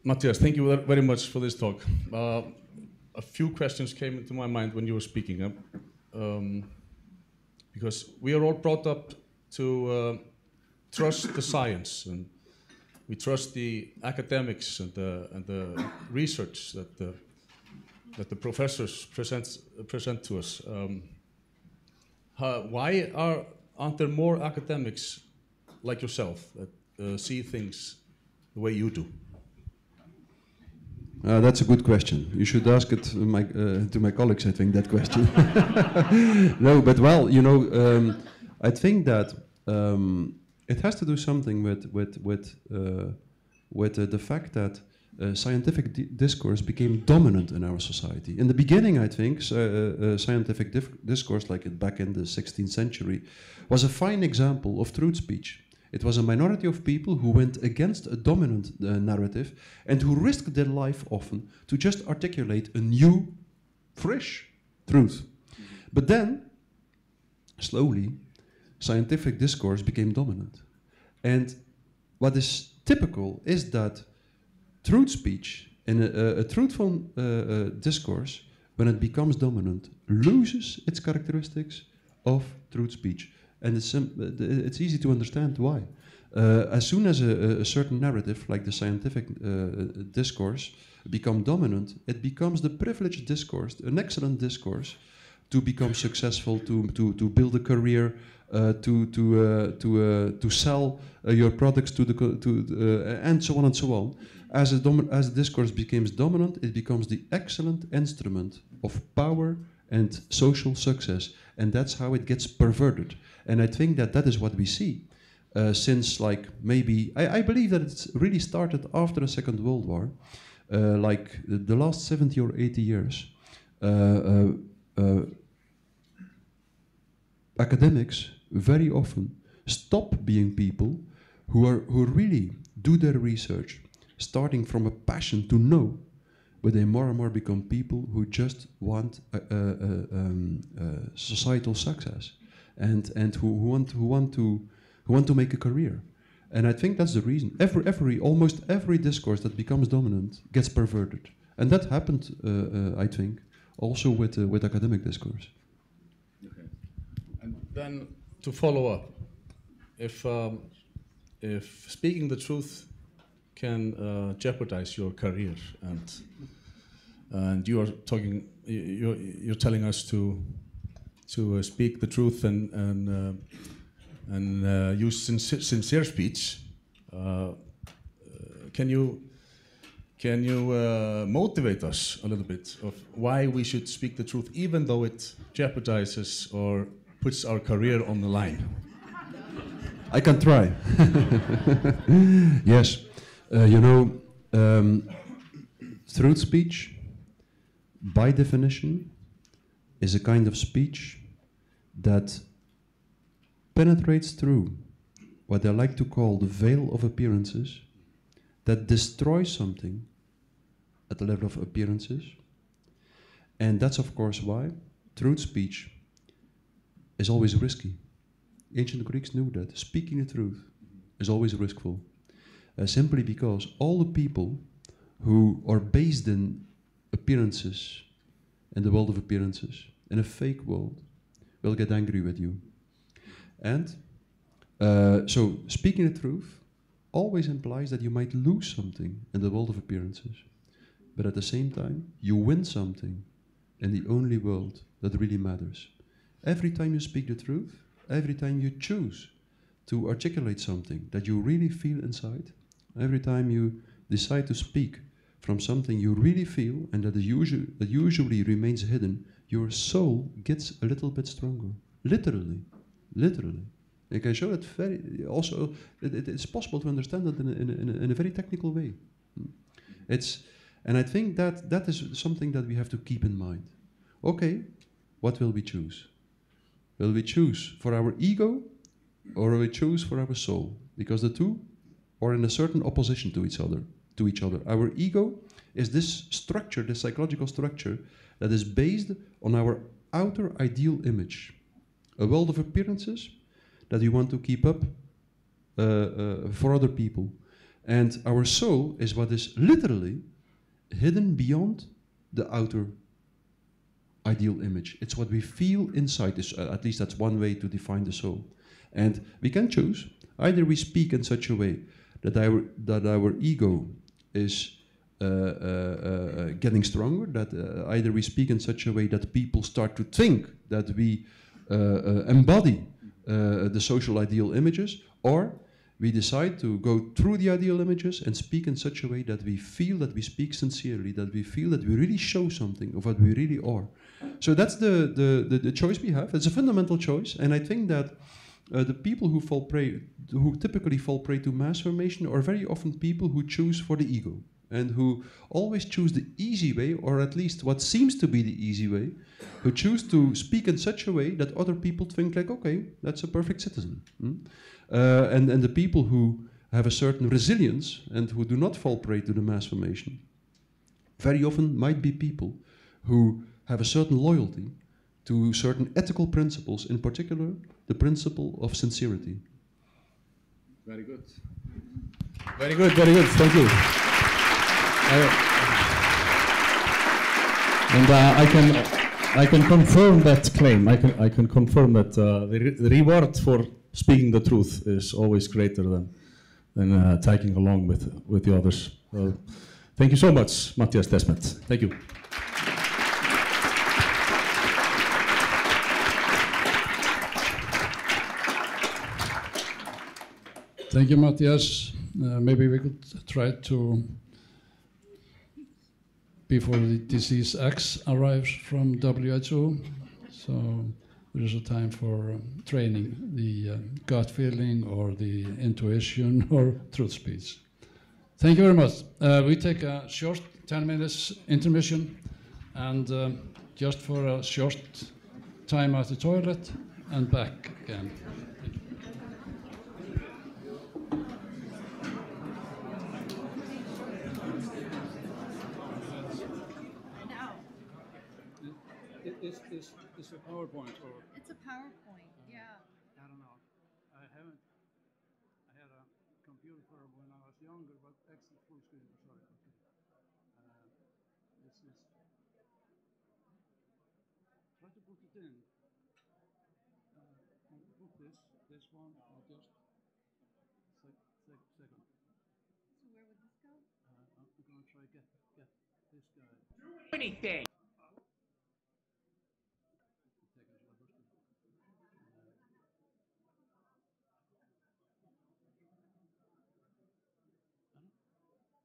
Matthias, thank you very much for this talk. A few questions came into my mind when you were speaking, because we are all brought up to trust the science, and we trust the academics and the research that the professors present to us. Why aren't there more academics like yourself that see things the way you do? That's a good question. You should ask it to my colleagues, I think, that question. No, but well, you know, I think that it has to do something with the fact that scientific discourse became dominant in our society. In the beginning, I think, scientific discourse, like back in the 16th century, was a fine example of truth speech. It was a minority of people who went against a dominant narrative and who risked their life often to just articulate a new, fresh truth. But then, slowly, scientific discourse became dominant. And what is typical is that truth speech in a truthful discourse, when it becomes dominant, loses its characteristics of truth speech. And it's easy to understand why. As soon as a certain narrative, like the scientific discourse, become dominant, it becomes the privileged discourse, an excellent discourse, to become successful, to build a career, to sell your products and so on and so on. As the discourse becomes dominant, it becomes the excellent instrument of power and social success, and that's how it gets perverted. And I think that is what we see since, like, maybe I believe that it's really started after the Second World War, like the last 70 or 80 years. Academics very often stop being people who really do their research, starting from a passion to know, but they more and more become people who just want societal success, and who want to make a career. And I think that's the reason. Almost every discourse that becomes dominant gets perverted, and that happened, I think, also with academic discourse. Okay. And then to follow up, if speaking the truth can jeopardize your career, and you are talking, you're telling us to speak the truth and use sincere speech. Can you motivate us a little bit of why we should speak the truth, even though it jeopardizes or puts our career on the line? I can try. Yes. You know, truth speech, by definition, is a kind of speech that penetrates through what I like to call the veil of appearances, that destroys something at the level of appearances. And that's, of course, why truth speech is always risky. Ancient Greeks knew that. Speaking the truth is always riskful. Simply because all the people who are based in appearances, in the world of appearances, in a fake world, will get angry with you. And so speaking the truth always implies that you might lose something in the world of appearances, but at the same time you win something in the only world that really matters. Every time you speak the truth, every time you choose to articulate something that you really feel inside, every time you decide to speak from something you really feel and that usually remains hidden, your soul gets a little bit stronger. Literally. I can show that very also. It's possible to understand that in a very technical way. And I think that is something that we have to keep in mind. Okay, what will we choose? Will we choose for our ego, or will we choose for our soul? Because the two are in a certain opposition to each other. Our ego is this structure, this psychological structure, that is based on our outer ideal image. A world of appearances that we want to keep up for other people. And our soul is what is literally hidden beyond the outer ideal image. It's what we feel inside. At least that's one way to define the soul. And we can choose. Either we speak in such a way that our ego is getting stronger, that either we speak in such a way that people start to think that we embody the social ideal images, or we decide to go through the ideal images and speak in such a way that we feel that we speak sincerely, that we feel that we really show something of what we really are. So that's the choice we have. It's a fundamental choice, and I think that the people who typically fall prey to mass formation are very often people who choose for the ego, and who always choose the easy way, or at least what seems to be the easy way, who choose to speak in such a way that other people think like, okay, that's a perfect citizen. And the people who have a certain resilience and who do not fall prey to the mass formation very often might be people who have a certain loyalty to certain ethical principles, in particular the principle of sincerity. Very good. Very good, very good. Thank you. And I can confirm that claim. I can confirm that the reward for speaking the truth is always greater than tagging along with the others. Thank you so much, Mattias Desmet. Thank you. Thank you, Mattias. Maybe we could try to, before the disease X arrives from WHO, so there is a time for training the gut feeling or the intuition or truth speech. Thank you very much. We take a short 10 minutes intermission, and just for a short time at the toilet and back again. It's a PowerPoint, or? It's a PowerPoint, yeah. I don't know. I had a computer when I was younger, but actually full screen, sorry. Okay. This is, try to put it in. Put this one, or just second. So where would this go? I'm going to try get this guy. Anything.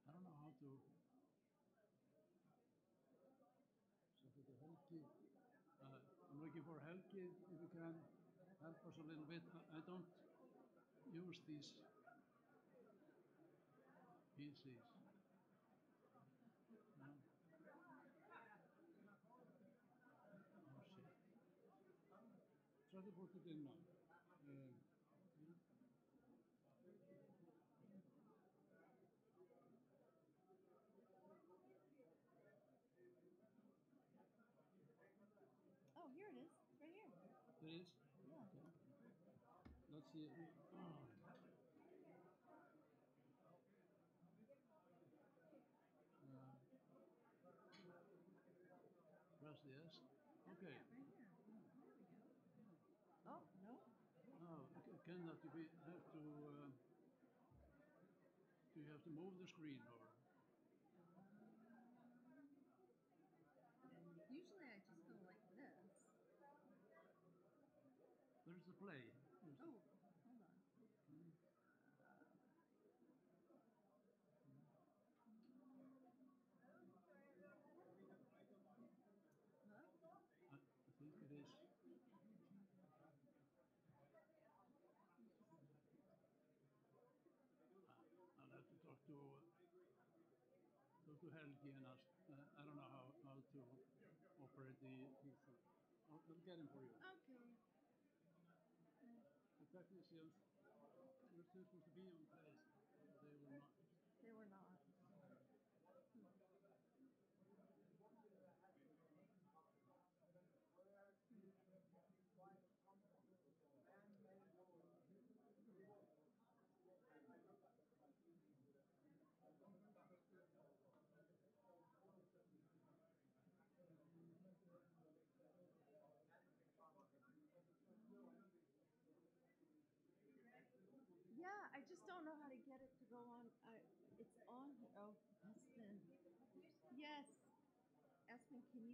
I don't know how to. Helgi. I'm looking for Helgi, if you can help us a little bit. I don't use these PCs. No. Oh, shit. Try to put it in now. Oh, here it is, right here. It is? Yeah. Okay. Let's see. Press the S. Okay. Right here. There we go. Oh, no? No, cannot you have to. Do you have to move the screen or? Usually I just go like this. There's the play. Oh, hold on. I think it is. I'll have to talk to Helgi and ask. I don't know how to operate the PC. I'll get him for you. Okay. The technicians were supposed to be on place. They were not. They were not.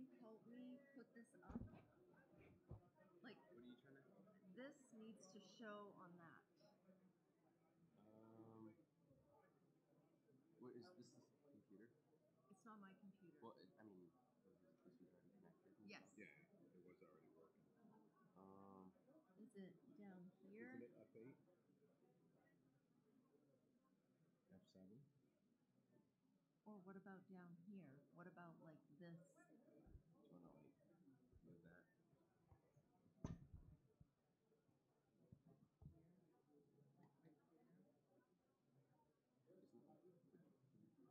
you help me put this up? Like, What are you trying to? this needs to show on that. What is this? Is the computer? It's not my computer. Well, I mean, this was already connected. And Yes. stuff? Yeah, it was already working. Is it down here? Isn't it F8? F7? Or what about down here? What about like this? Do you want to like move that? Isn't it? I don't know. I just lost the phone. Slideshow. That's not good. What about down here?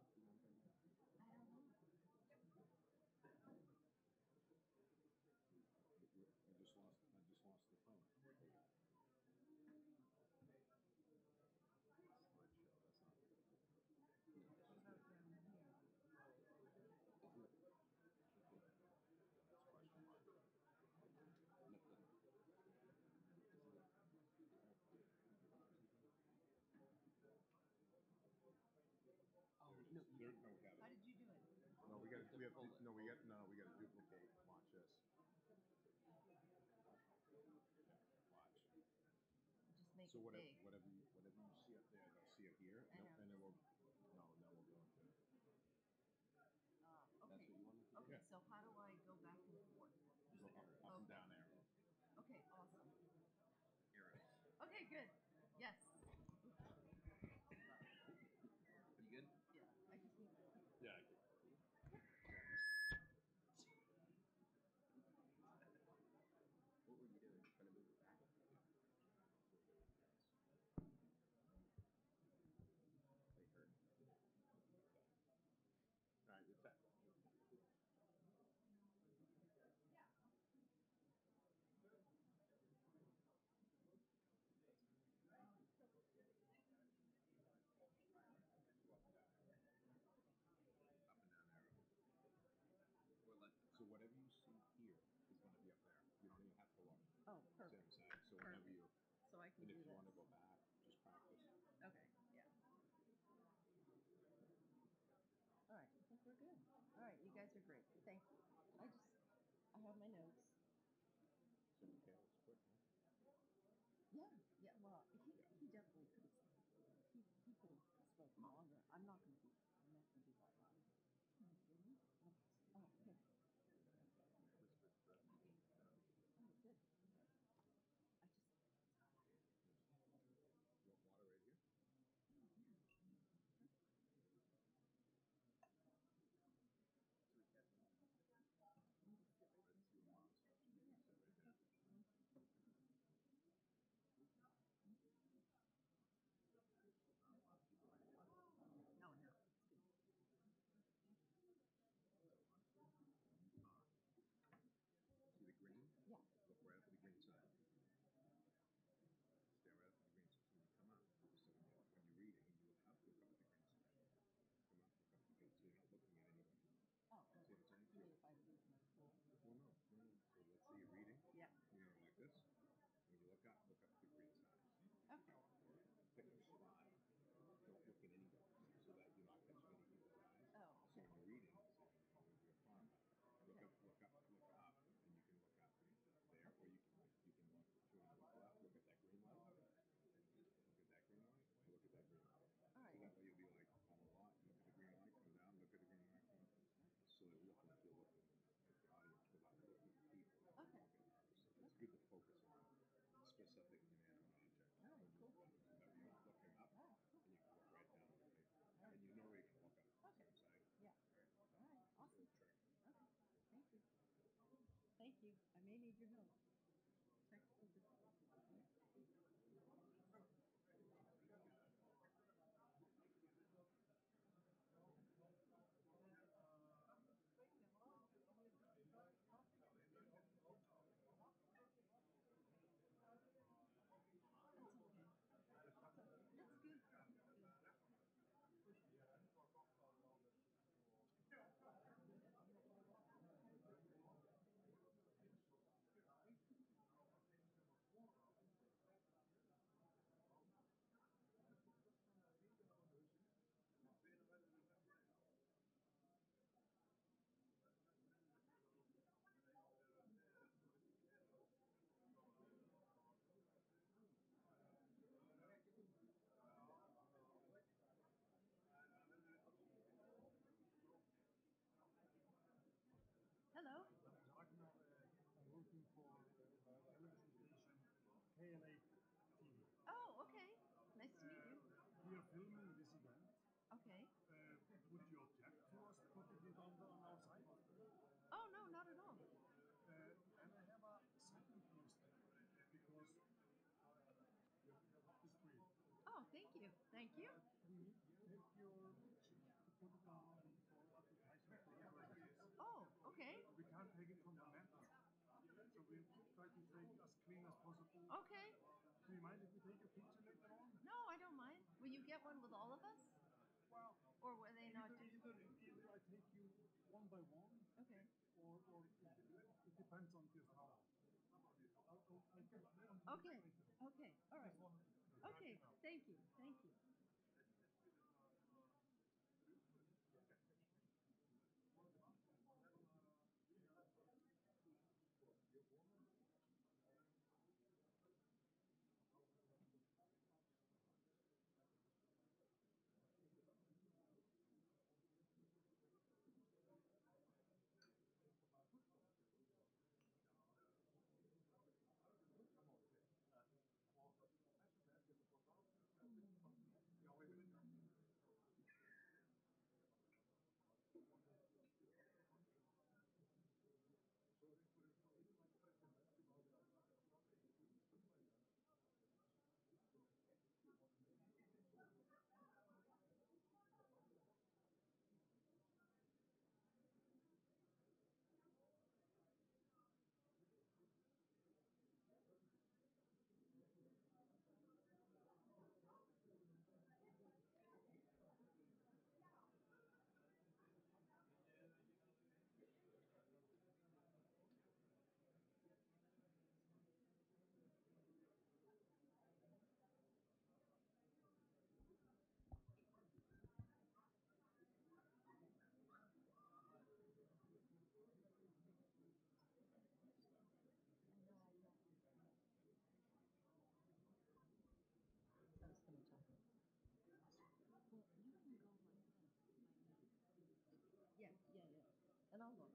Isn't it? That's question mark. Lift it. Isn't it? Oh no! There, no, we have it. How did you do it? No, we got to. We have to. No, we got. No, we got to duplicate. Watch this. Watch. Just make So it whatever, big. whatever you see up there, they'll see it here, I know. and then we'll. No, then we'll go to. Okay. That's what you want me to do? Okay. Yeah. So how do I go back and forth? Go up and down arrow. Okay. Awesome. Arrows. Okay. Good. Yes. You good? Yeah. I just need to. Yeah. I can. What were you doing? Trying to move it back? They hurt. All right, it's that. Up and down arrow. Or left. So whatever you see here is going to be up there. You don't even have to look. Oh, perfect. See what I'm saying? So whenever you. So I can And do if you this. want to go back, just practice. Okay. Yeah. All right. I think we're good. All right. You guys are great. Thank you. I have my notes. So Michaela's quick, huh? Yeah. Yeah. Well, he definitely could have. He could have spoken longer. I'm not going to be that long. Oh, okay. Oh, good. I just. You want water right here? That's your mom's house. You can sit right there. Not a lot of people right here. No, no. It's good. So watch. When you talk, see the green? Yeah. Look right up at the green side. Stay right up at the green side. So when you come up, so when you're reading, you look up at the green side. Come up, look up at the green. So you're not looking at anything. Oh, See what I'm saying? you mean if I lose my cool? Well, no. So let's say you're reading. Yeah. You're going like this. When you look up at the green side. Okay. Pick a spot. Don't look at anybody so that you're not catching any people's eyes. Oh, So okay. when you're reading, so with your palm, look up, and you can look up there, or you can look. If you want to look left, look at that green light. Look at that green light. Or look at that green light. All right. So that way you'll be like on a lot. Look at the green light, come down. Look at the green light, come up. So they're looking like you're looking at the audience without looking at people. Okay. So it's good to focus on specific inanimate objects. All right, cool. So that you're not looking up, and you can look right down on the paper. And you know where you can look up. Okay. So I'm saying. Yeah. All right. Awesome. Trick. Okay. Thank you. Thank you. I may need your help. Technical difficulties. That's okay. That's good. That's good. Thank you. We take your put it down for advertisement for purposes. Oh, okay. We can't take it from the net, so we try to take as clean as possible. Okay. Do you mind if we take a picture later on? No, I don't mind. Will you get one with all of us? Well, or will they not do? Either I take you one by one. Okay. Or it depends on just how. Okay. Okay. All right. Okay. Thank you. Thank you. I was going to talk. Well, you can go like Yeah, yeah, yeah. And I'll look.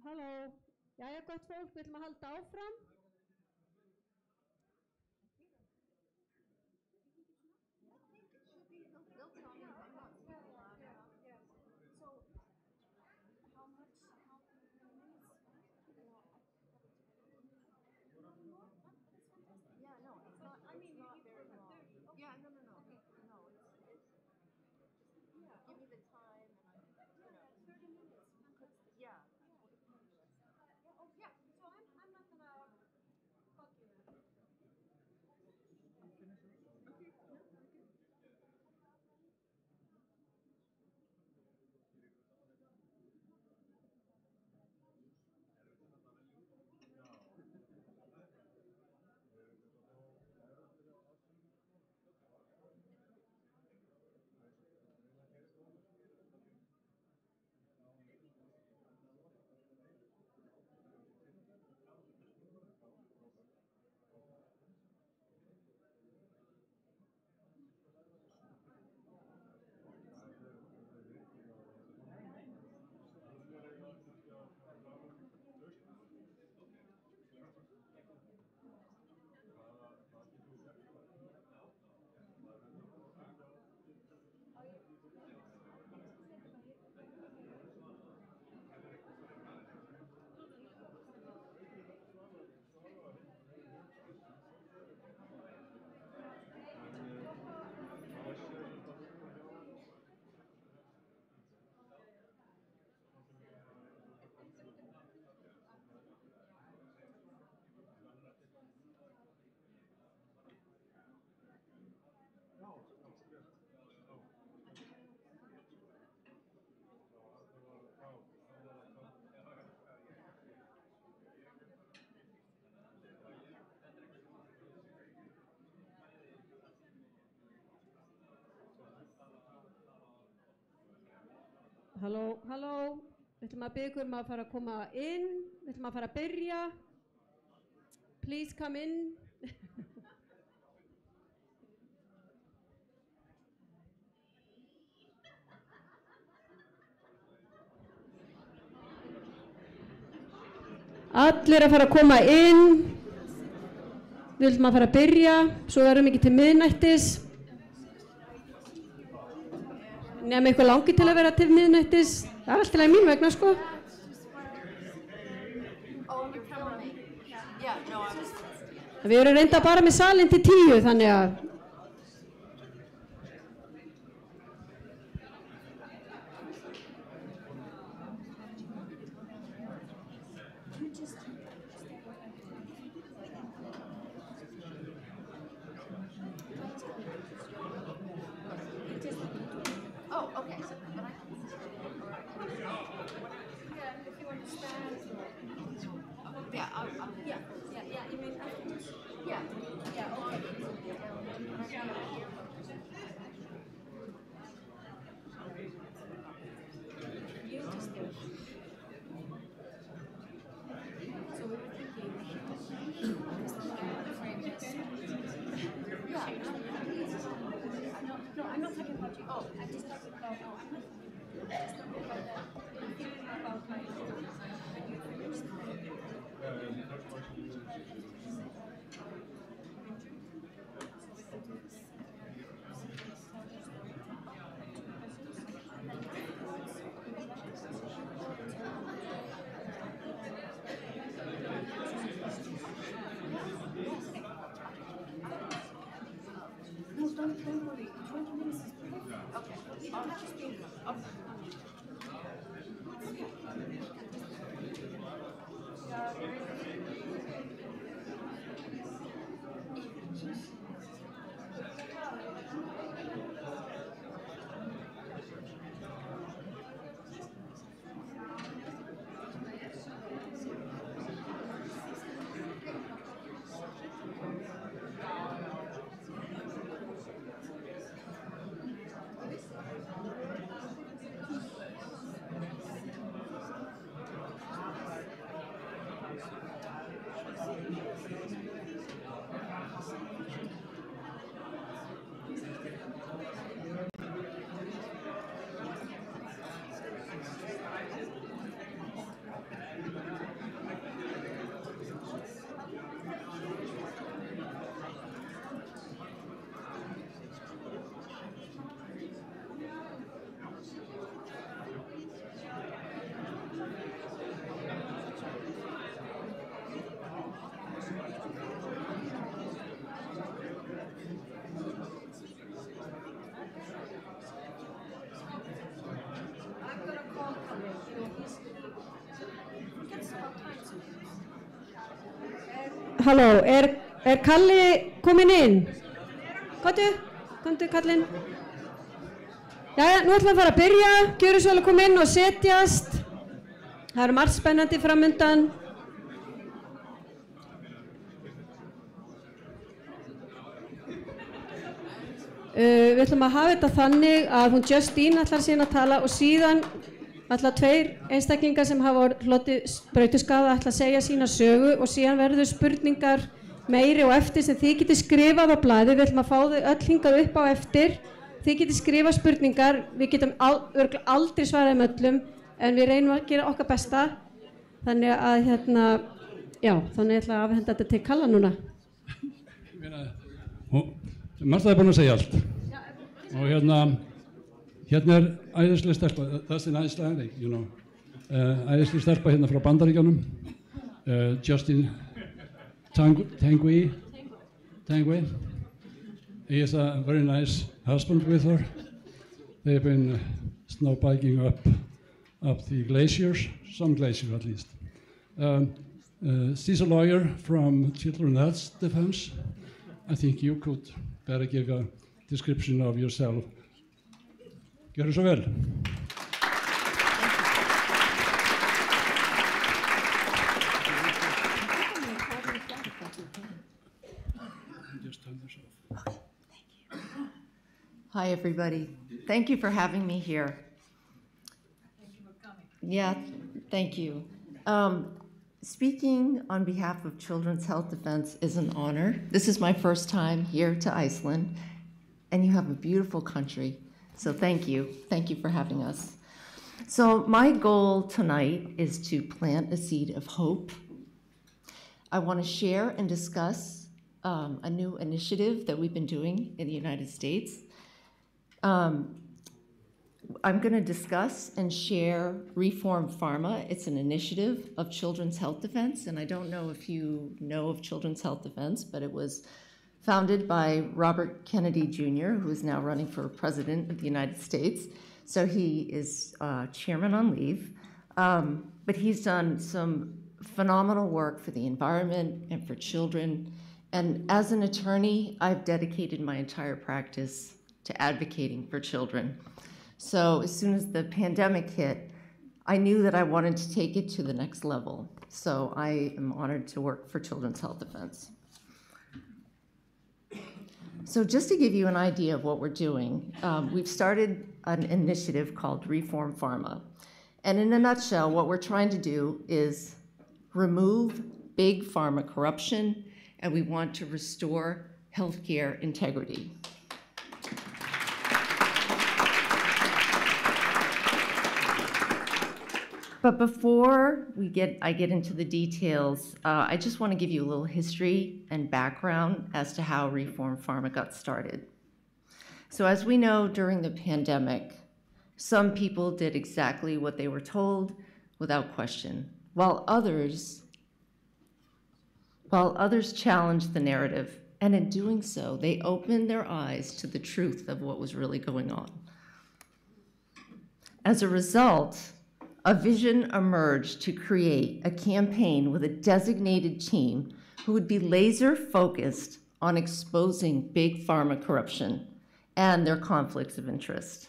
Halló. Jæja, gott fólk, við ætlum að halda áfram. I think it should be. They'll tell me if I'm not speaking loud enough. Yes. So, how many minutes? Yeah, no, it's not. I mean, it's not you very put long. 30. Okay. Yeah, no. Okay. No, it's Yeah. give me the time and I, Yeah, 30 minutes. Fantastic. Yeah. Yeah. Oh, yeah. So I'm not gonna fuck you. Okay. No, okay. Halló, halló. Við ætlum að biðja ykkur að fara að koma inn. Við ætlum að fara að byrja. Please come in. Allir að fara að koma inn. Við ætlum að fara að byrja. Svo verðum ekki til miðnættis. Nefnum eitthvað langi til að vera til miðnættis. Það alltaf í mín vegna, sko. Við erum reynda bara með salinn til 10, þannig að... Halló, er Kalli kominn inn? Komdu Kallinn. Jæja, nú ætlum við að fara að byrja. Gjöru svo vel að koma inn og setjast. Það eru margt spennandi framundan. Við ætlum að hafa þetta þannig að hún Justine ætlar síðan að tala og síðan ætla 2 einstaklingar sem hafa hlotið sprautuskaða ætla að segja sína sögu og síðan verður spurningar meiri og eftir sem þið getið skrifað á blaði. Við ætlum að fá þau öll hingað upp á eftir. Þið getið skrifað spurningar. Við getum aldrei svarað öllum en við reynum að gera okkar besta. Þannig að þannig ætla að afhenda þetta til Kalla núna. Marta er búin að segja allt. Og hérna er æðislega stelpa, that's an Icelandic, you know. Æðislega stelpa hérna frá Bandaríkjunum, Justine Tanguy. He is a very nice husband with her. They've been snowbiking up the glaciers, some glaciers at least. She's a lawyer from Children's Health Defense. I think you could better give a description of yourself. Gjörðu svo vel. Hi, everybody. Thank you for having me here. Yeah, thank you. Speaking on behalf of Children's Health Defense is an honor. This is my first time here to Iceland, and you have a beautiful country. So thank you. Thank you for having us. So my goal tonight is to plant a seed of hope. I want to share and discuss a new initiative that we've been doing in the United States. I'm going to discuss and share Reform Pharma. It's an initiative of Children's Health Defense, and I don't know if you know of Children's Health Defense, but it was founded by Robert Kennedy Jr., who is now running for president of the United States. So he is chairman on leave, but he's done some phenomenal work for the environment and for children. And as an attorney, I've dedicated my entire practice to advocating for children. So as soon as the pandemic hit, I knew that I wanted to take it to the next level. So I am honored to work for Children's Health Defense. So just to give you an idea of what we're doing, we've started an initiative called Reform Pharma. And in a nutshell, what we're trying to do is remove big pharma corruption, and we want to restore healthcare integrity. But before I get into the details, I just want to give you a little history and background as to how Reform Pharma got started. So as we know, during the pandemic, some people did exactly what they were told without question, while others challenged the narrative, and in doing so, they opened their eyes to the truth of what was really going on. As a result, a vision emerged to create a campaign with a designated team who would be laser focused on exposing big pharma corruption and their conflicts of interest.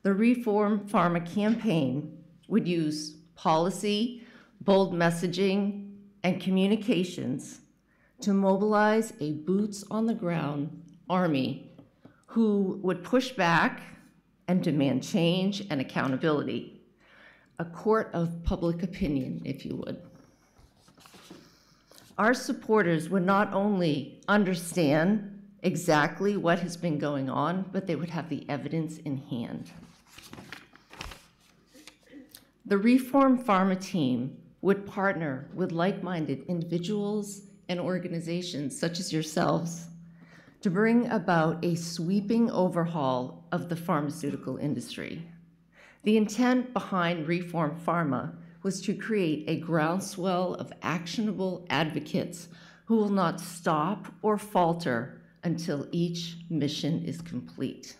The Reform Pharma campaign would use policy, bold messaging, and communications to mobilize a boots-on-the-ground army who would push back and demand change and accountability. A court of public opinion, if you would. Our supporters would not only understand exactly what has been going on, but they would have the evidence in hand. The Reform Pharma team would partner with like-minded individuals and organizations such as yourselves to bring about a sweeping overhaul of the pharmaceutical industry. The intent behind Reform Pharma was to create a groundswell of actionable advocates who will not stop or falter until each mission is complete.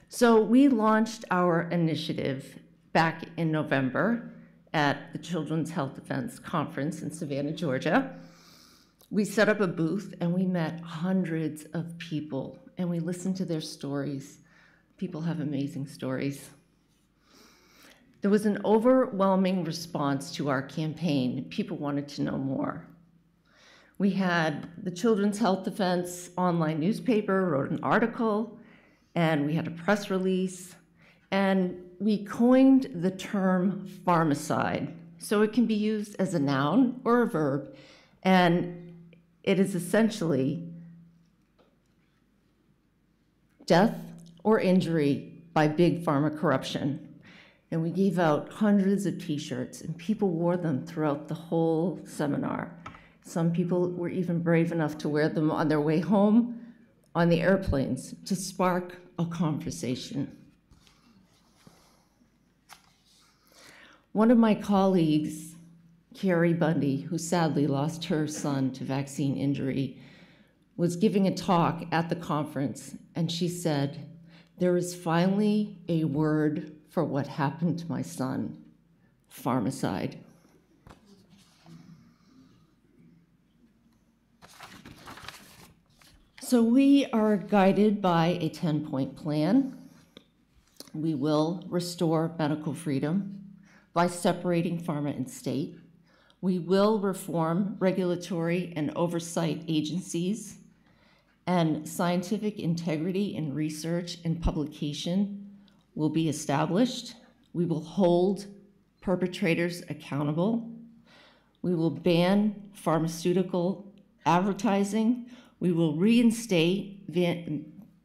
So we launched our initiative back in November at the Children's Health Defense Conference in Savannah, Georgia. We set up a booth and we met hundreds of people and we listened to their stories. People have amazing stories. There was an overwhelming response to our campaign. People wanted to know more. We had the Children's Health Defense online newspaper wrote an article, and we had a press release, and we coined the term pharmacide. So it can be used as a noun or a verb, and it is essentially death or injury by big pharma corruption. And we gave out hundreds of t-shirts, and people wore them throughout the whole seminar. Some people were even brave enough to wear them on their way home on the airplanes to spark a conversation. One of my colleagues, Carrie Bundy, who sadly lost her son to vaccine injury, was giving a talk at the conference, and she said, "There is finally a word for what happened to my son, pharmacide." So we are guided by a 10-point plan. We will restore medical freedom by separating pharma and state. We will reform regulatory and oversight agencies and scientific integrity in research and publication will be established. We will hold perpetrators accountable. We will ban pharmaceutical advertising. We will reinstate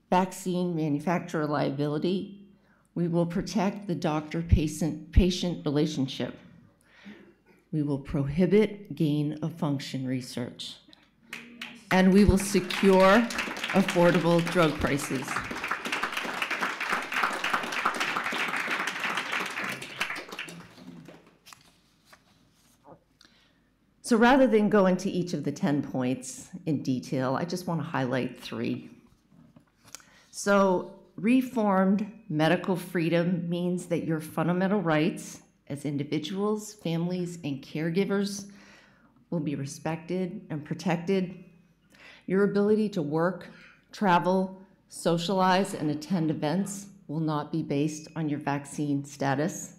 vaccine manufacturer liability. We will protect the doctor-patient relationship. We will prohibit gain-of-function research. And we will secure affordable drug prices. So rather than go into each of the 10 points in detail, I just want to highlight 3. So reformed medical freedom means that your fundamental rights as individuals, families, and caregivers will be respected and protected. Your ability to work, travel, socialize, and attend events will not be based on your vaccine status.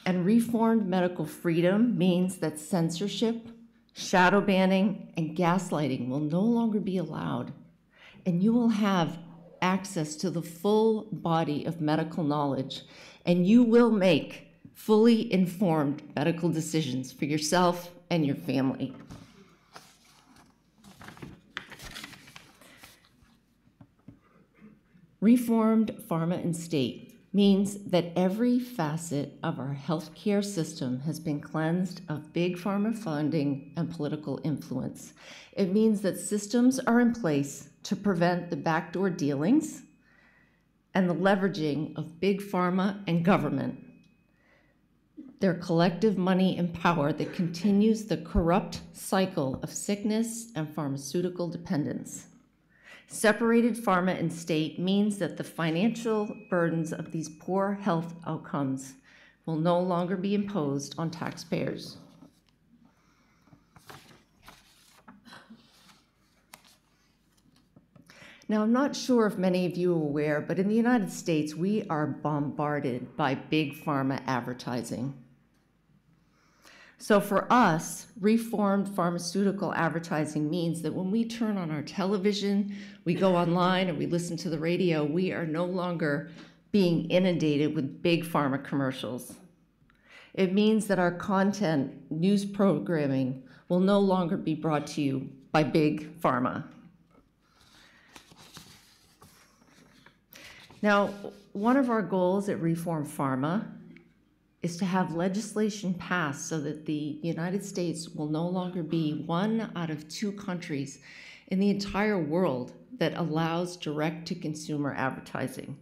And reformed medical freedom means that censorship, shadow banning, and gaslighting will no longer be allowed, and you will have access to the full body of medical knowledge, and you will make fully informed medical decisions for yourself and your family. Reformed pharma and state means that every facet of our healthcare system has been cleansed of big pharma funding and political influence. It means that systems are in place to prevent the backdoor dealings and the leveraging of big pharma and government, their collective money and power that continues the corrupt cycle of sickness and pharmaceutical dependence. Separated pharma and state means that the financial burdens of these poor health outcomes will no longer be imposed on taxpayers. Now, I'm not sure if many of you are aware, but in the United States, we are bombarded by big pharma advertising. So for us, reformed pharmaceutical advertising means that when we turn on our television, we go online, or we listen to the radio, we are no longer being inundated with big pharma commercials. It means that our content, news programming, will no longer be brought to you by big pharma. Now, one of our goals at Reform Pharma is to have legislation passed so that the United States will no longer be one out of 2 countries in the entire world that allows direct-to-consumer advertising.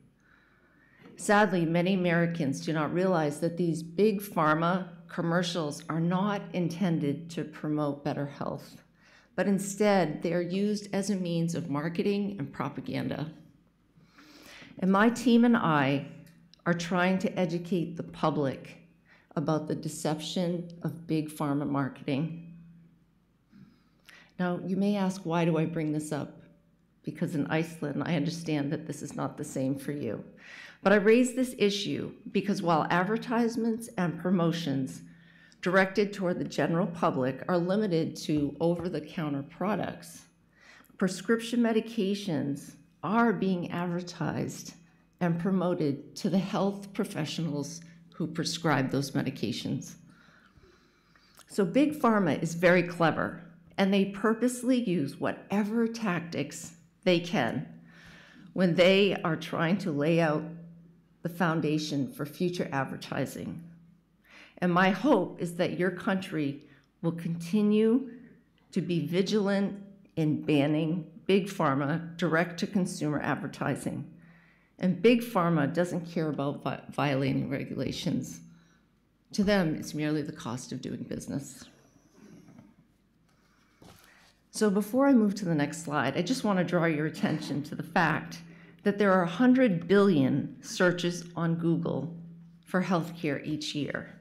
Sadly, many Americans do not realize that these big pharma commercials are not intended to promote better health, but instead they are used as a means of marketing and propaganda. And my team and I are trying to educate the public about the deception of big pharma marketing. Now, you may ask, why do I bring this up? Because in Iceland, I understand that this is not the same for you. But I raise this issue because while advertisements and promotions directed toward the general public are limited to over-the-counter products, prescription medications are being advertised and promoted to the health professionals who prescribe those medications. So big pharma is very clever, and they purposely use whatever tactics they can when they are trying to lay out the foundation for future advertising. And my hope is that your country will continue to be vigilant in banning big pharma direct-to-consumer advertising. And big pharma doesn't care about violating regulations. To them, it's merely the cost of doing business. So before I move to the next slide, I just want to draw your attention to the fact that there are 100 billion searches on Google for healthcare each year.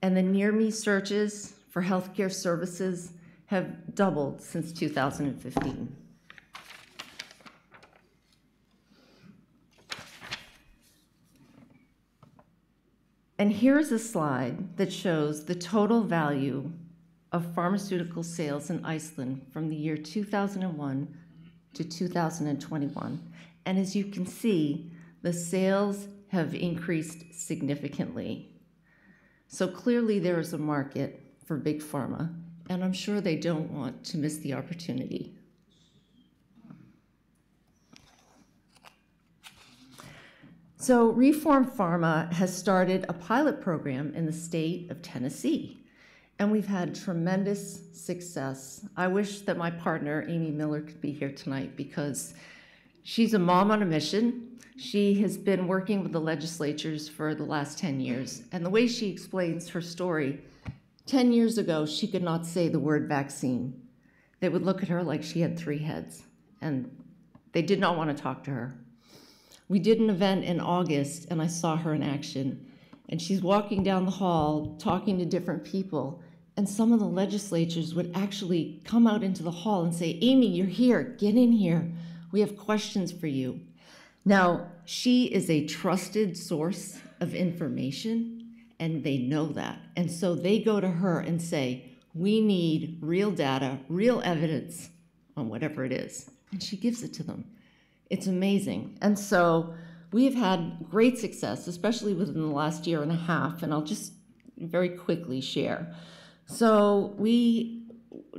And the near me searches for healthcare services have doubled since 2015. And here's a slide that shows the total value of pharmaceutical sales in Iceland from the year 2001 to 2021. And as you can see, the sales have increased significantly. So clearly there is a market for Big Pharma, and I'm sure they don't want to miss the opportunity. So Reform Pharma has started a pilot program in the state of Tennessee, and we've had tremendous success. I wish that my partner, Amy Miller, could be here tonight because she's a mom on a mission. She has been working with the legislatures for the last 10 years, and the way she explains her story, 10 years ago, she could not say the word vaccine. They would look at her like she had 3 heads, and they did not want to talk to her. We did an event in August, and I saw her in action, and she's walking down the hall, talking to different people, and some of the legislators would actually come out into the hall and say, Amy, you're here, get in here. We have questions for you. Now, she is a trusted source of information, and they know that. And so they go to her and say, we need real data, real evidence on whatever it is. And she gives it to them. It's amazing. And so we have had great success, especially within the last year and a half, and I'll just very quickly share. So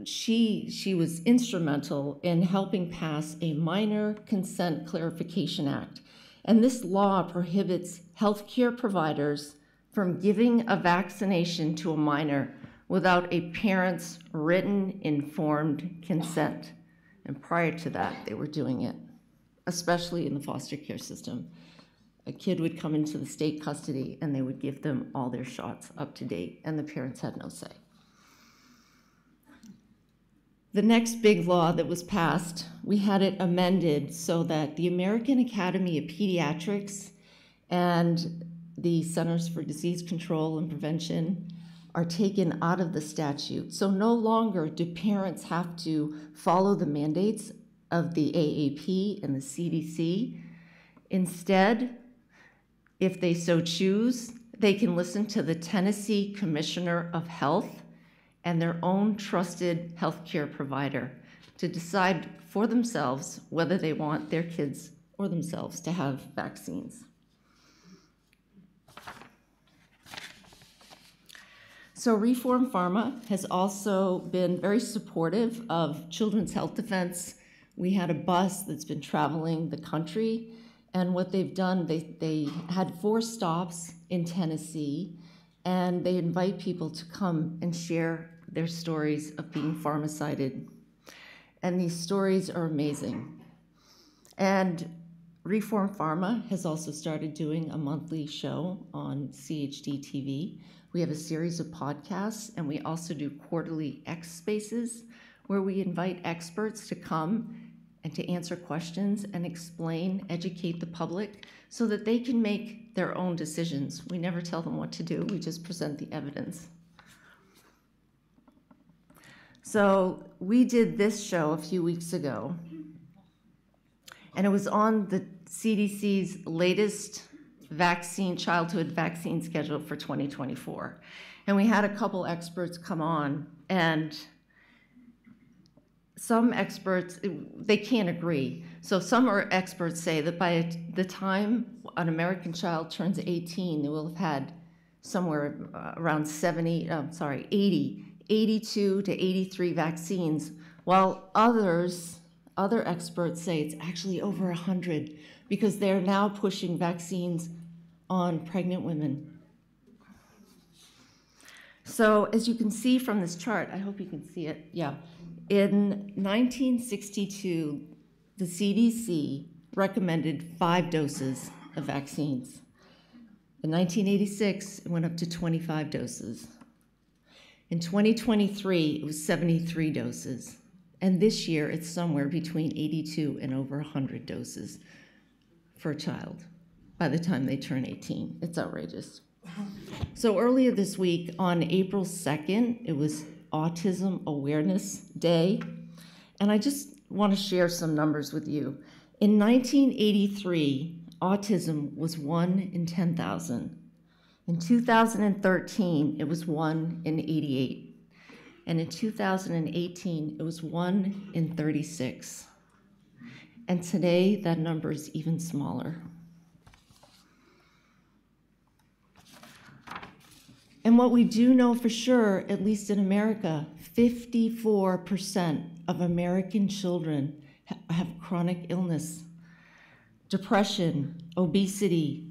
she was instrumental in helping pass a Minor Consent Clarification Act. And this law prohibits healthcare providers from giving a vaccination to a minor without a parent's written, informed consent. And prior to that, they were doing it, especially in the foster care system. A kid would come into the state custody and they would give them all their shots up to date, and the parents had no say. The next big law that was passed, we had it amended so that the American Academy of Pediatrics and the Centers for Disease Control and Prevention are taken out of the statute. So no longer do parents have to follow the mandates of the AAP and the CDC. Instead, if they so choose, they can listen to the Tennessee Commissioner of Health and their own trusted healthcare provider to decide for themselves whether they want their kids or themselves to have vaccines. So Reform Pharma has also been very supportive of Children's Health Defense. We had a bus that's been traveling the country, and what they've done, they had 4 stops in Tennessee, and they invite people to come and share their stories of being pharmacided. And these stories are amazing. And Reform Pharma has also started doing a monthly show on CHD TV. We have a series of podcasts, and we also do quarterly X Spaces, where we invite experts to come and to answer questions and explain, educate the public so that they can make their own decisions. We never tell them what to do, we just present the evidence. So we did this show a few weeks ago, and it was on the CDC's latest childhood vaccine schedule for 2024. And we had a couple experts come on, and some experts, they can't agree. So some experts say that by the time an American child turns 18, they will have had somewhere around 82 to 83 vaccines, while other experts say it's actually over 100 because they're now pushing vaccines on pregnant women. So as you can see from this chart, I hope you can see it, yeah. In 1962, the CDC recommended 5 doses of vaccines. In 1986, it went up to 25 doses. In 2023, it was 73 doses. And this year, it's somewhere between 82 and over 100 doses for a child by the time they turn 18. It's outrageous. So earlier this week, on April 2nd, it was Autism Awareness Day. And I just want to share some numbers with you. In 1983, autism was 1 in 10,000. In 2013, it was 1 in 88. And in 2018, it was 1 in 36. And today, that number is even smaller. And what we do know for sure, at least in America, 54% of American children have chronic illness, depression, obesity,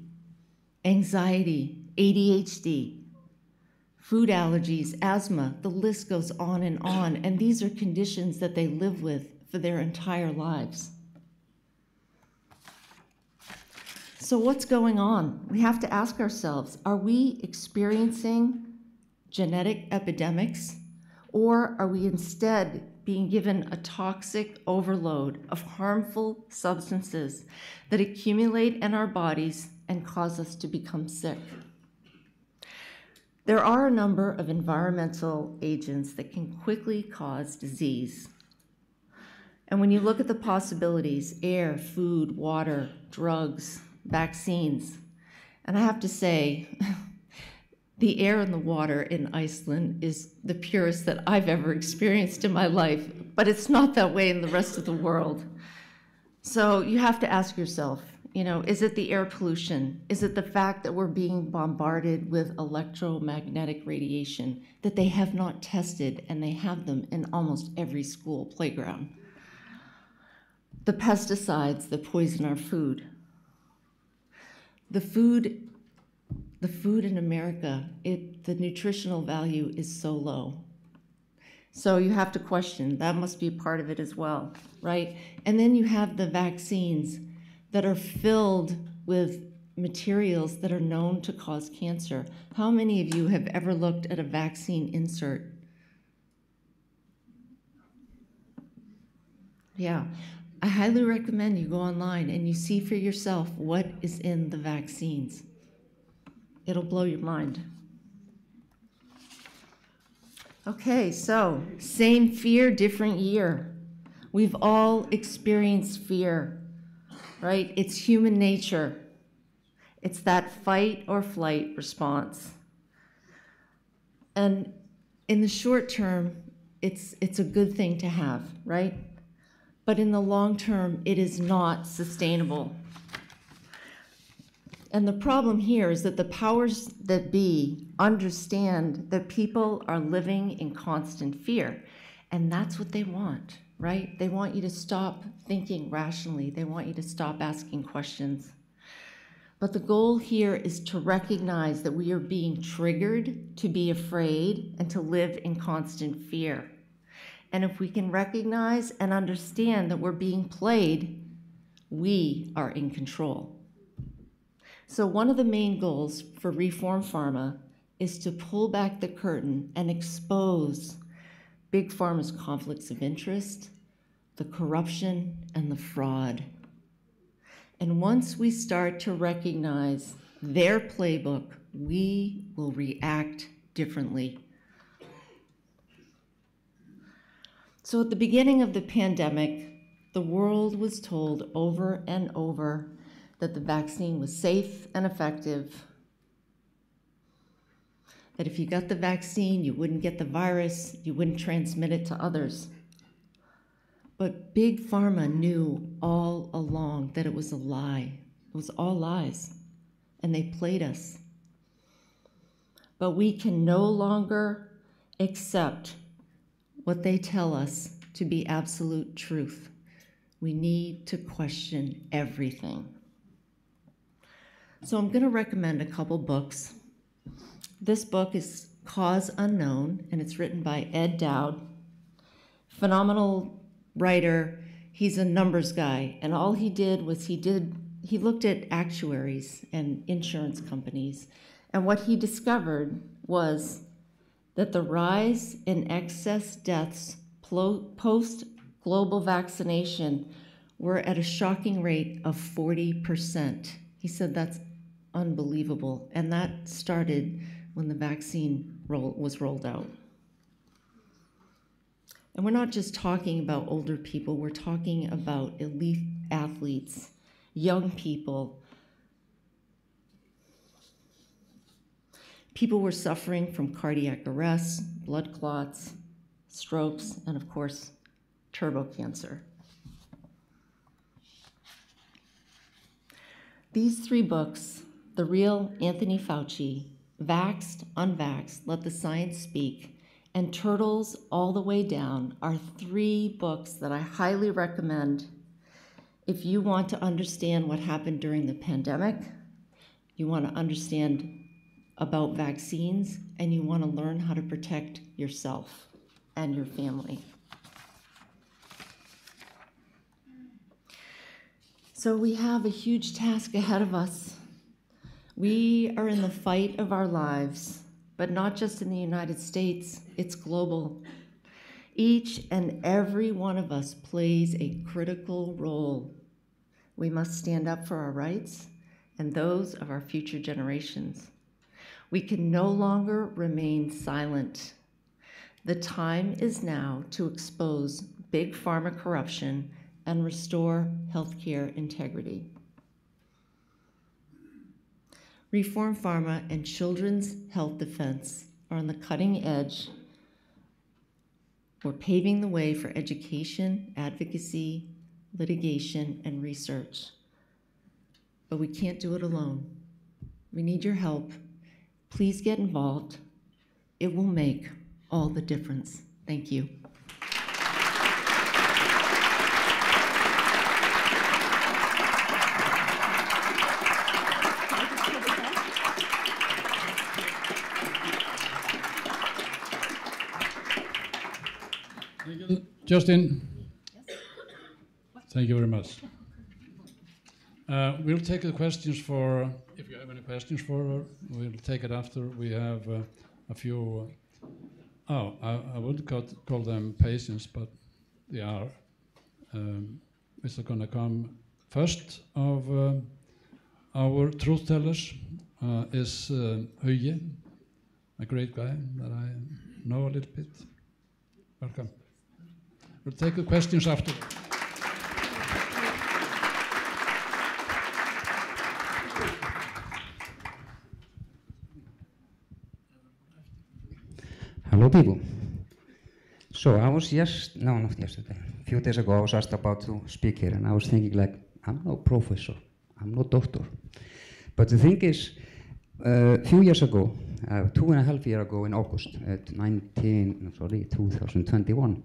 anxiety, ADHD, food allergies, asthma, the list goes on. And these are conditions that they live with for their entire lives. So what's going on? We have to ask ourselves, are we experiencing genetic epidemics, or are we instead being given a toxic overload of harmful substances that accumulate in our bodies and cause us to become sick? There are a number of environmental agents that can quickly cause disease. And when you look at the possibilities, air, food, water, drugs, vaccines, and I have to say, the air and the water in Iceland is the purest that I've ever experienced in my life, but it's not that way in the rest of the world. So you have to ask yourself, is it the air pollution? Is it the fact that we're being bombarded with electromagnetic radiation that they have not tested, and they have them in almost every school playground? The pesticides that poison our food. The food in America, the nutritional value is so low. So you have to question, that must be part of it as well, right? And then you have the vaccines that are filled with materials that are known to cause cancer. How many of you have ever looked at a vaccine insert? Yeah. I highly recommend you go online and you see for yourself what is in the vaccines. It'll blow your mind. Okay, so same fear, different year. We've all experienced fear, right? It's human nature. It's that fight or flight response. And in the short term, it's a good thing to have, right? But in the long term, it is not sustainable. And the problem here is that the powers that be understand that people are living in constant fear. And that's what they want, right? They want you to stop thinking rationally. They want you to stop asking questions. But the goal here is to recognize that we are being triggered to be afraid and to live in constant fear. And if we can recognize and understand that we're being played, we are in control. So one of the main goals for Reform Pharma is to pull back the curtain and expose Big Pharma's conflicts of interest, the corruption, and the fraud. And once we start to recognize their playbook, we will react differently. So at the beginning of the pandemic, the world was told over and over that the vaccine was safe and effective, that if you got the vaccine, you wouldn't get the virus, you wouldn't transmit it to others. But Big Pharma knew all along that it was a lie. It was all lies, and they played us. But we can no longer accept what they tell us to be absolute truth. We need to question everything. So I'm going to recommend a couple books. This book is Cause Unknown, and it's written by Ed Dowd. Phenomenal writer. He's a numbers guy, and all he did was he looked at actuaries and insurance companies, and what he discovered was that the rise in excess deaths post-global vaccination were at a shocking rate of 40%. He said that's unbelievable, and that started when the vaccine was rolled out. And we're not just talking about older people, we're talking about elite athletes, young people. People were suffering from cardiac arrest, blood clots, strokes, and of course, turbo cancer. These three books, The Real Anthony Fauci, Vaxxed, Unvaxxed, Let the Science Speak, and Turtles All the Way Down are 3 books that I highly recommend if you want to understand what happened during the pandemic, you want to understand about vaccines, and you want to learn how to protect yourself and your family. So we have a huge task ahead of us. We are in the fight of our lives, but not just in the United States, it's global. Each and every one of us plays a critical role. We must stand up for our rights and those of our future generations. We can no longer remain silent. The time is now to expose big pharma corruption and restore healthcare integrity. Reform Pharma and Children's Health Defense are on the cutting edge. We're paving the way for education, advocacy, litigation, and research. But we can't do it alone. We need your help. Please get involved. It will make all the difference. Thank you. Justin? Thank you very much. We'll take the questions for, if you have any questions for her, we'll take it after. We have a few, I wouldn't call them patients, but they are. Is going to come first of our truth tellers is Hugi, a great guy that I know a little bit. Welcome. We'll take the questions after. Hello people. So I was not yesterday, a few days ago I was asked about to speak here and I was thinking like, I'm no professor, I'm no doctor. But the thing is, a few years ago, 2.5 years ago in August, 2021,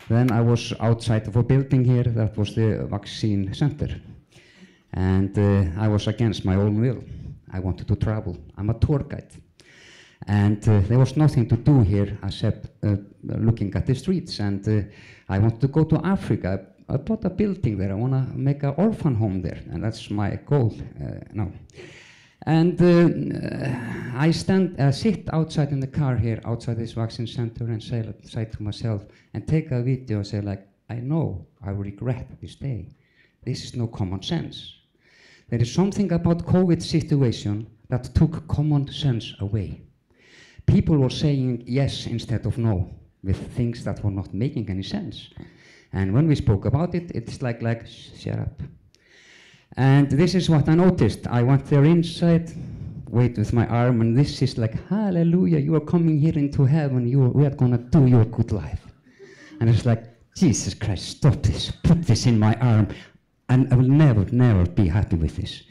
then I was outside of a building here that was the vaccine center. And I was against my own will. I wanted to travel. I'm a tour guide. And there was nothing to do here except looking at the streets. And I wanted to go to Africa. I bought a building there. I want to make an orphan home there. And that's my goal now. And I sit outside in the car here, outside this vaccine center, and say to myself, and take a video and say like, I know I will regret this day. This is no common sense. There is something about COVID situation that took common sense away. People were saying yes instead of no, with things that were not making any sense. And when we spoke about it, it's like shut up. And this is what I noticed. I went there inside, wait with my arm, and this is like, hallelujah, you are coming here into heaven, we are gonna do your good life. And it's like, Jesus Christ, stop this, put this in my arm, and I will never, never be happy with this.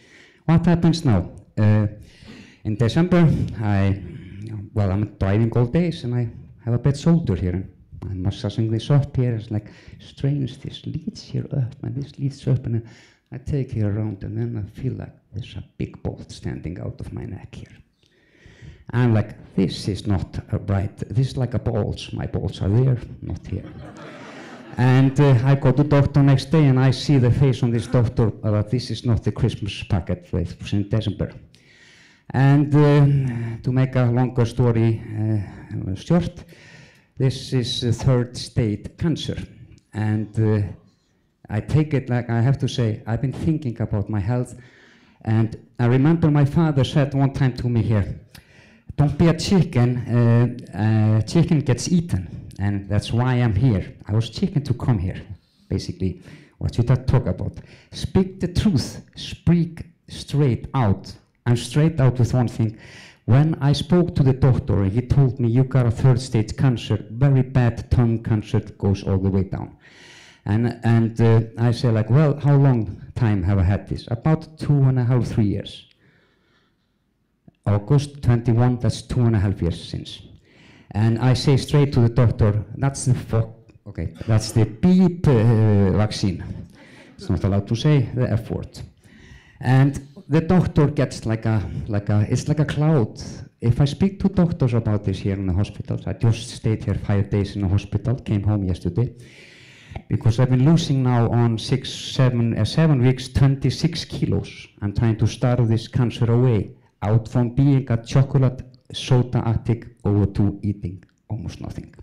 What happens now? In December, I'm driving all days, and I have a bad shoulder here, and I'm massaging this up here. It's like, strange, this leads here up, and this leads up, and I take it around, and then I feel like there's a big bolt standing out of my neck here. I'm like, this is not right. This is like a balls. My balls are there, not here. And I go to doctor next day, and I see the face on this doctor that this is not the Christmas packet that was in December. And to make a longer story short, this is third stage cancer. And I take it like I have to say, I've been thinking about my health, and I remember my father said one time to me here, don't be a chicken, chicken gets eaten, and that's why I'm here. I was chicken to come here, basically. What should I talk about? Speak the truth, speak straight out. I'm straight out with one thing. When I spoke to the doctor, he told me, you got a third stage cancer, very bad tongue cancer that goes all the way down. And I say like, well, how long time have I had this? About 2.5, 3 years. August 21, that's 2.5 years since. And I say straight to the doctor, that's the beep vaccine. It's not allowed to say the F word. And the doctor gets it's like a cloud. If I speak to doctors about this here in the hospitals, I just stayed here 5 days in the hospital, came home yesterday, because I've been losing now on 7 weeks, 26 kilos. I'm trying to starve this cancer away, out from being a chocolate soda addict over to eating almost nothing.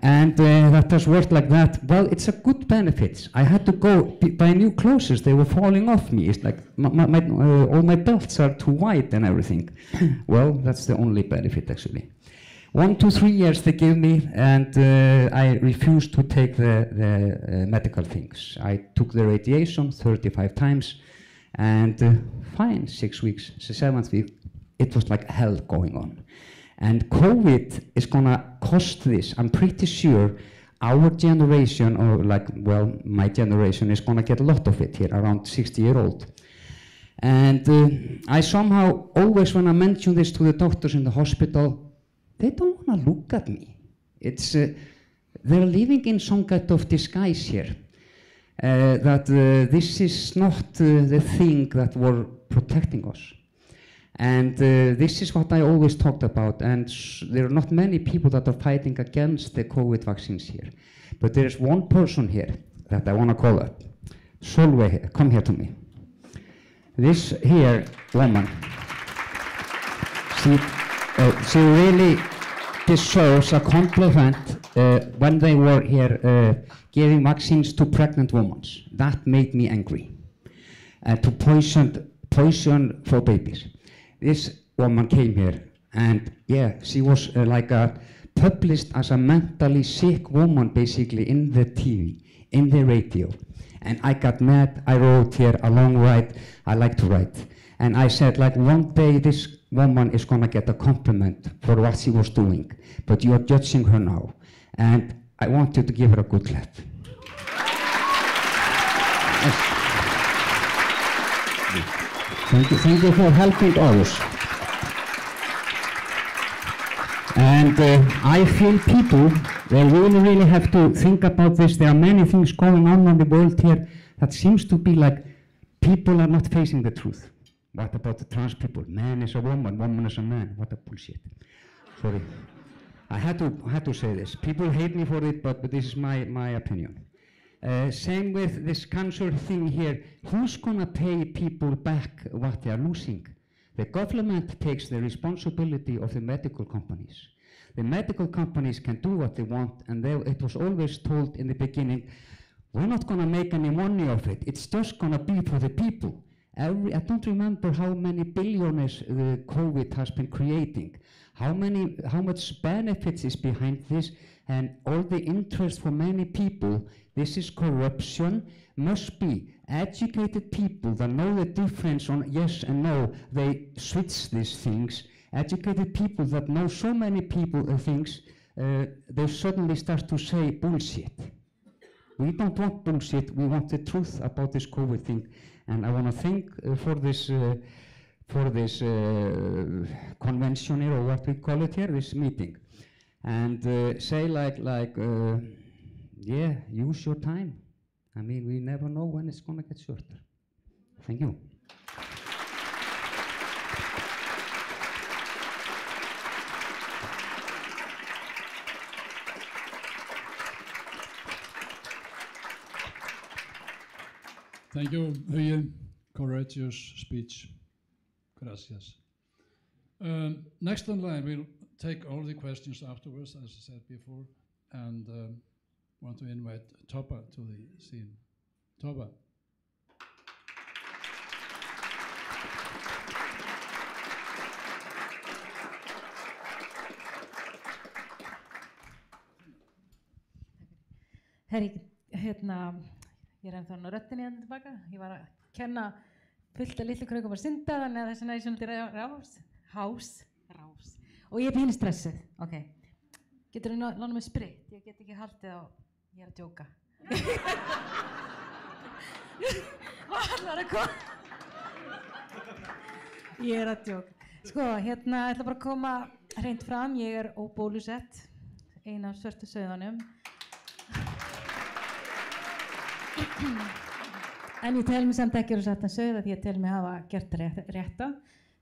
And that has worked like that. Well, it's a good benefit. I had to go buy new clothes. They were falling off me. It's like all my belts are too wide and everything. Well, that's the only benefit actually. 1 to 3 years they gave me, and I refused to take the medical things. I took the radiation 35 times, and fine, 6 weeks, the 7th week, it was like hell going on. And COVID is gonna cost this. I'm pretty sure our generation, or my generation, is gonna get a lot of it here, around 60-year-old. And I somehow always, when I mention this to the doctors in the hospital, they don't wanna look at me. It's, they're living in some kind of disguise here. That this is not the thing that were protecting us. And this is what I always talked about, and there are not many people that are fighting against the COVID vaccines here. But there is one person here that I want to call up. Solveig, come here to me. This here woman, she really deserves a compliment when they were here giving vaccines to pregnant women. That made me angry. To poison for babies. This woman came here, and yeah, she was published as a mentally sick woman, basically, in the TV, in the radio. And I got mad. I wrote here a long write. I like to write. And I said, one day this woman is gonna get a compliment for what she was doing, but you are judging her now. And I want you to give her a good clap. Yes. Thank you for helping others. And I feel people, they really have to think about this. There are many things going on in the world here that seems to be like people are not facing the truth. What about the trans people? Man is a woman, woman is a man. What a bullshit. Sorry. I had to say this. People hate me for it, but this is my opinion. Same with this cancer thing here. Who's gonna pay people back what they are losing? The government takes the responsibility of the medical companies. The medical companies can do what they want, and it was always told in the beginning, we're not gonna make any money of it. It's just gonna be for the people. I don't remember how many billionaires COVID has been creating. How much benefits is behind this, and all the interest for many people. This is corruption. Must be educated people that know the difference on yes and no. They switch these things. Educated people that know so many things, they suddenly start to say bullshit. We don't want bullshit. We want the truth about this COVID thing. And I want to thank for this convention here, or what we call it here, this meeting. And say yeah, use your time. I mean, we never know when it's going to get shorter. Thank you. Thank you, Hugi. Courageous speech. Gracias. Next in line, we'll take all the questions afterwards, as I said before, and want to invite Tobba to the scene. Tobba. Herri, ég er ennþá röttinni hérna tilbaka. Ég var að kenna fullt af litlu krökkum að synda, þannig að þess vegna er ég svona til rás. Og ég er pínu stressuð. Ok. Getur þú lána mig sprit? Ég get ekki haldið á, ég er að djóka. Og allar að koma. Ég er að djóka. Sko, hérna ætla bara að koma hreint fram, ég óbólusett, ein af svörtu sauðunum. En ég tel mig samt ekki að setja sauða því ég tel mig hafa gert rétta.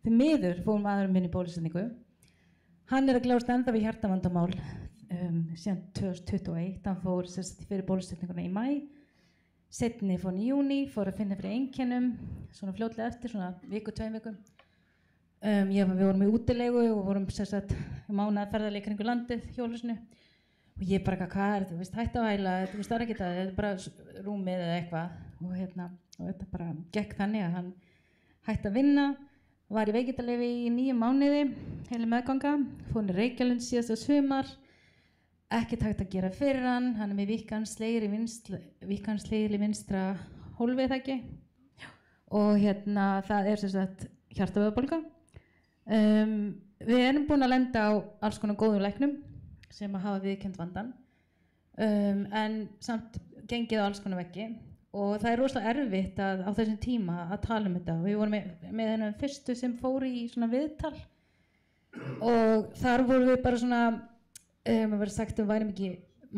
Því miður fór maðurinn minn í bólusetningu. Hann að gljást ennþá við hjartavandamál síðan 2021. Hann fór fyrir bólusetninguna í maí. Seinni fór hann í júní, fór að finna fyrir einkennum, svona fljótlega eftir, svona viku, 2 vikum. Við vorum í útilegu og vorum mánaðar ferðarleik kringu landið, hjólusinu. Og ég bara, hvað er þetta, þú veist, hætti að væla, þú veist, það er ekki það, þetta er bara rúmið eða eitthvað. Og þetta bara gekk þannig að hann hætti að vinna, var í veikindaleyfi í 9 mánuði, heilu meðganga, fór hann í Reykjalund síðasta sumar, ekkert hægt að gera fyrir hann er með víkkanslegir í vinstra hólfið, það ekki. Og það er sem sagt hjartavöðvabólga. Við erum búin að lenda á alls konar góðum læknum sem að hafa viðurkennt vandan, en samt gengið á alls konar veggi og það er rosalega erfitt á þessum tíma að tala um þetta. Við vorum með þennan fyrstu sem fór í svona viðtal og þar vorum við bara svona, maður verið sagt við værum ekki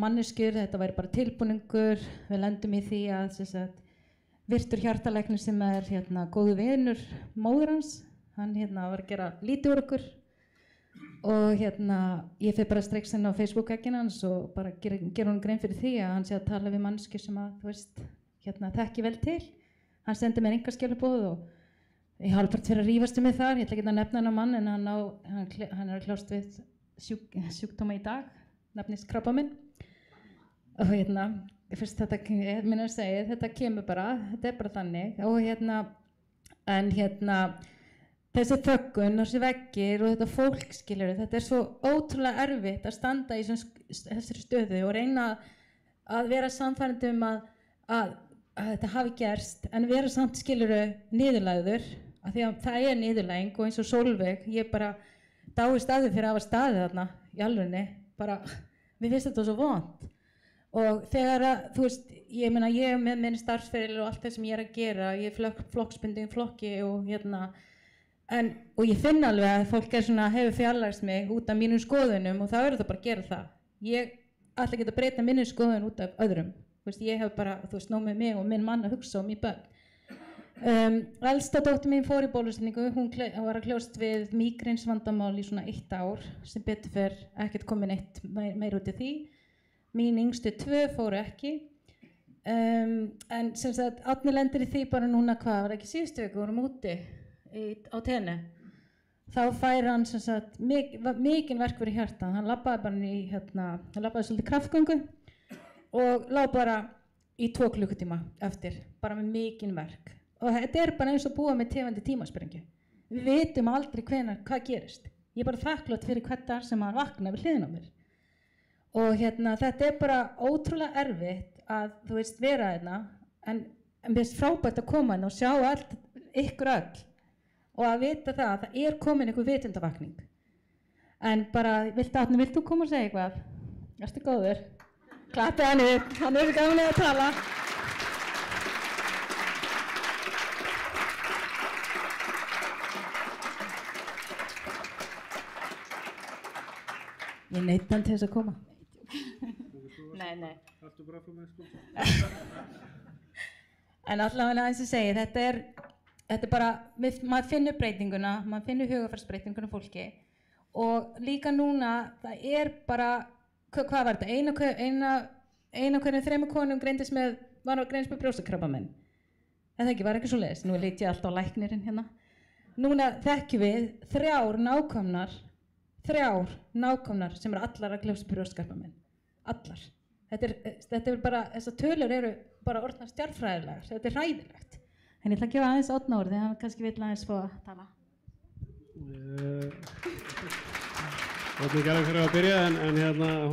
manneskjur, þetta væri bara tilbúningur. Við lendum í því að virtur hjartalæknir sem er góðu vinur móður hans, hann var að gera lítið úr okkur og ég fyrir bara strax inn á Facebook-eggina hans og bara gera hún grein fyrir því að hann sé að tala við manneskjur sem að, þú veist, þekki vel til. Hann sendi mér enga skilaboð og ég hálfpart fyrir að rífast mig þar, ég ætla ekki að nefna hennar mann en hann er að kljást við sjúkdóma í dag, nefnist krabbamein. Og fyrst þetta kemur bara, þetta er bara þannig og þessi þöggun og þessi veggir og þetta fólk, skilur, þetta er svo ótrúlega erfitt að standa í þessari stöðu og reyna að vera sannfærandi að þetta hafi gerst en vera samt, skilur, niðurlægður af því að það er niðurlæging og eins og Sólveig, ég bara dái staði fyrir að hafa staðið þarna í alvörunni, bara, mér finnst þetta svo vont og þegar að, þú veist, ég meina ég með minn starfsferil og allt það sem ég er að gera, ég er flokksbundin í flokki og og ég finn alveg að fólk hefur fjarlægst mig út af mínum skoðunum og það verður það bara að gera það. Ég ætla ekki að breyta minni skoðun út af öðrum. Ég hef bara, nóg með mig og minn mann að hugsa mín börn. Elsta dóttir mín fór í bólusetningu, hún var að kljást við mígrensvandamál í svona 1 ár, sem betur fer ekkert komin eitt meir út í því. Mín yngstu 2 fóru ekki. En sem sagt, Árni lendir í því bara núna, hvað var ekki síðustu viku, vorum úti á tenni. Þá fær hann sem sagt mikinn verk fyrir hjarta. Hann labbaði bara hann labbaði svolítið kraftgöngu og lá bara í 2 klukkutíma eftir, bara með mikinn verk. Og þetta er bara eins og búa með tefandi tímasprengju. Við vitum aldrei hvað gerist. Ég er bara þakklátt fyrir hvern dag sem hann vaknar við hliðina á mér. Og þetta er bara ótrúlega erfitt að, þú veist, vera en mér finnst frábært að koma og sjá ykkur öll og að vita það að það er komin einhver vitundavakning. En bara, Árni, vilt þú koma og segja eitthvað? Ertu góður? Klappið hann upp, hann er gaman að tala. Ég neita hann til þess að koma. Nei. Ertu bara frá mig, En allavega eins og segi, þetta er bara, maður finnur breytinguna, maður finnur hugarfarsbreytinguna fólki og líka núna, það er bara, hvað var þetta, ein af hverjum 3 konum greindist með brjóstakrabbamein. En það ekki, var ekki svo leiðis, nú lít ég alltaf á læknirinn hérna. Núna þekkjum við 3 nákomnar sem eru allar að kljást brjóstakrabbamein. Allar. Þetta er bara, þessar tölur eru bara orðnar stjarnfræðilegar, þetta er hræðilegt. En ég ætla að gefa aðeins Árna orðið, hann kannski vill aðeins fá að tala. Það er ekki alveg fyrir að byrja, en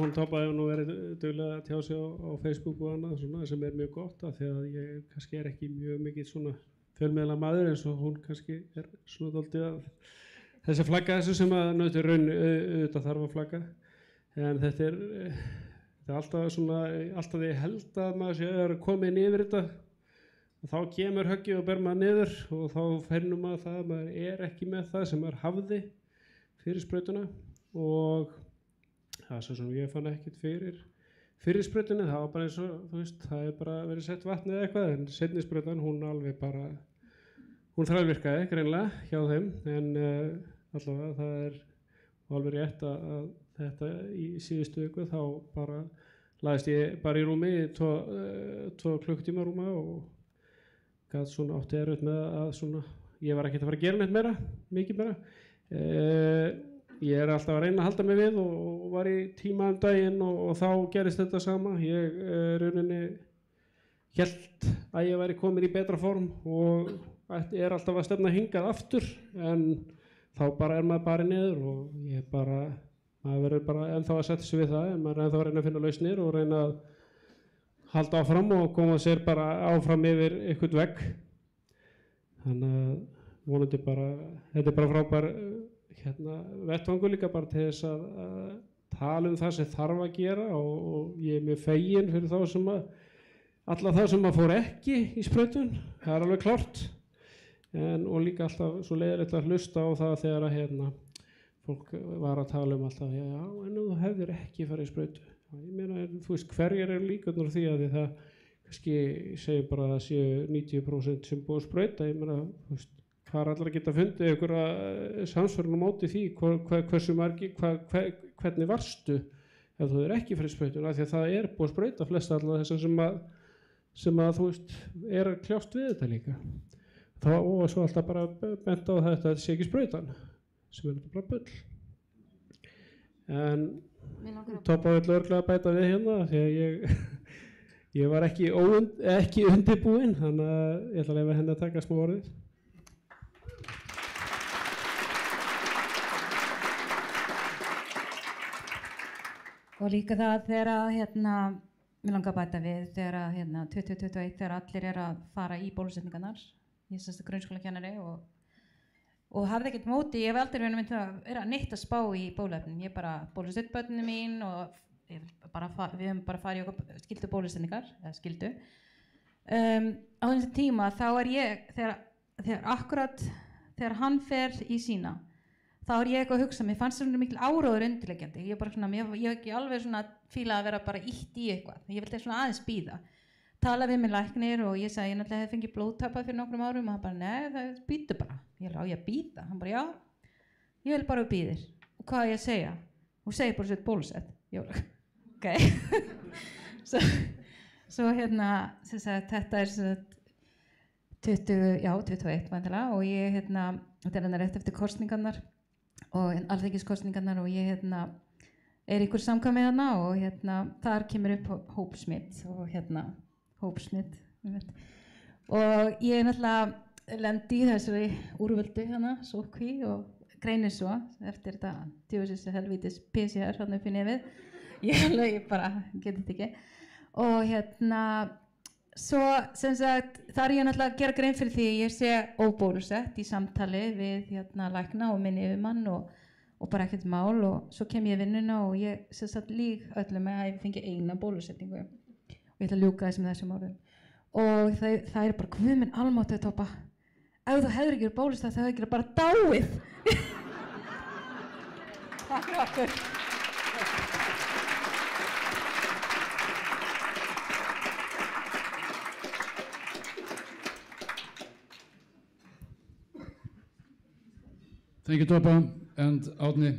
hún toppaði nú verið duglega að tjá sig á Facebook og annað svona, sem er mjög gott af því að ég kannski er ekki mjög mikið svona fjölmiðla maður eins og hún kannski er svona dálítið að þessi flagga þessu sem að náttúrulega raun auðvitað þarf að flagga. En þetta er alltaf svona, alltaf ég held að maður sé að vera komin yfir þetta þá kemur höggið og ber maður niður og þá finnum maður það að maður ekki með það sem maður hafði fyrir sprautuna og það svo sem ég fann ekkert fyrir sprautunni, það var bara eins og, þú veist, það bara verið sett vatn eða eitthvað en seinni sprautan, hún alveg bara, hún þrælvirkaði greinilega hjá þeim en allavega það alveg rétt að þetta í síðustu viku þá bara lagðist ég bara í rúmi í 2 klukkutíma rúma og gat svona átti erfitt með að svona, ég var ekkert að fara að gera neitt meira, mikið meira. Ég alltaf að reyna að halda mig við og var í tíma daginn og þá gerist þetta sama. Ég rauninni hélt að ég væri komin í betra form og alltaf að stefna hingað aftur en þá bara maður bara niður og ég bara, maður verður bara ennþá að setja sig við það en maður er ennþá að reyna að finna lausnir og reyna að halda áfram og koma sér bara áfram yfir eitthvað vegg. Þannig að vonandi bara, þetta bara frábær vettvangur líka bara til þess að tala það sem þarf að gera og ég mjög feginn fyrir þá sem alla það sem fór ekki í sprautun, það alveg klárt og líka alltaf svo leiðilegt að hlusta á það þegar að fólk var að tala alltaf já, en þú hefðir ekki farið í sprautu. Ég meina, þú veist, hverjar líkurnar því að það kannski segjum bara að það séu 90% sem búið að sprauta, ég meina, þú veist, hvað allar geta fundið einhverja samsvörun á móti því hversu margi, hvernig varstu ef þú ekki farið í sprautuna því að það búið að sprauta flesta allar þessar sem að þú veist, að kljást við þetta líka. Og svo alltaf bara bent á þetta sé ekki sprautan sem bara bull. En Toppa vill örugglega bæta við hérna því að ég var ekki undirbúinn þannig að ég ætla að leyfa henni að taka smá orðið. Og líka það þegar mér langar að bæta við þegar 2021 þegar allir að fara í bólusetningarnar. Ég er grunnskólakennari og hafði ekkert móti, ég hef aldrei verið að neitt að spá í bóluefnum. Ég bara bólusett börnunum mín og við höfum bara farið í okkur skildu bólusetningar, eða skildu. Á þessum tíma þá ég, þegar hann fer í sína, þá ég eitthvað að hugsa, mér fannst svona mikil áróður undirliggjandi. Ég hef ekki alveg svona fílað að vera bara ítt í eitthvað. Ég vildi svona aðeins bíða. Tala við með læknir og ég sagði ég náttúrulega hefði fengið blóðtappa fyrir nokkrum árum og hann bara nei, það býtu bara. Ég á ég að býta? Hann bara já, ég vil bara býðir. Og hvað á ég að segja? Hún segir bara sveit bólusett. Ég var ok. Svo þetta er 21 væntanlega og ég þetta er rétt eftir kosningarnar og alþingiskosningarnar og ég er ykkur samkvæmið þarna og þar kemur upp hópsmitt og hópsmitt og ég náttúrulega lendi í þessari úrvöldu sótkví og greinir svo eftir þetta djöfisins helvítis PCR upp í nefið ég bara geti þetta ekki og svo sem sagt þar ég náttúrulega að gera grein fyrir því ég sé óbólusett í samtali við lækna og minni yfirmann og bara ekkert mál og svo kem ég í vinnuna og ég sem sagt lík öllum að ég fengi eina bólusetningu og ég ætla að ljúka þessum orðum og það er bara Guð minn almáttugur Toppa ef þú hefur ekki verið bólusett þá hefur ekki bara dáið Takk fyrir okkur Thank you, Toppa and Árni.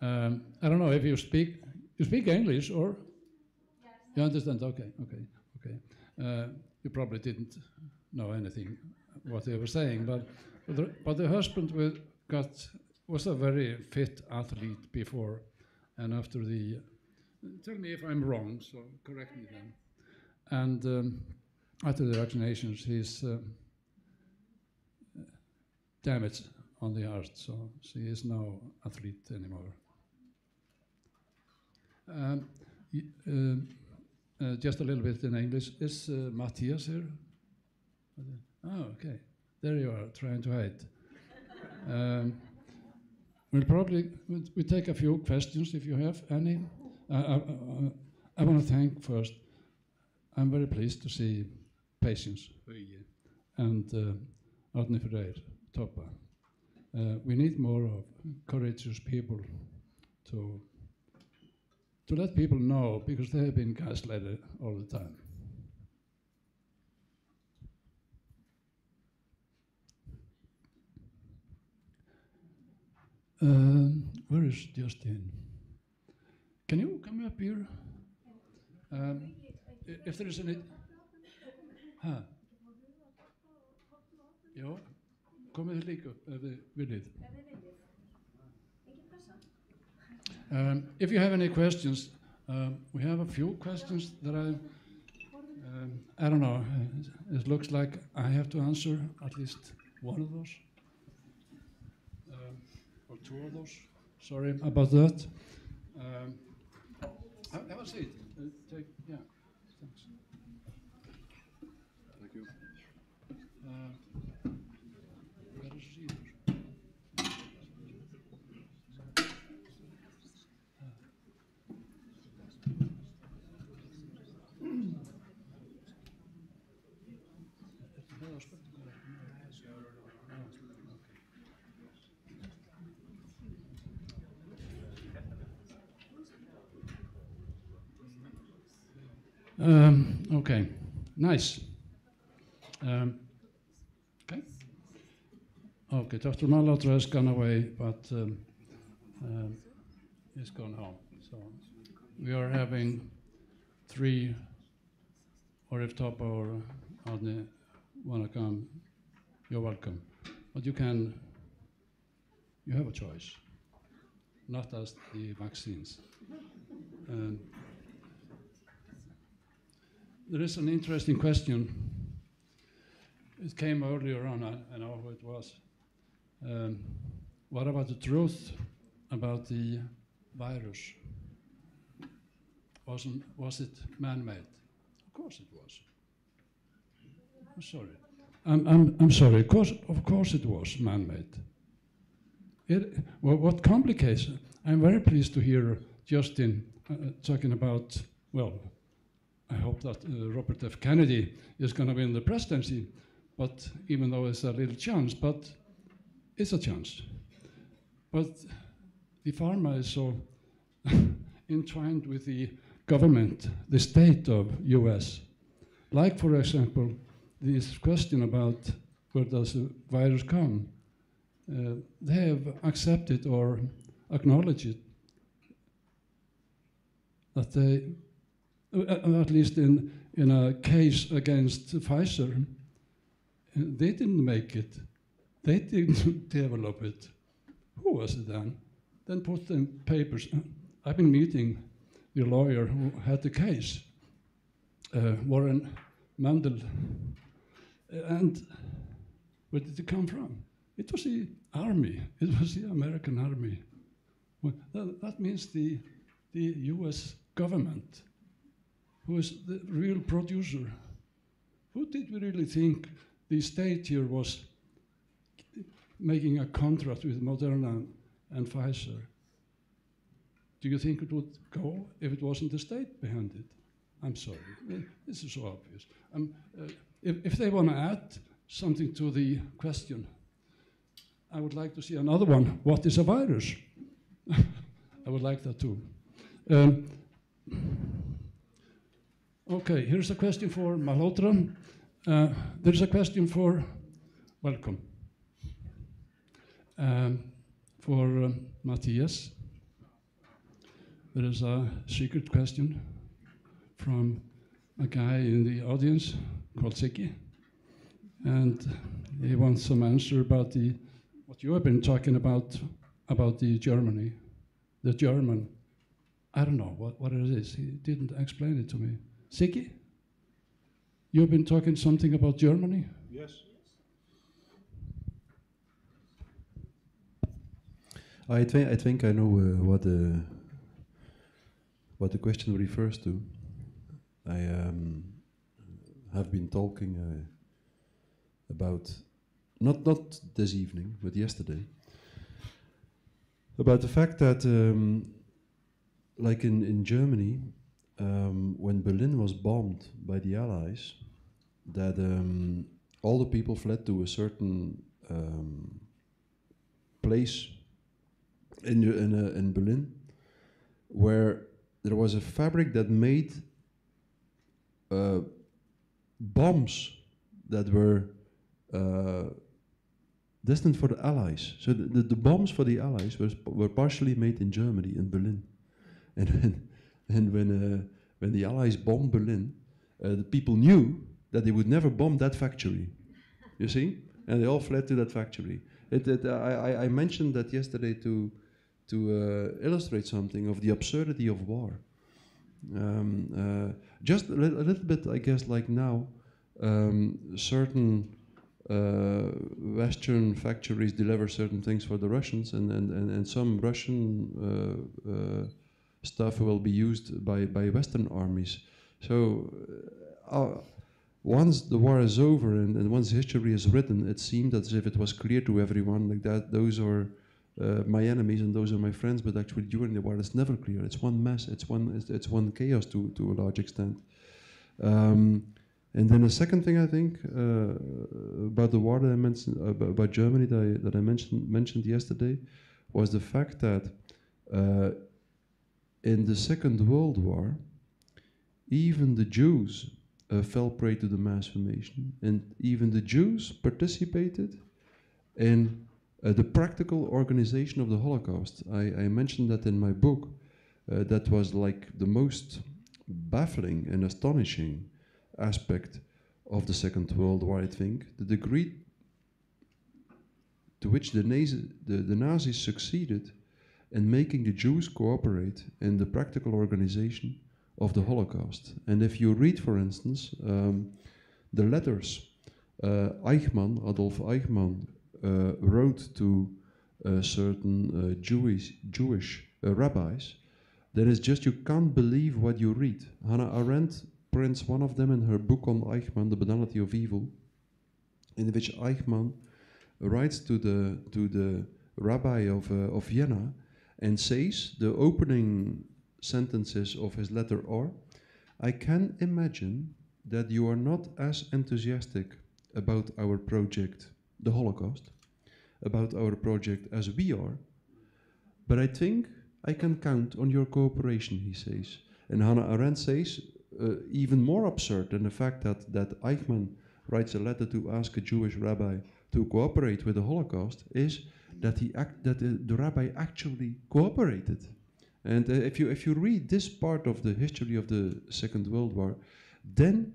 I don't know if you speak English or you understand? Okay. You probably didn't know anything what they were saying, but the husband was a very fit athlete before and after the. Tell me if I'm wrong, so correct me then. And after the vaccinations, he's damaged on the heart, so she is no athlete anymore. Just a little bit in English. Is Matthias here? Oh, okay. There you are, trying to hide. We'll take a few questions if you have any. I want to thank first. I'm very pleased to see Patience Hugi, and Árni Freyr Toppa. We need more of courageous people to let people know, because they have been gaslighted all the time. Where is Justin? Can you come up here? If there is any... Ha? Já, komið þið líka upp ef þið viljið. If you have any questions, we have a few questions that I don't know, it looks like I have to answer at least one of those, or two of those. Sorry about that. Have a seat. Yeah, thanks. Thank you. Where is she? Okay, nice. Okay. Okay, Dr. Malhotra has gone away, but he's gone home. So we are having three, or if Toppa or Árni want to come, you're welcome. But you have a choice, not as the vaccines. There is an interesting question. It came earlier on, I know who it was. What about the truth about the virus? Was it man-made? Of course it was. I'm sorry. I'm sorry. Of course it was man-made. What complicates it? I'm very pleased to hear Justin talking about, well, I hope that Robert F. Kennedy is going to win the presidency, but even though it's a little chance, but it's a chance. But the pharma is so entwined with the government, the state of US. Like, for example, this question about where does the virus come? They have accepted or acknowledged it, that they, at least in a case against Pfizer, they didn't make it. They didn't develop it. Who was it then? Then put in papers. I've been meeting the lawyer who had the case, Warren Mandel. And where did it come from? It was the army. It was the American army. Well, that means the US government, who is the real producer. Who did we really think the state here was making a contract with Moderna and Pfizer? Do you think it would go if it wasn't the state behind it? I'm sorry, this is so obvious. If they want to add something to the question, I would like to see another one. What is a virus? I would like that too. Okay, here's a question for Malhotra. There's a question for, welcome, for Matthias. There is a secret question from a guy in the audience called Siggi, and he wants some answer about what you have been talking about the Germany, the German. I don't know what it is. He didn't explain it to me. Siggi, you've been talking something about Germany? Yes. I think I know what the question refers to. I have been talking about, not this evening, but yesterday, about the fact that, like in Germany, when Berlin was bombed by the Allies, that all the people fled to a certain place in Berlin, where there was a fabric that made bombs that were destined for the Allies. So the bombs for the Allies were partially made in Germany, in Berlin. And when the Allies bombed Berlin, the people knew that they would never bomb that factory. You see? And they all fled to that factory. I mentioned that yesterday to illustrate something of the absurdity of war. Just a little bit, I guess, like now, certain Western factories deliver certain things for the Russians, and some Russian stuff will be used by Western armies. So once the war is over and once history is written, it seemed as if it was clear to everyone like that those are my enemies and those are my friends, but actually during the war it's never clear. It's one mess, it's one chaos to a large extent. And then the second thing I think about the war that I mentioned, about Germany that I mentioned yesterday, was the fact that in the Second World War, even the Jews fell prey to the mass formation, and even the Jews participated in the practical organization of the Holocaust. I mentioned that in my book. That was like the most baffling and astonishing aspect of the Second World War, I think. The degree to which the Nazis succeeded in making the Jews cooperate in the practical organization of the Holocaust. And if you read, for instance, the letters Adolf Eichmann wrote to certain Jewish rabbis, then it's just you can't believe what you read. Hannah Arendt prints one of them in her book on Eichmann, The Banality of Evil, in which Eichmann writes to the rabbi of Vienna and says, the opening sentences of his letter are, I can imagine that you are not as enthusiastic about our project, the Holocaust, about our project as we are, but I think I can count on your cooperation, he says. And Hannah Arendt says, even more absurd than the fact that Eichmann writes a letter to ask a Jewish rabbi to cooperate with the Holocaust is that the rabbi actually cooperated. And if you read this part of the history of the Second World War, then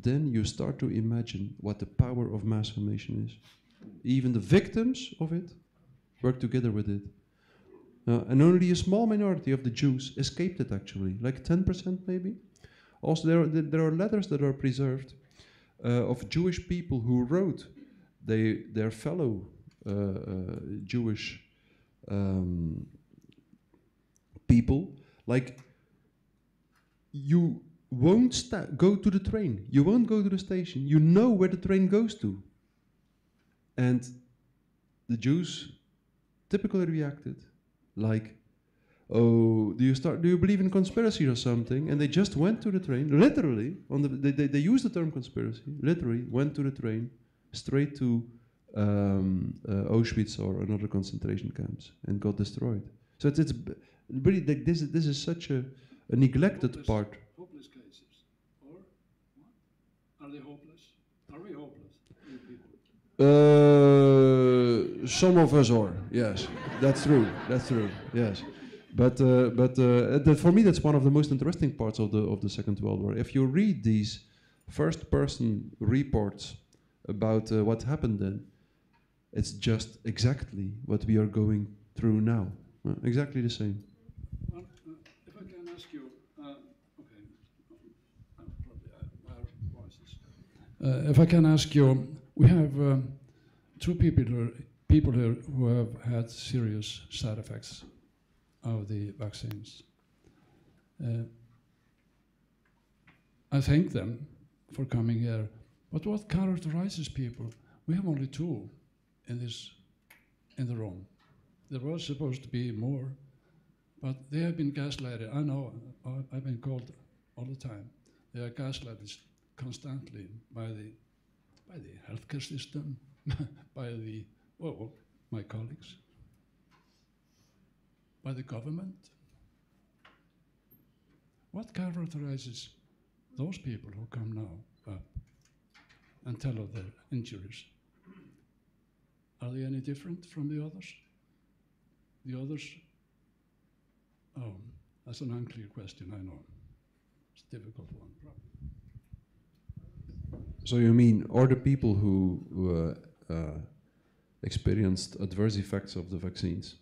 you start to imagine what the power of mass formation is. Even the victims of it work together with it. And only a small minority of the Jews escaped it, actually, like 10% maybe. Also, there are letters that are preserved of Jewish people who wrote their fellow Jewish people, like, you won't go to the train, you won't go to the station, you know where the train goes to. And the Jews typically reacted like, oh, do you believe in conspiracy or something? And they just went to the train, literally, they used the term conspiracy, literally went to the train straight to Auschwitz or another concentration camps and got destroyed. So it's really, like, this is such a neglected part. Hopeless cases, or what? Are they hopeless? Are we hopeless? Some of us are, yes. That's true. That's true. Yes, but for me, that's one of the most interesting parts of the Second World War. If you read these first-person reports about what happened then, it's just exactly what we are going through now. Exactly the same. Well, if I can ask you, if I can ask you, we have two people here who have had serious side effects of the vaccines. I thank them for coming here, but what characterizes people? We have only two in the room. There was supposed to be more, but they have been gaslighted. I know, I've been called all the time. They are gaslighted constantly by the healthcare system, by my colleagues, by the government. What characterizes those people who come now up and tell of their injuries? Are they any different from the others? The others? Oh, that's an unclear question, I know. It's a difficult one, probably. So you mean, are the people who experienced adverse effects of the vaccines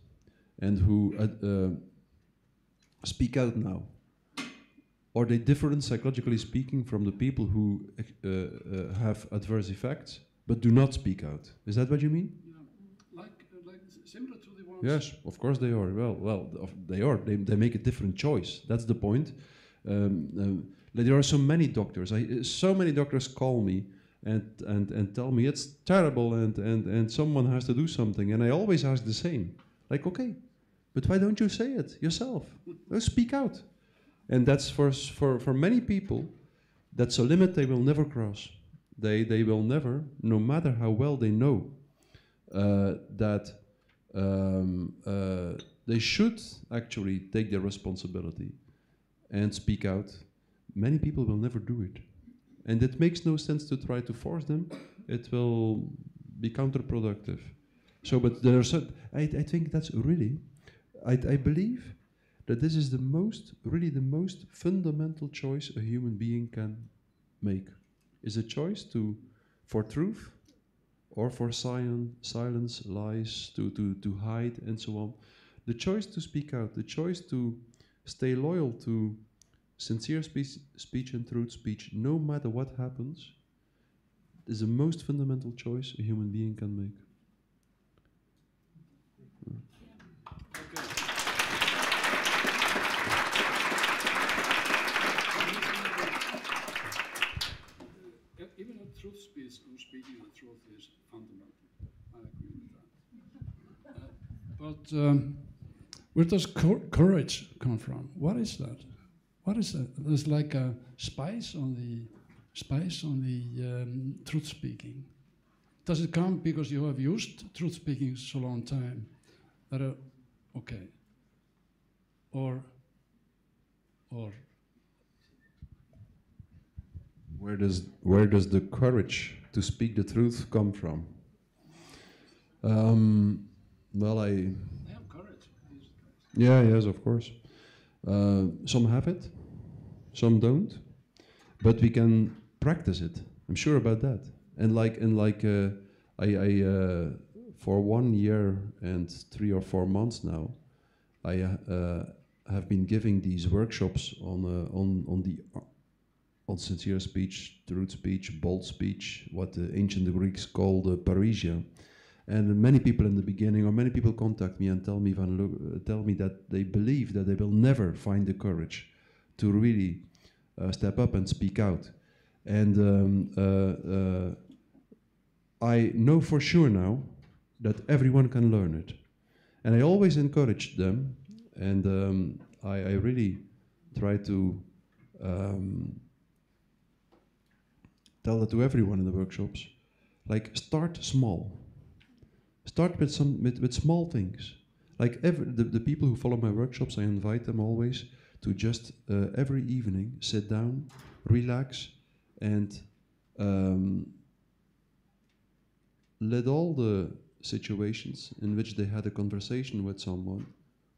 and who speak out now, are they different psychologically speaking from the people who have adverse effects but do not speak out? Is that what you mean? Yeah, like similar to the ones. Yes, of course they are. They are. They make a different choice. That's the point. There are so many doctors. So many doctors call me and tell me it's terrible and someone has to do something. And I always ask the same. Like, okay, but why don't you say it yourself? Speak out. And that's for many people, that's a limit they will never cross. They will never, no matter how well they know that they should actually take their responsibility and speak out. Many people will never do it. And it makes no sense to try to force them. It will be counterproductive. So, but there are I think that's really, I believe that this is really the most fundamental choice a human being can make. Is a choice for truth or for silence, lies, to hide and so on. The choice to speak out, the choice to stay loyal to sincere speech and truth speech, no matter what happens, is the most fundamental choice a human being can make. Even a truth speaking the truth is fundamental. I agree with that. But where does courage come from? What is that? What is that? There's like a spice on the truth speaking. Does it come because you have used truth speaking so long time that okay, or where does the courage to speak the truth come from? Well, they have courage. Yeah, yes, of course. Some have it, some don't, but we can practice it. I'm sure about that. And I for 1 year and 3 or 4 months now, I have been giving these workshops on sincere speech, truth speech, bold speech, what the ancient Greeks called parrhesia. And many people in the beginning, or many people contact me and tell me that they believe that they will never find the courage to really step up and speak out. And I know for sure now that everyone can learn it. And I always encourage them, and I really try to tell that to everyone in the workshops, like start small. Start with small things. Like the people who follow my workshops, I invite them always to just every evening sit down, relax, and let all the situations in which they had a conversation with someone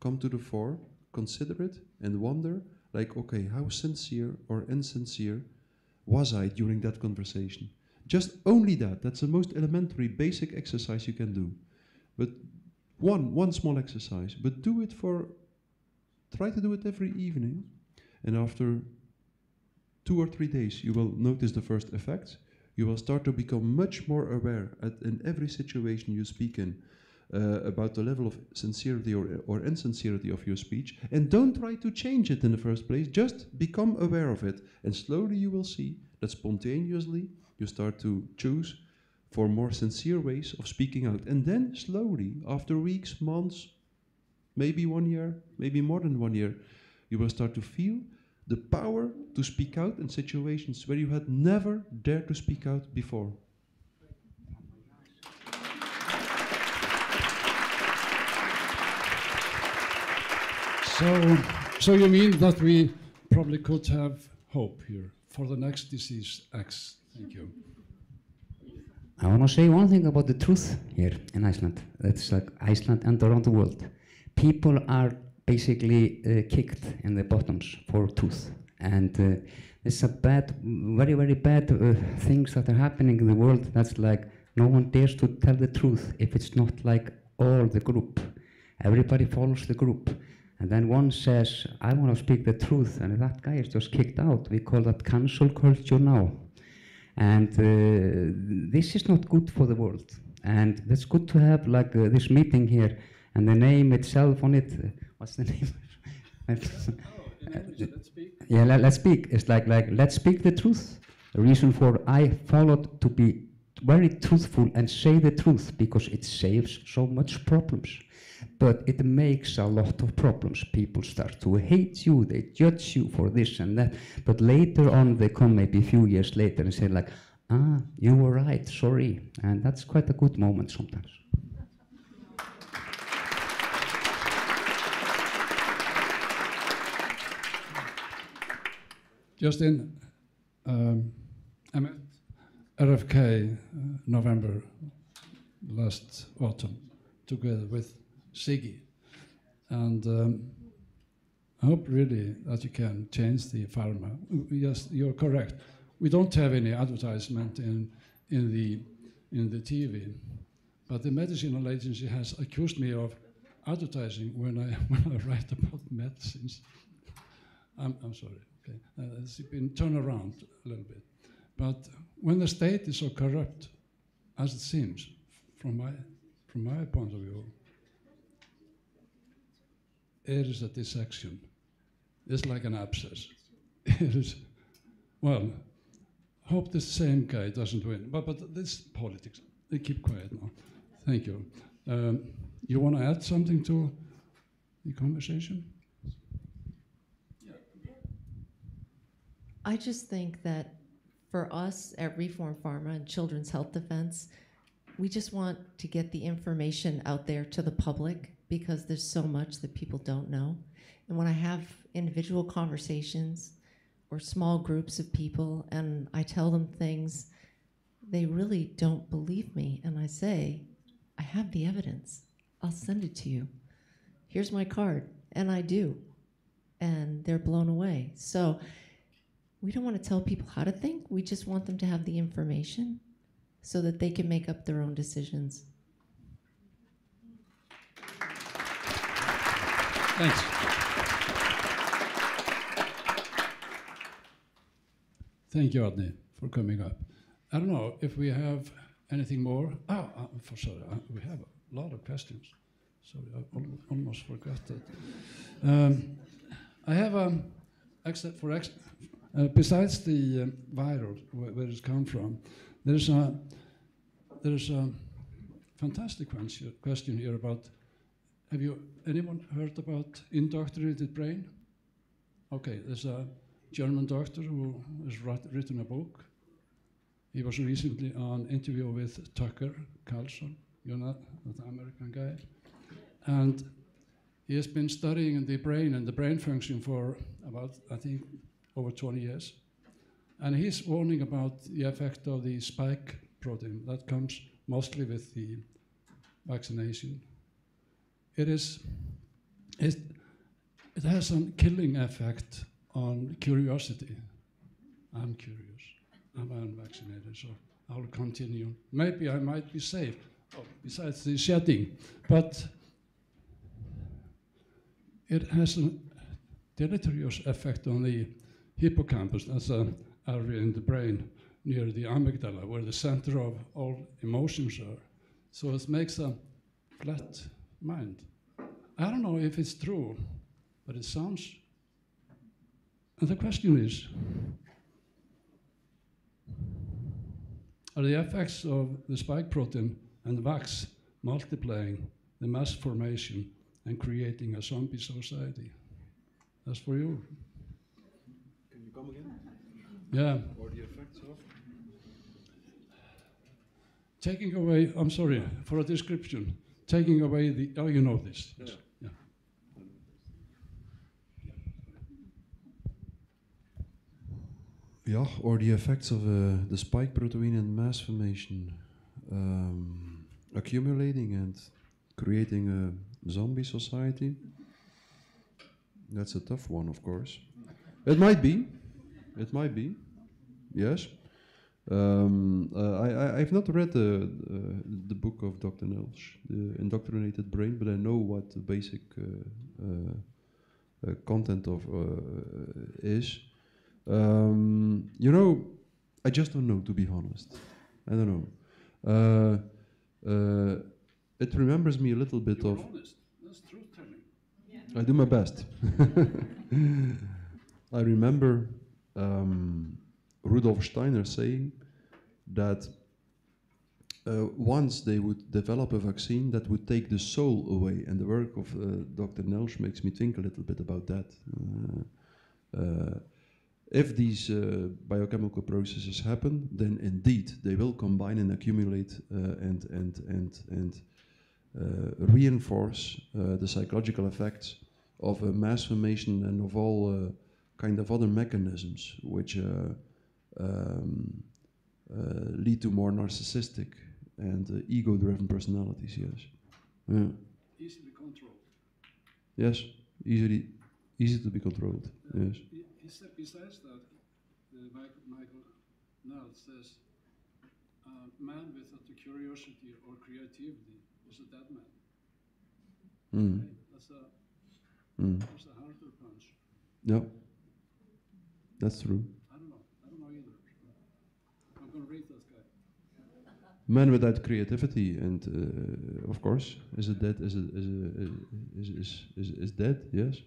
come to the fore, consider it, and wonder, like, okay, how sincere or insincere was I during that conversation? Just only that. That's the most elementary, basic exercise you can do. But one small exercise. But try to do it every evening. And after 2 or 3 days, you will notice the first effects. You will start to become much more aware in every situation you speak in about the level of sincerity or insincerity of your speech. And don't try to change it in the first place. Just become aware of it. And slowly you will see that spontaneously you start to choose for more sincere ways of speaking out. And then slowly, after weeks, months, maybe 1 year, maybe more than 1 year, you will start to feel the power to speak out in situations where you had never dared to speak out before. So you mean that we probably could have hope here for the next disease X? Thank you. I want to say one thing about the truth here in Iceland. That's like Iceland and around the world. People are basically kicked in the bottoms for truth. And it's a bad, very, very bad things that are happening in the world. That's like no one dares to tell the truth if it's not like all the group. Everybody follows the group. And then one says, I want to speak the truth, and that guy is just kicked out. We call that cancel culture now. And this is not good for the world. And it's good to have like this meeting here, and the name itself on it. What's the name? Let's speak. Yeah, let's speak. It's like let's speak the truth. The reason for I followed to be very truthful and say the truth because it saves so much problems. But it makes a lot of problems. People start to hate you, they judge you for this and that. But later on, they come maybe a few years later and say like, you were right, sorry. And that's quite a good moment sometimes. Just in I'm at RFK November last autumn together with Siggy, and I hope really that you can change the pharma. Yes, you're correct. We don't have any advertisement in the TV, but the medicinal agency has accused me of advertising when I write about medicines. I'm sorry. Okay, it's been turned around a little bit, but when the state is so corrupt, as it seems, from my point of view, it is a dissection. It's like an abscess. It is, well, hope the same guy doesn't win. But this politics, they keep quiet now. Thank you. You want to add something to the conversation? I just think that for us at Reform Pharma and Children's Health Defense, we just want to get the information out there to the public because there's so much that people don't know. And when I have individual conversations or small groups of people and I tell them things, they really don't believe me. And I say, I have the evidence. I'll send it to you. Here's my card. And I do. And they're blown away. So we don't want to tell people how to think. We just want them to have the information so that they can make up their own decisions. Thanks. Thank you, Adni, for coming up. I don't know if we have anything more. Sorry, we have a lot of questions. Sorry, I almost forgot that. I have besides the virus, where it's come from, there's a fantastic question here about, have anyone heard about indoctrinated brain? Okay, there's a German doctor who has written a book. He was recently on interview with Tucker Carlson, you know, that American guy. And he has been studying the brain and the brain function for about, I think, over 20 years. And he's warning about the effect of the spike protein that comes mostly with the vaccination. It has a killing effect on curiosity. I'm curious. I'm unvaccinated, so I'll continue. Maybe I might be safe, besides the shedding. But it has a deleterious effect on the hippocampus. That's an area in the brain near the amygdala, where the center of all emotions are. So it makes a flat mind. I don't know if it's true, but it sounds. And the question is, are the effects of the spike protein and vax multiplying the mass formation and creating a zombie society? That's for you. come again? Yeah. Or the effects of? Taking away, I'm sorry for a description, taking away the, oh, you know this. Yes. Yeah. Yeah, or the effects of the spike protein and mass formation accumulating and creating a zombie society. That's a tough one, of course. It might be. It might be. Yes. I've not read the book of Dr. Nelsch, The Indoctrinated Brain, but I know what the basic content of is. You know, I just don't know, to be honest. I don't know. It remembers me a little bit of. Honest. That's truth-telling. I do my best. I remember Rudolf Steiner saying that once they would develop a vaccine that would take the soul away, and the work of Dr. Nelsch makes me think a little bit about that. If these biochemical processes happen, then indeed they will combine and accumulate and reinforce the psychological effects of mass formation and of all kind of other mechanisms which lead to more narcissistic and ego-driven personalities. Yes. Yeah. Easily controlled. Yes. Easy to be controlled. Yes. Besides that, Michael Nell says, man without the curiosity or creativity is a dead man. Mm. Okay? That's a harder punch. Yeah, that's true. I don't know either. I'm going to read that guy. Man without creativity and of course is dead. Is dead. Yes.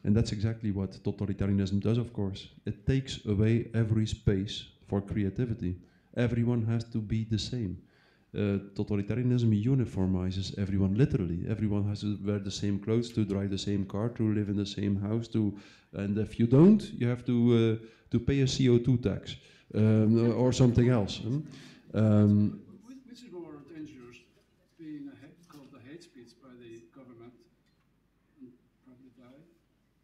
And that's exactly what totalitarianism does, of course. It takes away every space for creativity. Everyone has to be the same. Totalitarianism uniformizes everyone, literally. Everyone has to wear the same clothes, to drive the same car, to live in the same house, and if you don't, you have to pay a CO2 tax or something else. Which is more dangerous, being called a hate speech by the government and probably die,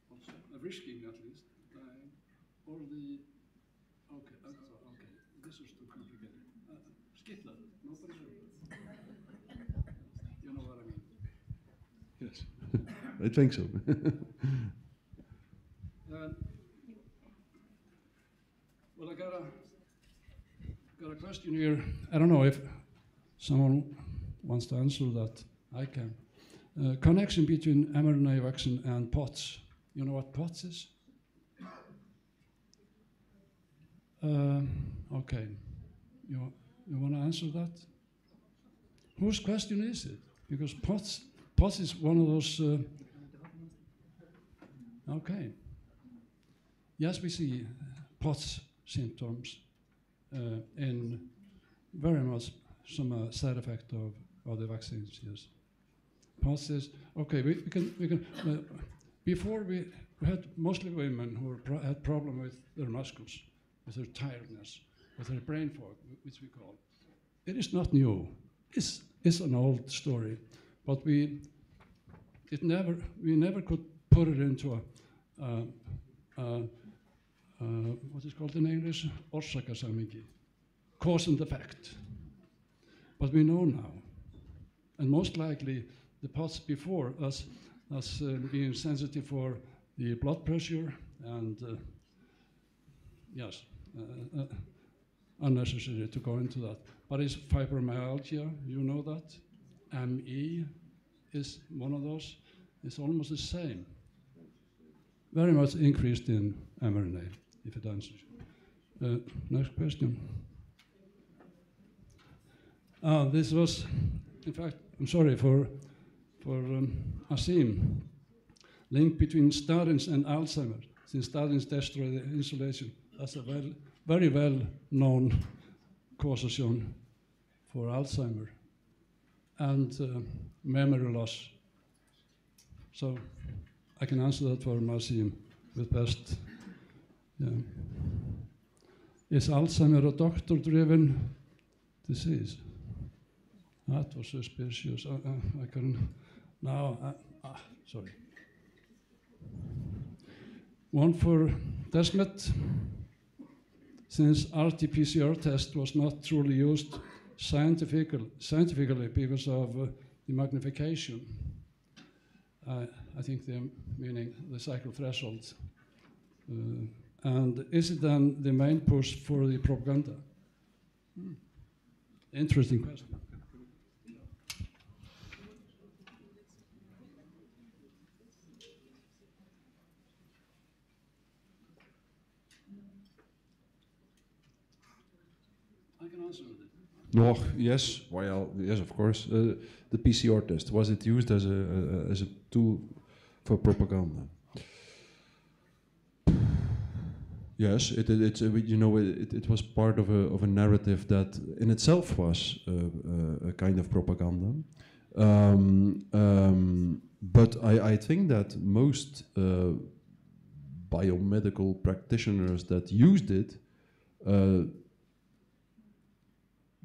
also risking at least dying, or the okay, this is too complicated. Skip that. Nobody knows. You know what I mean? Yes, I think so. Well, I got a question here. I don't know if someone wants to answer that. I can. Connection between mRNA vaccine and POTS. You know what POTS is? Okay. You want to answer that? Whose question is it? Because POTS is one of those. Okay. Yes, we see POTS symptoms in very much some side effect of the vaccines. Yes. POTS is okay. We can. Before we had mostly women who had problem with their muscles, with their tiredness, with their brain fog, which we call. It is not new. It's an old story, but we never could put it into what is called in English, orsakasamhengi, cause and effect. But we know now, and most likely the POTS before us being sensitive for the blood pressure and yes, unnecessary to go into that. But it's fibromyalgia, you know that. ME is one of those. It's almost the same. Very much increased in mRNA, if it answers you. Next question. This was, in fact, I'm sorry for Asim. Link between statins and Alzheimer's, since statins destroy the insulation. That's a very well-known causation for Alzheimer and memory loss. So I can answer that for Asim with best Yeah. Is Alzheimer a doctor-driven disease? That was suspicious. I couldn't. Now, sorry. One for Desmet. Since RT-PCR test was not truly used scientifically because of the magnification, I think they're meaning the cycle threshold. And is it then the main push for the propaganda? Interesting question. I can answer it. No, yes, well, yes, of course. The PCR test, was it used as a tool for propaganda? Yes, it was part of a narrative that in itself was a kind of propaganda. But I think that most biomedical practitioners that used it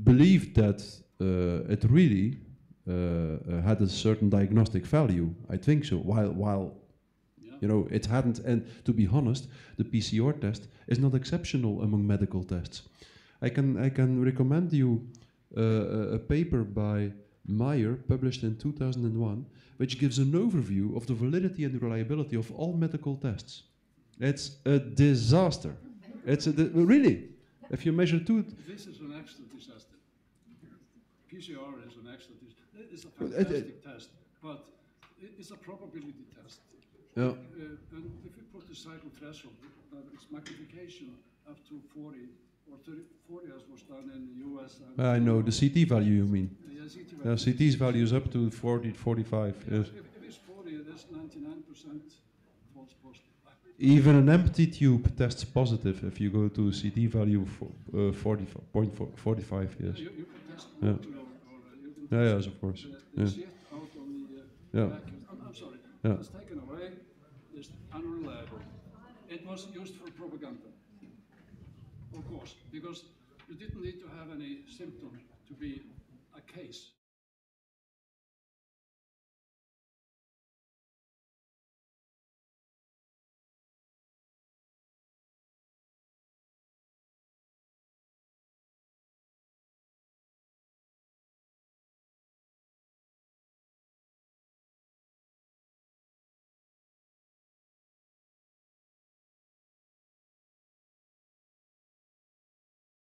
believed that it really had a certain diagnostic value. I think so. While you know, it hadn't, and to be honest, the PCR test is not exceptional among medical tests. I can recommend you a paper by Meyer, published in 2001, which gives an overview of the validity and reliability of all medical tests. It's a disaster. Really, if you measure This is an excellent test. PCR is an excellent test. It's a fantastic test, but it's a probability test. Yeah. And if you put the cycle threshold, its magnification up to 40 or 40 as was done in the US. I know, the CT value you mean. Yeah, CT value. CT's value is up to 40, 45. Yeah, Yes. if it's 40, that's 99% false positive. Even an empty tube tests positive if you go to CT value for 40.45, yes. You can test Yeah. or you can Yeah, yes, of course. the Yeah. shit out on the Yeah. vacuum. I'm sorry, Yeah. it's taken away, it's unreliable. It was used for propaganda, of course, because you didn't need to have any symptom to be a case.